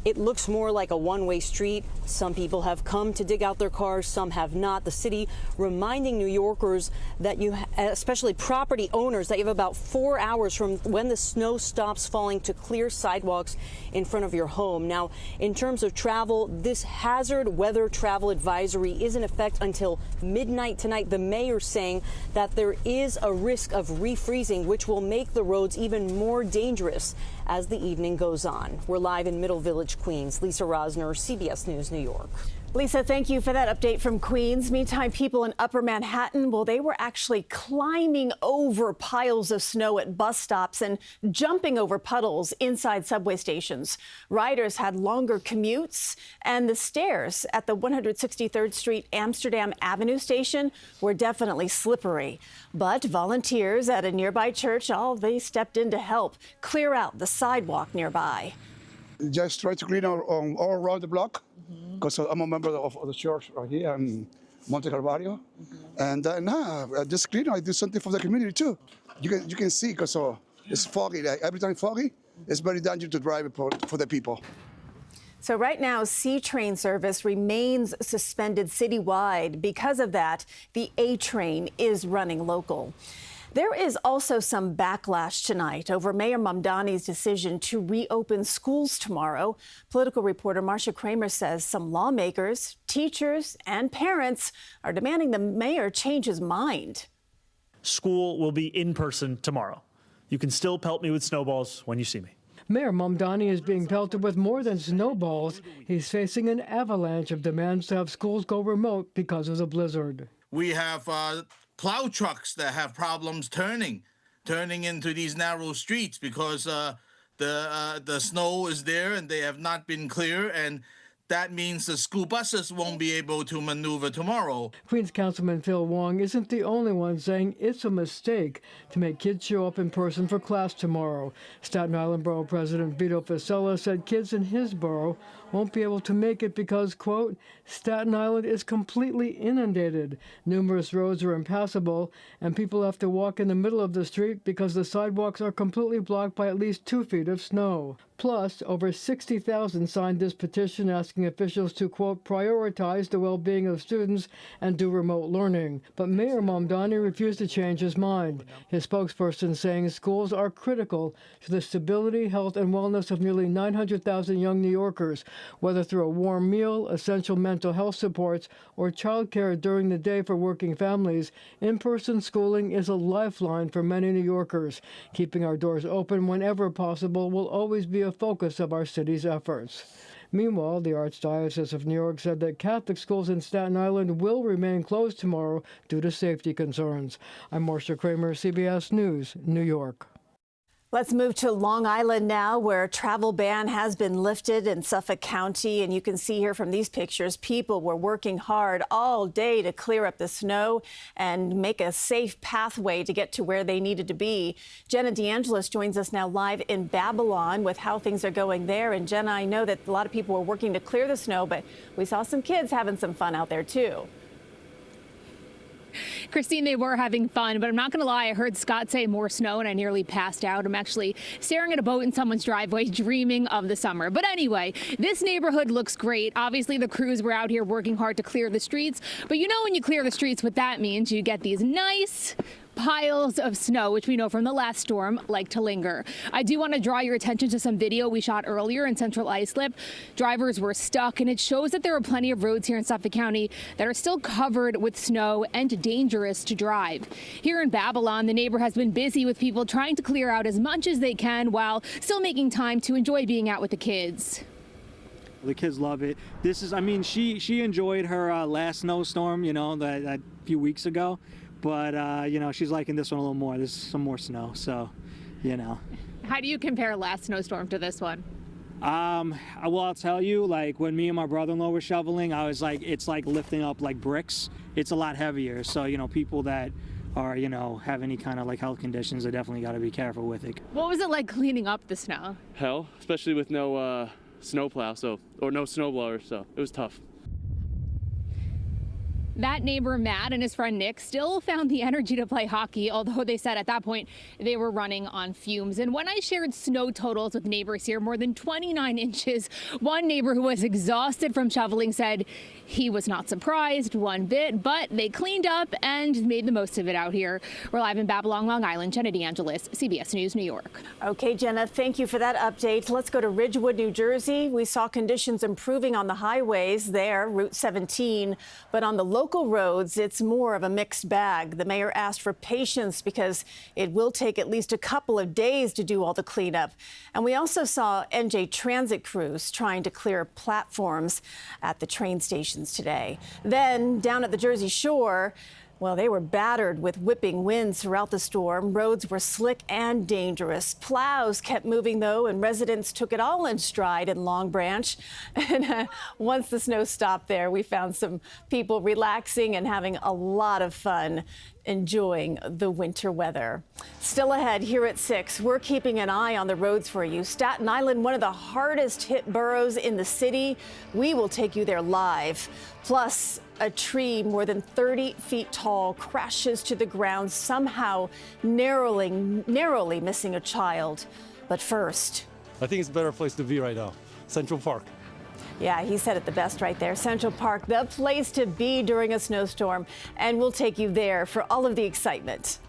it looks more like a one-way street. Some people have come to dig out their cars, some have not. The city reminding New Yorkers that especially property owners, that you have about 4 hours from when the snow stops falling to clear sidewalks in front of your home. Now, in terms of travel, this hazard weather travel advisory is in effect until midnight tonight. The mayor saying that there is a risk of refreezing, which will make the roads even more dangerous as the evening goes on. We're live in Middle Village, Queens. Lisa Rosner, CBS News, New York. Lisa, thank you for that update from Queens. Meantime, people in Upper Manhattan, well, they were actually climbing over piles of snow at bus stops and jumping over puddles inside subway stations. Riders had longer commutes, and the stairs at the 163rd Street Amsterdam Avenue station were definitely slippery. But volunteers at a nearby church, they stepped in to help clear out the sidewalk nearby. Just try to clean all around the block, because I'm a member of the church right here in Monte Calvario. And just clean. I do something for the community too. You can see, because it's foggy. Every time foggy, it's very dangerous to drive for the people. So right now, C train service remains suspended citywide. Because of that, the A train is running local. There is also some backlash tonight over Mayor Mamdani's decision to reopen schools tomorrow. Political reporter Marcia Kramer says some lawmakers, teachers, and parents are demanding the mayor change his mind. School will be in person tomorrow. You can still pelt me with snowballs when you see me. Mayor Mamdani is being pelted with more than snowballs. He's facing an avalanche of demands to have schools go remote because of the blizzard. We have plow trucks that have problems turning into these narrow streets because the snow is there and they have not been clear, and that means the school buses won't be able to maneuver tomorrow. Queens Councilman Phil Wong isn't the only one saying it's a mistake to make kids show up in person for class tomorrow. Staten Island Borough President Vito Fasella said kids in his borough won't be able to make it because, quote, Staten Island is completely inundated. Numerous roads are impassable, and people have to walk in the middle of the street because the sidewalks are completely blocked by at least 2 feet of snow. Plus, over 60,000 signed this petition asking officials to, quote, prioritize the well-being of students and do remote learning. But Mayor Mamdani refused to change his mind. His spokesperson saying schools are critical to the stability, health, and wellness of nearly 900,000 young New Yorkers, whether through a warm meal, essential mental health supports, or childcare during the day for working families. In-person schooling is a lifeline for many New Yorkers. Keeping our doors open whenever possible will always be a focus of our city's efforts. Meanwhile, the Archdiocese of New York said that Catholic schools in Staten Island will remain closed tomorrow due to safety concerns. I'm Marcia Kramer, CBS News, New York. Let's move to Long Island now, where a travel ban has been lifted in Suffolk County. And you can see here from these pictures, people were working hard all day to clear up the snow and make a safe pathway to get to where they needed to be. Jenna DeAngelis joins us now live in Babylon with how things are going there. And Jenna, I know that a lot of people were working to clear the snow, but we saw some kids having some fun out there, too. Christine, they were having fun, but I'm not going to lie. I heard Scott say more snow and I nearly passed out. I'm actually staring at a boat in someone's driveway, dreaming of the summer. But anyway, this neighborhood looks great. Obviously, the crews were out here working hard to clear the streets. But you know, when you clear the streets, what that means, you get these nice piles of snow, which we know from the last storm like to linger. I do want to draw your attention to some video we shot earlier in Central Islip. Drivers were stuck, and it shows that there are plenty of roads here in Suffolk County that are still covered with snow and dangerous to drive. Here in Babylon, the neighbor has been busy with people trying to clear out as much as they can while still making time to enjoy being out with the kids. The kids love it. She enjoyed her last snowstorm, that few weeks ago. But, she's liking this one a little more. There's some more snow, so, How do you compare last snowstorm to this one? I'll tell you, like, when me and my brother-in-law were shoveling, I was like, it's like lifting up, like, bricks. It's a lot heavier. So, people that are, have any kind of, like, health conditions, they definitely got to be careful with it. What was it like cleaning up the snow? Hell, especially with no snowplow, or no snowblower, so it was tough. That neighbor, Matt, and his friend Nick still found the energy to play hockey, although they said at that point they were running on fumes. And when I shared snow totals with neighbors here, more than 29 inches, one neighbor who was exhausted from shoveling said he was not surprised one bit, but they cleaned up and made the most of it out here. We're live in Babylon, Long Island. Jenna DeAngelis, CBS News, New York. Okay, Jenna, thank you for that update. Let's go to Ridgewood, New Jersey. We saw conditions improving on the highways there, Route 17, but on the local roads, it's more of a mixed bag. The mayor asked for patience because it will take at least a couple of days to do all the cleanup. And we also saw NJ Transit crews trying to clear platforms at the train stations today. Then down at the Jersey Shore, well, they were battered with whipping winds throughout the storm. Roads were slick and dangerous. Plows kept moving, though, and residents took it all in stride in Long Branch. And once the snow stopped there, we found some people relaxing and having a lot of fun enjoying the winter weather. Still ahead here at 6, we're keeping an eye on the roads for you. Staten Island, one of the hardest hit boroughs in the city. We will take you there live. Plus, a tree more than 30 feet tall crashes to the ground, somehow narrowly missing a child. But first, I think it's a better place to be right now, Central Park. Yeah, he said it the best right there. Central Park, the place to be during a snowstorm. And we'll take you there for all of the excitement.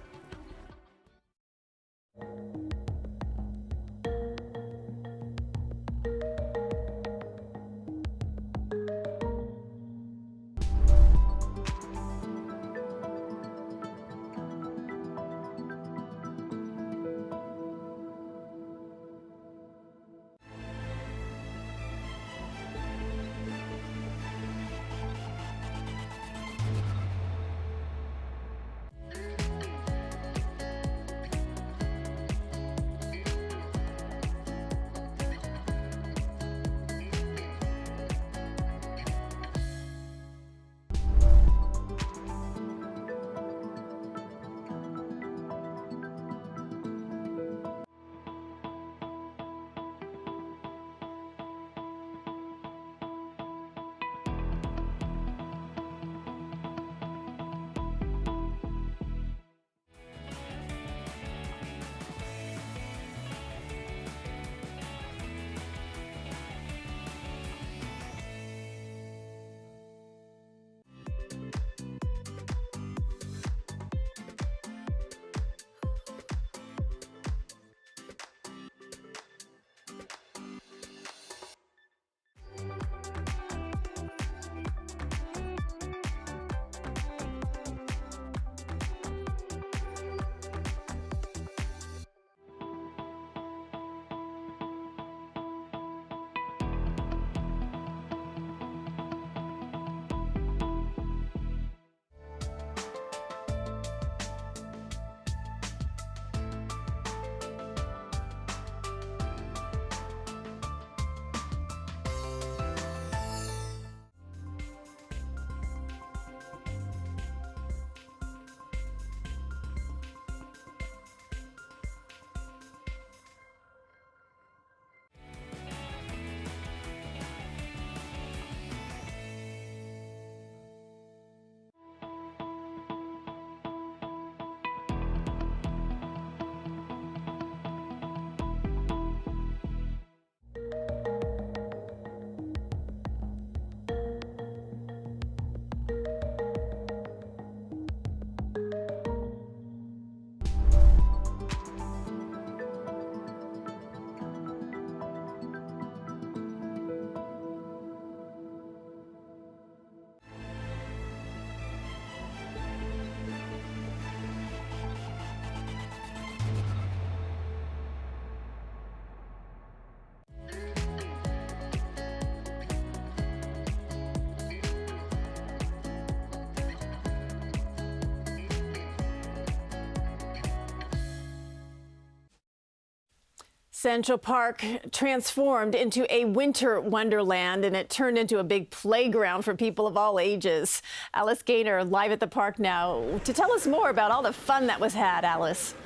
Central Park transformed into a winter wonderland, and it turned into a big playground for people of all ages. Alice Gaynor live at the park now to tell us more about all the fun that was had. Alice.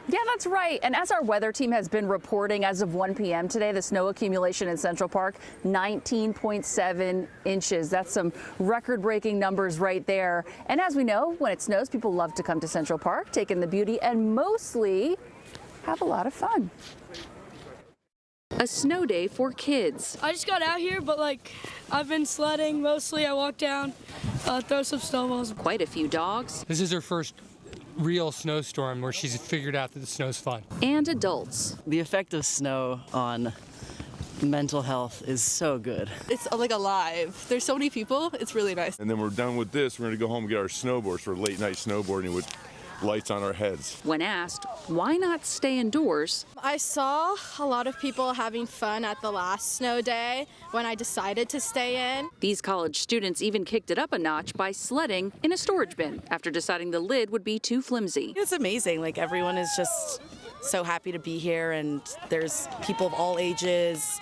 Yeah, that's right. And as our weather team has been reporting, as of 1 p.m. today, the snow accumulation in Central Park, 19.7 inches. That's some record-breaking numbers right there. And as we know, when it snows, people love to come to Central Park, take in the beauty, and mostly have a lot of fun. A snow day for kids. I just got out here, but I've been sledding mostly. I walked down, throw some snowballs. Quite a few dogs. This is her first real snowstorm where she's figured out that the snow's fun. And adults. The effect of snow on mental health is so good. It's alive. There's so many people. It's really nice. And then we're done with this. We're going to go home and get our snowboards for late night snowboarding with lights on our heads. When asked, why not stay indoors? I saw a lot of people having fun at the last snow day when I decided to stay in. These college students even kicked it up a notch by sledding in a storage bin after deciding the lid would be too flimsy. It's amazing. Everyone is just so happy to be here, and there's people of all ages.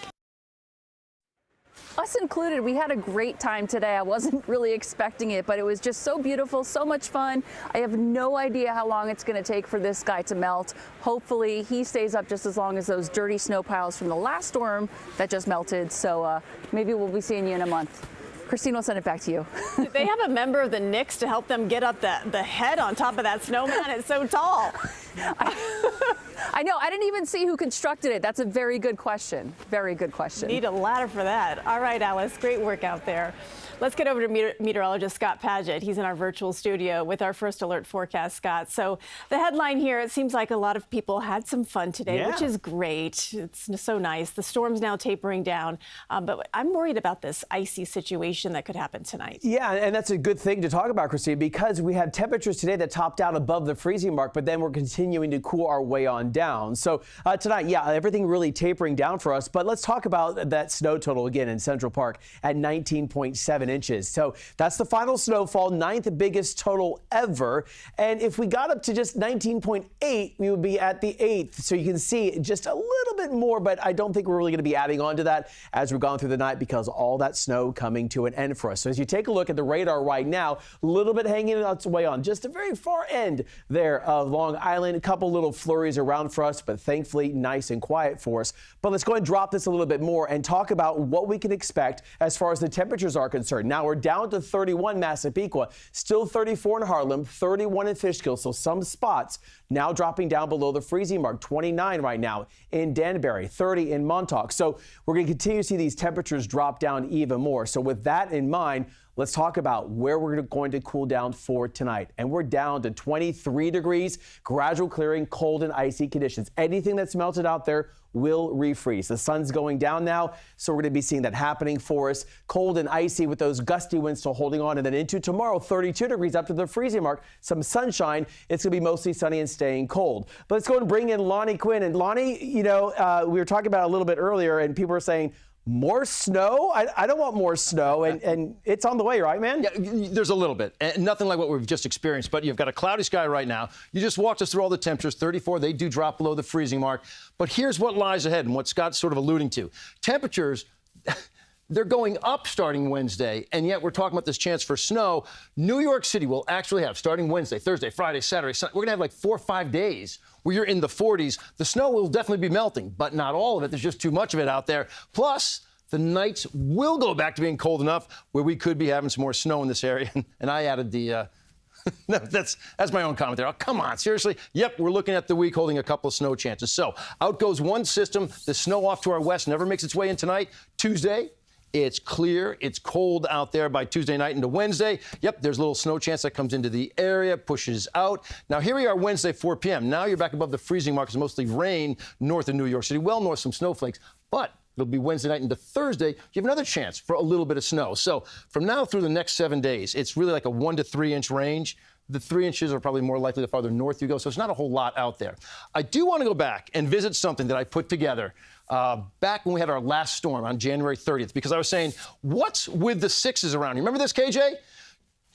Us included, we had a great time today. I wasn't really expecting it, but it was just so beautiful, so much fun. I have no idea how long it's going to take for this guy to melt. Hopefully he stays up just as long as those dirty snow piles from the last storm that just melted. So maybe we'll be seeing you in a month. Christine, we'll send it back to you. They have a member of the Knicks to help them get up the head on top of that snowman. It's so tall. I know. I didn't even see who constructed it. That's a very good question. Very good question. Need a ladder for that. All right, Alice, great work out there. Let's get over to meteorologist Scott Paget. He's in our virtual studio with our first alert forecast, Scott. So the headline here, it seems like a lot of people had some fun today, which is great. It's so nice. The storm's now tapering down, but I'm worried about this icy situation that could happen tonight. Yeah, and that's a good thing to talk about, Christine, because we have temperatures today that topped out above the freezing mark, but then we're continuing to cool our way on down. So tonight, yeah, everything really tapering down for us, but let's talk about that snow total again in Central Park at 19.7 inches. So that's the final snowfall, 9th biggest total ever. And if we got up to just 19.8, we would be at the 8th. So you can see just a little bit more, but I don't think we're really going to be adding on to that as we're going through the night because all that snow coming to an end for us. So as you take a look at the radar right now, a little bit hanging its way on just the very far end there of Long Island. A couple little flurries around for us, but thankfully nice and quiet for us. But let's go and drop this a little bit more and talk about what we can expect as far as the temperatures are concerned. Now we're down to 31 Massapequa, still 34 in Harlem, 31 in Fishkill. So some spots now dropping down below the freezing mark, 29 right now in Danbury, 30 in Montauk. So we're going to continue to see these temperatures drop down even more. So with that in mind, let's talk about where we're going to cool down for tonight. And we're down to 23 degrees, gradual clearing, cold and icy conditions. Anything that's melted out there will refreeze. The sun's going down now, so we're going to be seeing that happening for us. Cold and icy with those gusty winds still holding on. And then into tomorrow, 32 degrees up to the freezing mark. Some sunshine. It's going to be mostly sunny and staying cold. But let's go and bring in Lonnie Quinn. And Lonnie, you know, we were talking about it a little bit earlier, and people were saying, more snow? I don't want more snow, and it's on the way, right, man? Yeah, there's a little bit, and nothing like what we've just experienced, but you've got a cloudy sky right now. You just walked us through all the temperatures, 34, they do drop below the freezing mark, but here's what lies ahead and what Scott's sort of alluding to. Temperatures, they're going up starting Wednesday, and yet we're talking about this chance for snow. New York City will actually have, starting Wednesday, Thursday, Friday, Saturday, Sunday, we're going to have like 4 or 5 days where you're in the 40s. The snow will definitely be melting, but not all of it. There's just too much of it out there. Plus, the nights will go back to being cold enough where we could be having some more snow in this area. And I added the, no, that's my own comment there. Oh, come on, seriously? Yep, we're looking at the week holding a couple of snow chances. So out goes one system. The snow off to our west never makes its way in tonight. Tuesday, it's clear, it's cold out there by Tuesday night into Wednesday. Yep, there's a little snow chance that comes into the area, pushes out. Now here we are Wednesday, 4 p.m. Now you're back above the freezing mark. It's mostly rain north of New York City, well north some snowflakes, but it'll be Wednesday night into Thursday. You have another chance for a little bit of snow. So from now through the next 7 days, it's really like a 1 to 3 inch range. The 3 inches are probably more likely the farther north you go, so it's not a whole lot out there. I do want to go back and visit something that I put together back when we had our last storm on January 30th, because I was saying, what's with the sixes around? You remember this, KJ?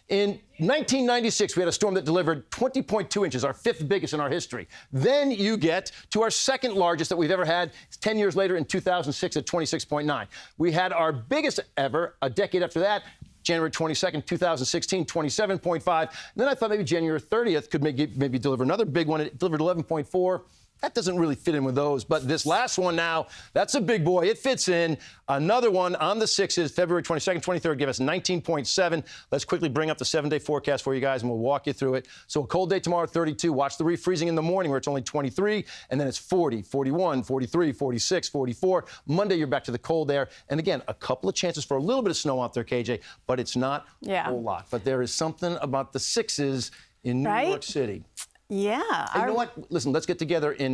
In 1996, we had a storm that delivered 20.2 inches, our 5th biggest in our history. Then you get to our 2nd largest that we've ever had 10 years later in 2006 at 26.9. We had our biggest ever a decade after that, January 22nd, 2016, 27.5. And then I thought maybe January 30th could maybe deliver another big one. It delivered 11.4. That doesn't really fit in with those. But this last one now, that's a big boy. It fits in. Another one on the 6s, February 22nd, 23rd, give us 19.7. Let's quickly bring up the 7-day forecast for you guys, and we'll walk you through it. So a cold day tomorrow, 32. Watch the refreezing in the morning where it's only 23, and then it's 40, 41, 43, 46, 44. Monday, you're back to the cold air. And again, a couple of chances for a little bit of snow out there, KJ, but it's not a whole lot. But there is something about the 6s in New York City. Yeah. And you know what? Listen, let's get together in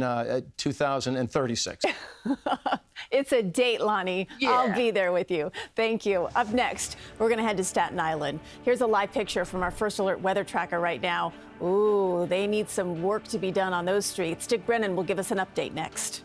2036. It's a date, Lonnie. Yeah. I'll be there with you. Thank you. Up next, we're going to head to Staten Island. Here's a live picture from our First Alert weather tracker right now. Ooh, they need some work to be done on those streets. Dick Brennan will give us an update next.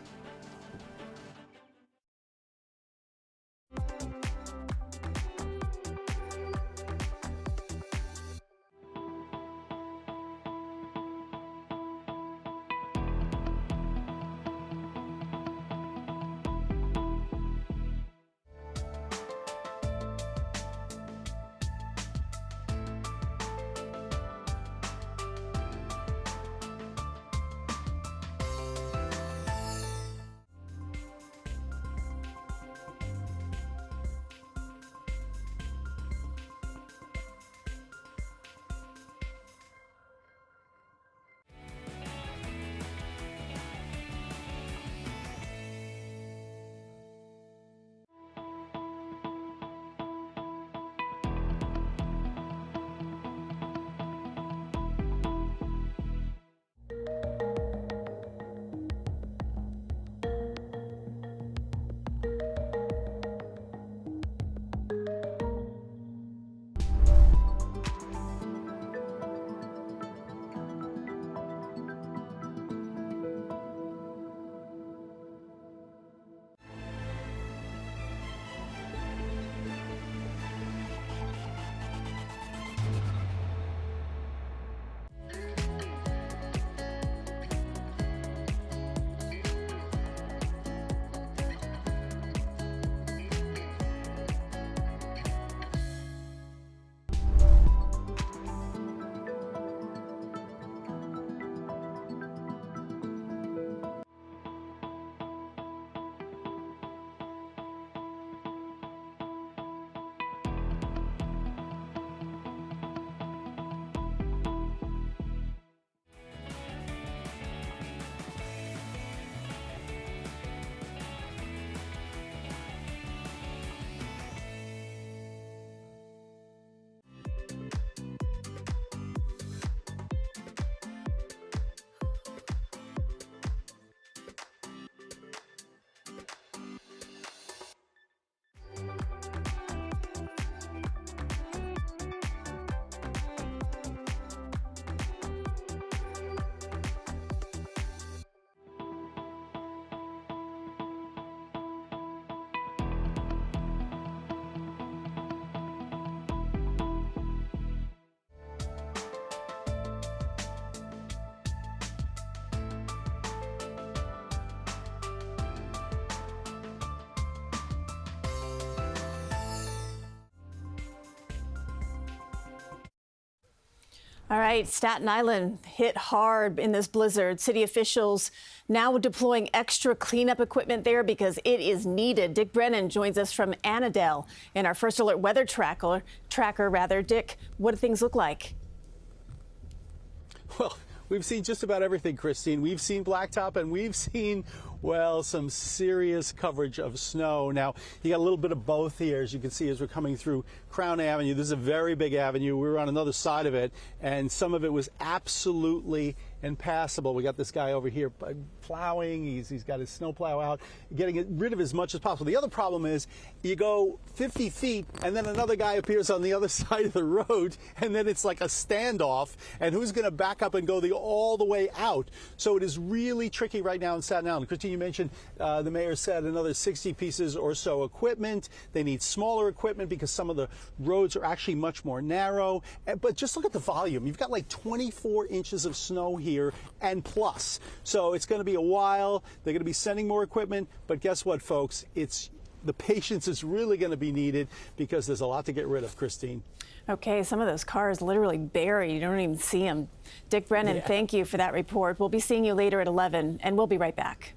All right, Staten Island hit hard in this blizzard. City officials now deploying extra cleanup equipment there because it is needed. Dick Brennan joins us from Annandale in our First Alert weather tracker. Dick, what do things look like? Well, we've seen just about everything, Christine. We've seen blacktop and we've seen, well, some serious coverage of snow. Now, you got a little bit of both here, as you can see, as we're coming through Crown Avenue. This is a very big avenue. We were on another side of it, and some of it was absolutely impassable. We got this guy over here plowing. He's got his snowplow out, getting rid of as much as possible. The other problem is you go 50 feet, and then another guy appears on the other side of the road, and then it's like a standoff, and who's going to back up and go all the way out? So it is really tricky right now in Staten Island. Christine, you mentioned the mayor said another 60 pieces or so equipment. They need smaller equipment because some of the roads are actually much more narrow. But just look at the volume. You've got like 24 inches of snow here and plus. So it's going to be a while. They're going to be sending more equipment. But guess what, folks? The patience is really going to be needed because there's a lot to get rid of, Christine. Okay, some of those cars literally buried. You don't even see them. Dick Brennan, Thank you for that report. We'll be seeing you later at 11, and we'll be right back.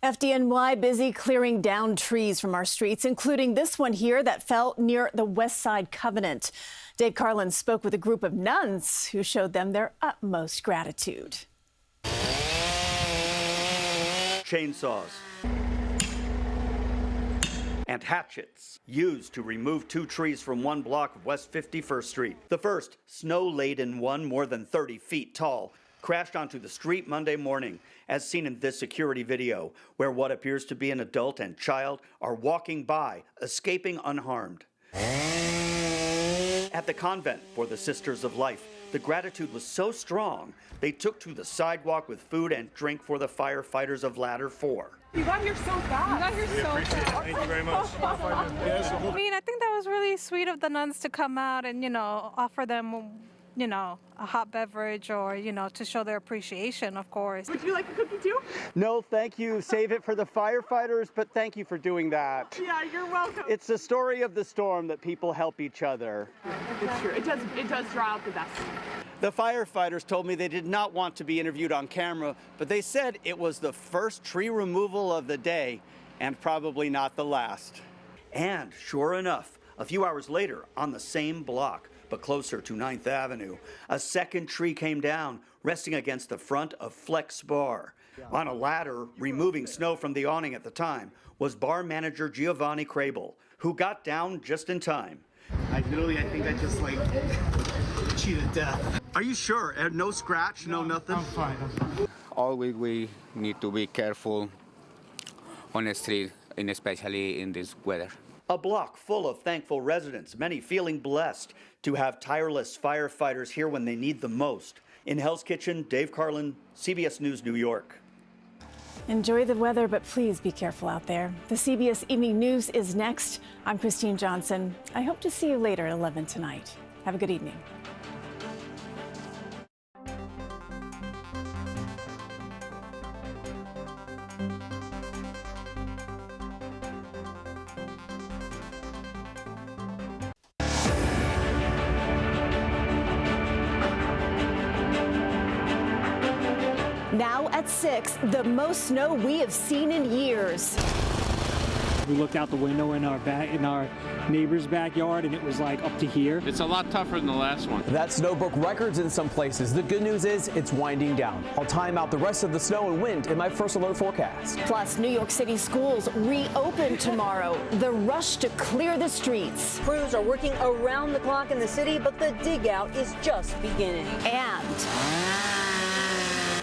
FDNY busy clearing down trees from our streets, including this one here that fell near the West Side Covenant. Dave Carlin spoke with a group of nuns who showed them their utmost gratitude. Chainsaws and hatchets used to remove 2 trees from one block of West 51st Street. The first, snow-laden one more than 30 feet tall, crashed onto the street Monday morning, as seen in this security video, where what appears to be an adult and child are walking by, escaping unharmed. At the convent for the Sisters of Life, The gratitude was so strong, they took to the sidewalk with food and drink for the firefighters of Ladder 4. You got here so fast. You got here so fast. Thank you very much. I mean, I think that was really sweet of the nuns to come out and, offer them, a hot beverage or, to show their appreciation, of course. Would you like a cookie too? No, thank you. Save it for the firefighters, but thank you for doing that. Yeah, you're welcome. It's the story of the storm that people help each other. It's true. It does draw out the best. The firefighters told me they did not want to be interviewed on camera, but they said it was the first tree removal of the day and probably not the last. And sure enough, a few hours later, on the same block, but closer to 9th Avenue, a second tree came down, resting against the front of Flex Bar. On a ladder, removing snow from the awning at the time, was bar manager Giovanni Crable, who got down just in time. I think I just cheated death. Are you sure? No scratch, no nothing? I'm fine. Always we need to be careful on the street, and especially in this weather. A block full of thankful residents, many feeling blessed to have tireless firefighters here when they need them most. In Hell's Kitchen, Dave Carlin, CBS News, New York. Enjoy the weather, but please be careful out there. The CBS Evening News is next. I'm Christine Johnson. I hope to see you later at 11 tonight. Have a good evening. Now at 6, the most snow we have seen in years. We looked out the window in our neighbor's backyard, and it was like up to here. It's a lot tougher than the last one. That snow broke records in some places. The good news is it's winding down. I'll time out the rest of the snow and wind in my first alert forecast. Plus, New York City schools reopen tomorrow. The rush to clear the streets. Crews are working around the clock in the city, but the dig out is just beginning. And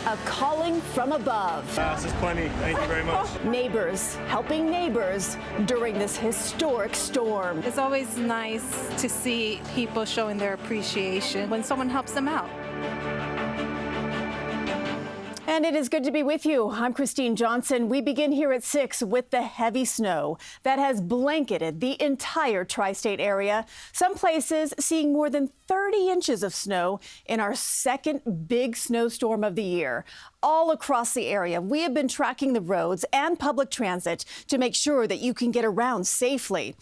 a calling from above. This is plenty. Thank you very much. Neighbors helping neighbors during this historic storm. It's always nice to see people showing their appreciation when someone helps them out. And it is good to be with you. I'm Christine Johnson. We begin here at 6 with the heavy snow that has blanketed the entire tri-state area. Some places seeing more than 30 inches of snow in our second big snowstorm of the year. All across the area, we have been tracking the roads and public transit to make sure that you can get around safely.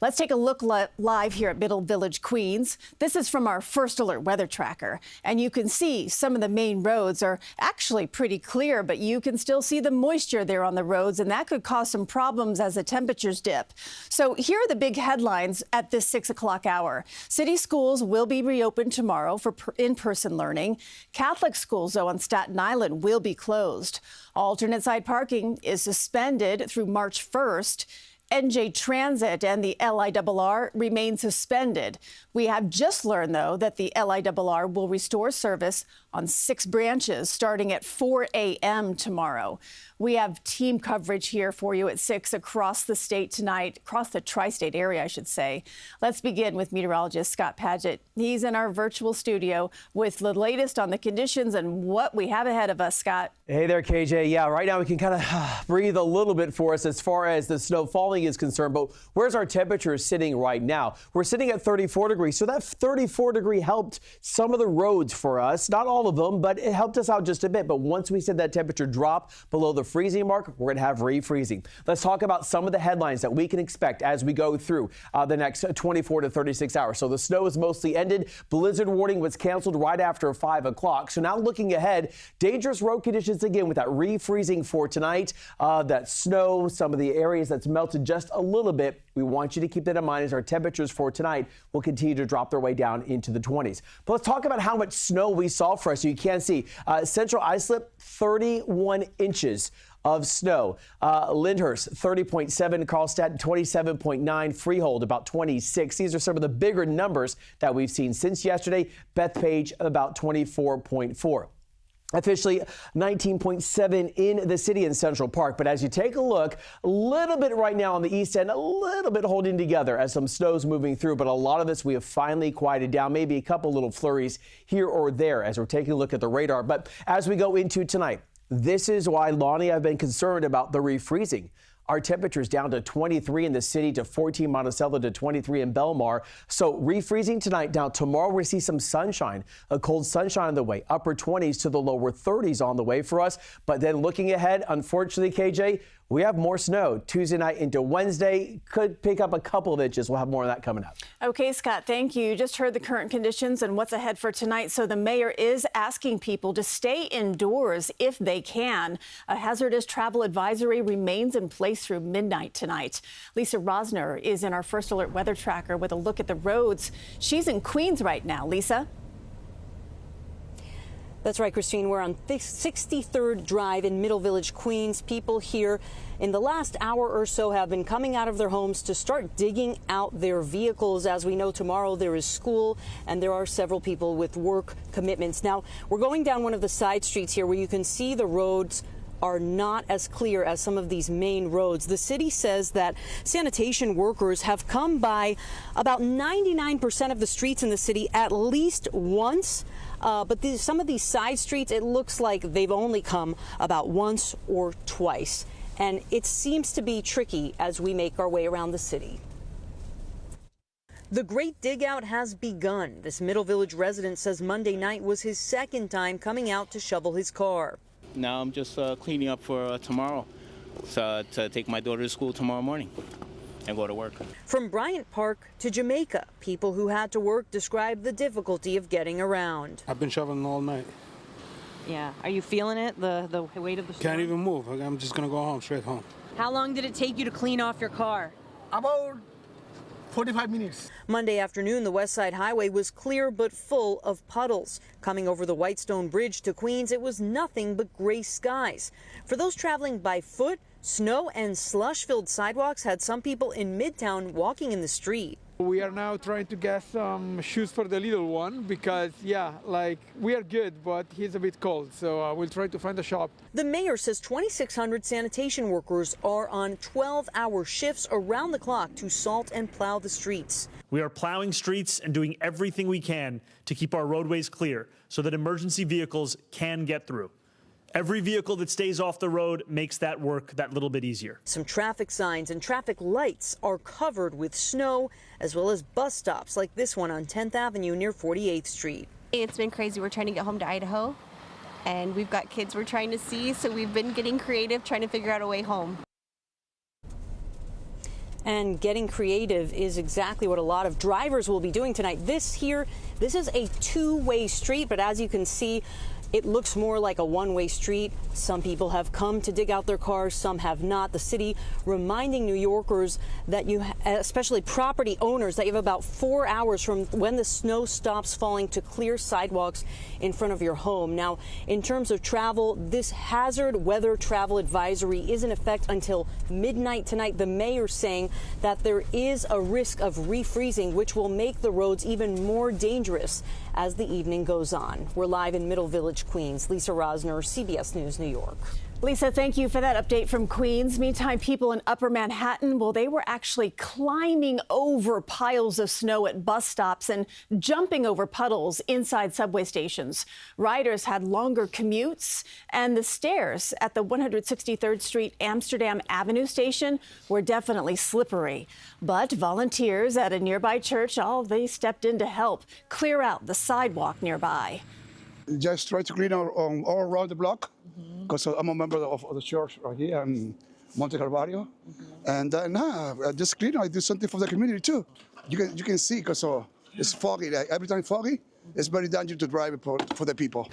Let's take a look live here at Middle Village, Queens. This is from our First Alert weather tracker, and you can see some of the main roads are actually pretty clear, but you can still see the moisture there on the roads, and that could cause some problems as the temperatures dip. So here are the big headlines at this 6 o'clock hour. City schools will be reopened tomorrow for in-person learning. Catholic schools, though, on Staten Island will be closed. Alternate side parking is suspended through March 1st. NJ Transit and the LIRR remain suspended. We have just learned, though, that the LIRR will restore service on 6 branches starting at 4 a.m. tomorrow. We have team coverage here for you at 6 across the state tonight, across the tri-state area, I should say. Let's begin with meteorologist Scott Padgett. He's in our virtual studio with the latest on the conditions and what we have ahead of us, Scott. Hey there, KJ. Yeah, right now we can kind of breathe a little bit for us as far as the snow falling is concerned, but where's our temperature sitting right now? We're sitting at 34 degrees, so that 34 degree helped some of the roads for us. Not all of them, but it helped us out just a bit. But once we said that temperature drop below the freezing mark, we're going to have refreezing. Let's talk about some of the headlines that we can expect as we go through the next 24 to 36 hours. So the snow is mostly ended. Blizzard warning was canceled right after 5 o'clock. So now looking ahead, dangerous road conditions again with that refreezing for tonight. That snow, some of the areas that's melted just a little bit. We want you to keep that in mind as our temperatures for tonight will continue to drop their way down into the 20s. But let's talk about how much snow we saw for us. So you can see Central Islip, 31 inches of snow. Lyndhurst, 30.7. Carlstadt, 27.9. Freehold, about 26. These are some of the bigger numbers that we've seen since yesterday. Bethpage, about 24.4. Officially 19.7 in the city in Central Park. But as you take a look, a little bit right now on the east end, a little bit holding together as some snow's moving through. But a lot of this we have finally quieted down, maybe a couple little flurries here or there as we're taking a look at the radar. But as we go into tonight, this is why Lonnie I've been concerned about the refreezing. Our temperatures down to 23 in the city, to 14 Monticello, to 23 in Belmar. So refreezing tonight. Now tomorrow we see some sunshine, a cold sunshine on the way, upper 20s to the lower 30s on the way for us. But then looking ahead, unfortunately, KJ, we have more snow Tuesday night into Wednesday. Could pick up a couple of inches. We'll have more of that coming up. Okay, Scott, thank you. You just heard the current conditions and what's ahead for tonight. So the mayor is asking people to stay indoors if they can. A hazardous travel advisory remains in place through midnight tonight. Lisa Rosner is in our First Alert weather tracker with a look at the roads. She's in Queens right now. Lisa? That's right, Christine. We're on 63rd Drive in Middle Village, Queens. People here in the last hour or so have been coming out of their homes to start digging out their vehicles. As we know, tomorrow there is school and there are several people with work commitments. Now, we're going down one of the side streets here where you can see the roads are not as clear as some of these main roads. The city says that sanitation workers have come by about 99% of the streets in the city at least once. But some of these side streets, it looks like they've only come about once or twice. And it seems to be tricky as we make our way around the city. The Great Dig Out has begun. This Middle Village resident says Monday night was his second time coming out to shovel his car. Now I'm just cleaning up for tomorrow, so to take my daughter to school tomorrow morning and go to work. From Bryant Park to Jamaica, people who had to work describe the difficulty of getting around. I've been shoveling all night. Yeah. Are you feeling it, the weight of the storm? Can't even move. I'm just going to go home, straight home. How long did it take you to clean off your car? About 45 minutes. Monday afternoon, the West Side Highway was clear but full of puddles. Coming over the Whitestone Bridge to Queens, it was nothing but gray skies. For those traveling by foot, snow and slush-filled sidewalks had some people in Midtown walking in the street. We are now trying to get some shoes for the little one because, we are good, but he's a bit cold, so we'll try to find a shop. The mayor says 2,600 sanitation workers are on 12-hour shifts around the clock to salt and plow the streets. We are plowing streets and doing everything we can to keep our roadways clear so that emergency vehicles can get through. Every vehicle that stays off the road makes that work that little bit easier. Some traffic signs and traffic lights are covered with snow, as well as bus stops like this one on 10th Avenue near 48th Street. It's been crazy. We're trying to get home to Idaho, and we've got kids we're trying to see, so we've been getting creative, trying to figure out a way home. And getting creative is exactly what a lot of drivers will be doing tonight. This is a two-way street, but as you can see, it looks more like a one-way street. Some people have come to dig out their cars, some have not. The city reminding New Yorkers that especially property owners, that you have about 4 hours from when the snow stops falling to clear sidewalks in front of your home. Now, in terms of travel, this hazard weather travel advisory is in effect until midnight tonight. The mayor saying that there is a risk of refreezing, which will make the roads even more dangerous as the evening goes on. We're live in Middle Village, Queens. Lisa Rosner, CBS News, New York. Lisa, thank you for that update from Queens. Meantime, people in Upper Manhattan, well, they were actually climbing over piles of snow at bus stops and jumping over puddles inside subway stations. Riders had longer commutes, and the stairs at the 163rd Street Amsterdam Avenue station were definitely slippery. But volunteers at a nearby church, they stepped in to help clear out the sidewalk nearby. Just try to clean all around the block, because I'm a member of the church right here in Monte Calvario. And just clean. I do something for the community too. You can see, because it's foggy. Every time foggy, it's very dangerous to drive for the people.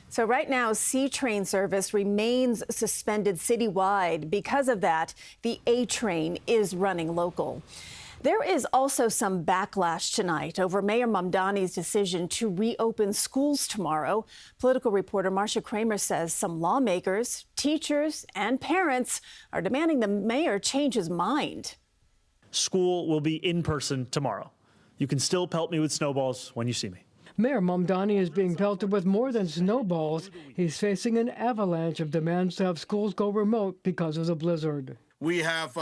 So right now, C train service remains suspended citywide. Because of that, the A train is running local. There is also some backlash tonight over Mayor Mamdani's decision to reopen schools tomorrow. Political reporter Marcia Kramer says some lawmakers, teachers, and parents are demanding the mayor change his mind. School will be in person tomorrow. You can still pelt me with snowballs when you see me. Mayor Mamdani is being pelted with more than snowballs. He's facing an avalanche of demands to have schools go remote because of the blizzard. We have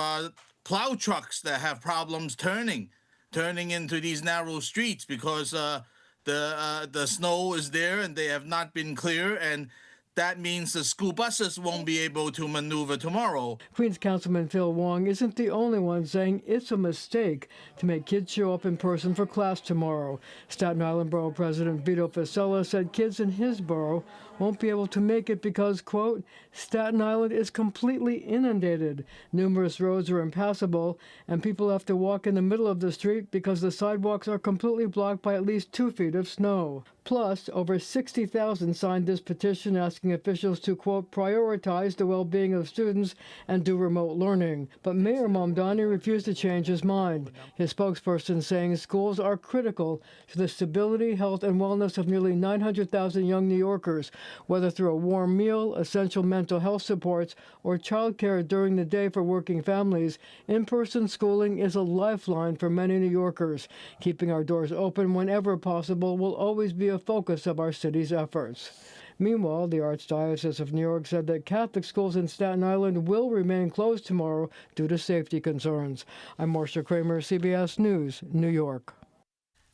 plow trucks that have problems turning into these narrow streets because the snow is there and they have not been clear, and that means the school buses won't be able to maneuver tomorrow. Queens Councilman Phil Wong isn't the only one saying it's a mistake to make kids show up in person for class tomorrow. Staten Island Borough President Vito Fasella said kids in his borough won't be able to make it because, quote, Staten Island is completely inundated. Numerous roads are impassable, and people have to walk in the middle of the street because the sidewalks are completely blocked by at least 2 feet of snow. Plus, over 60,000 signed this petition asking officials to, quote, prioritize the well-being of students and do remote learning. But Mayor Mamdani refused to change his mind. His spokesperson saying schools are critical to the stability, health, and wellness of nearly 900,000 young New Yorkers, whether through a warm meal, essential mental health supports, or childcare during the day for working families. In-person schooling is a lifeline for many New Yorkers. Keeping our doors open whenever possible will always be a focus of our city's efforts. Meanwhile, the Archdiocese of New York said that Catholic schools in Staten Island will remain closed tomorrow due to safety concerns. I'm Marcia Kramer, CBS News, New York.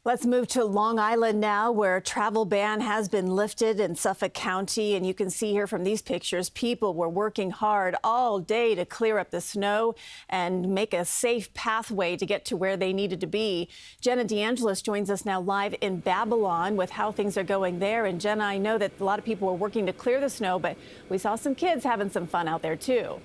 Let's move to Long Island now, where a travel ban has been lifted in Suffolk County. And you can see here from these pictures, people were working hard all day to clear up the snow and make a safe pathway to get to where they needed to be. Jenna DeAngelis joins us now live in Babylon with how things are going there. And Jenna, I know that a lot of people were working to clear the snow, but we saw some kids having some fun out there, too.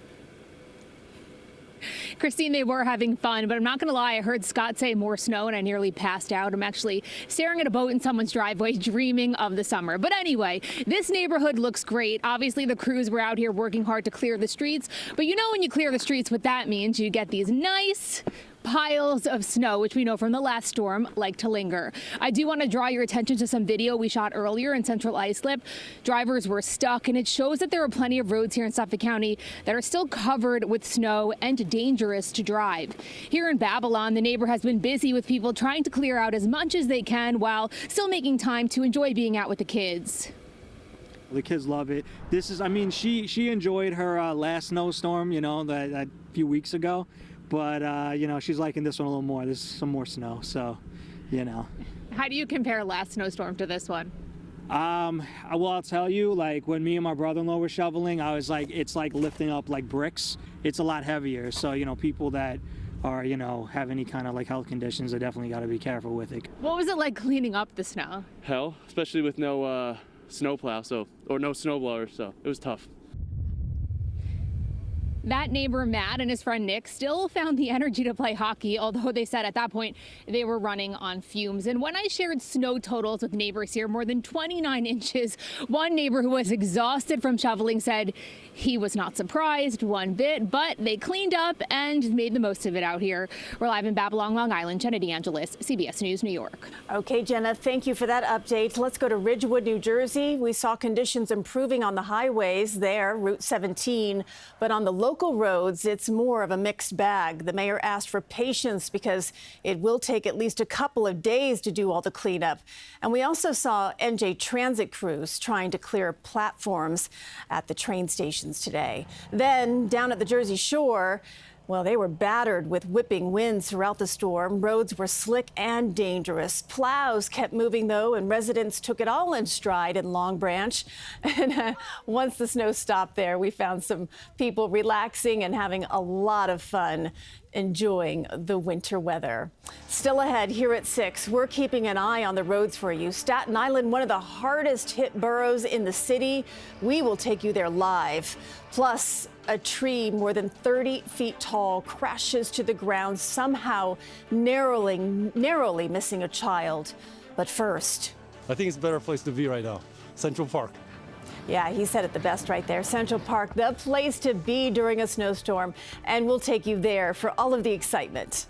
Christine, they were having fun, but I'm not going to lie. I heard Scott say more snow and I nearly passed out. I'm actually staring at a boat in someone's driveway, dreaming of the summer. But anyway, this neighborhood looks great. Obviously, the crews were out here working hard to clear the streets. But you know, when you clear the streets, what that means, you get these nice piles of snow, which we know from the last storm like to linger. I do want to draw your attention to some video we shot earlier in Central Islip. Drivers were stuck, and it shows that there are plenty of roads here in Suffolk County that are still covered with snow and dangerous to drive. Here in Babylon, the neighbor has been busy with people trying to clear out as much as they can while still making time to enjoy being out with the kids. The kids love it. This is, I mean, she enjoyed her last snowstorm, you know, that few weeks ago. But, you know, she's liking this one a little more. There's some more snow, so, you know. How do you compare last snowstorm to this one? Well, I'll tell you, like, when me and my brother-in-law were shoveling, I was like, it's like lifting up, like, bricks. It's a lot heavier. So, you know, people that are, you know, have any kind of, like, health conditions, they definitely got to be careful with it. What was it like cleaning up the snow? Hell, especially with no snowplow, or no snowblower, so it was tough. That neighbor, Matt, and his friend Nick still found the energy to play hockey, although they said at that point they were running on fumes. And when I shared snow totals with neighbors here, more than 29 inches, one neighbor who was exhausted from shoveling said he was not surprised one bit, but they cleaned up and made the most of it out here. We're live in Babylon, Long Island. Jenna DeAngelis, CBS News, New York. Okay, Jenna, thank you for that update. Let's go to Ridgewood, New Jersey. We saw conditions improving on the highways there, Route 17, but on the local roads, it's more of a mixed bag. The mayor asked for patience because it will take at least a couple of days to do all the cleanup. And we also saw NJ Transit crews trying to clear platforms at the train stations today. Then down at the Jersey Shore, well, they were battered with whipping winds throughout the storm. Roads were slick and dangerous. Plows kept moving, though, and residents took it all in stride in Long Branch. And once the snow stopped there, we found some people relaxing and having a lot of fun enjoying the winter weather. Still ahead here at 6, we're keeping an eye on the roads for you. Staten Island, one of the hardest hit boroughs in the city. We will take you there live. Plus, a tree more than 30 feet tall crashes to the ground, somehow narrowly missing a child. But first, I think it's a better place to be right now. Central Park. Yeah, he said it the best right there. Central Park, the place to be during a snowstorm. And we'll take you there for all of the excitement.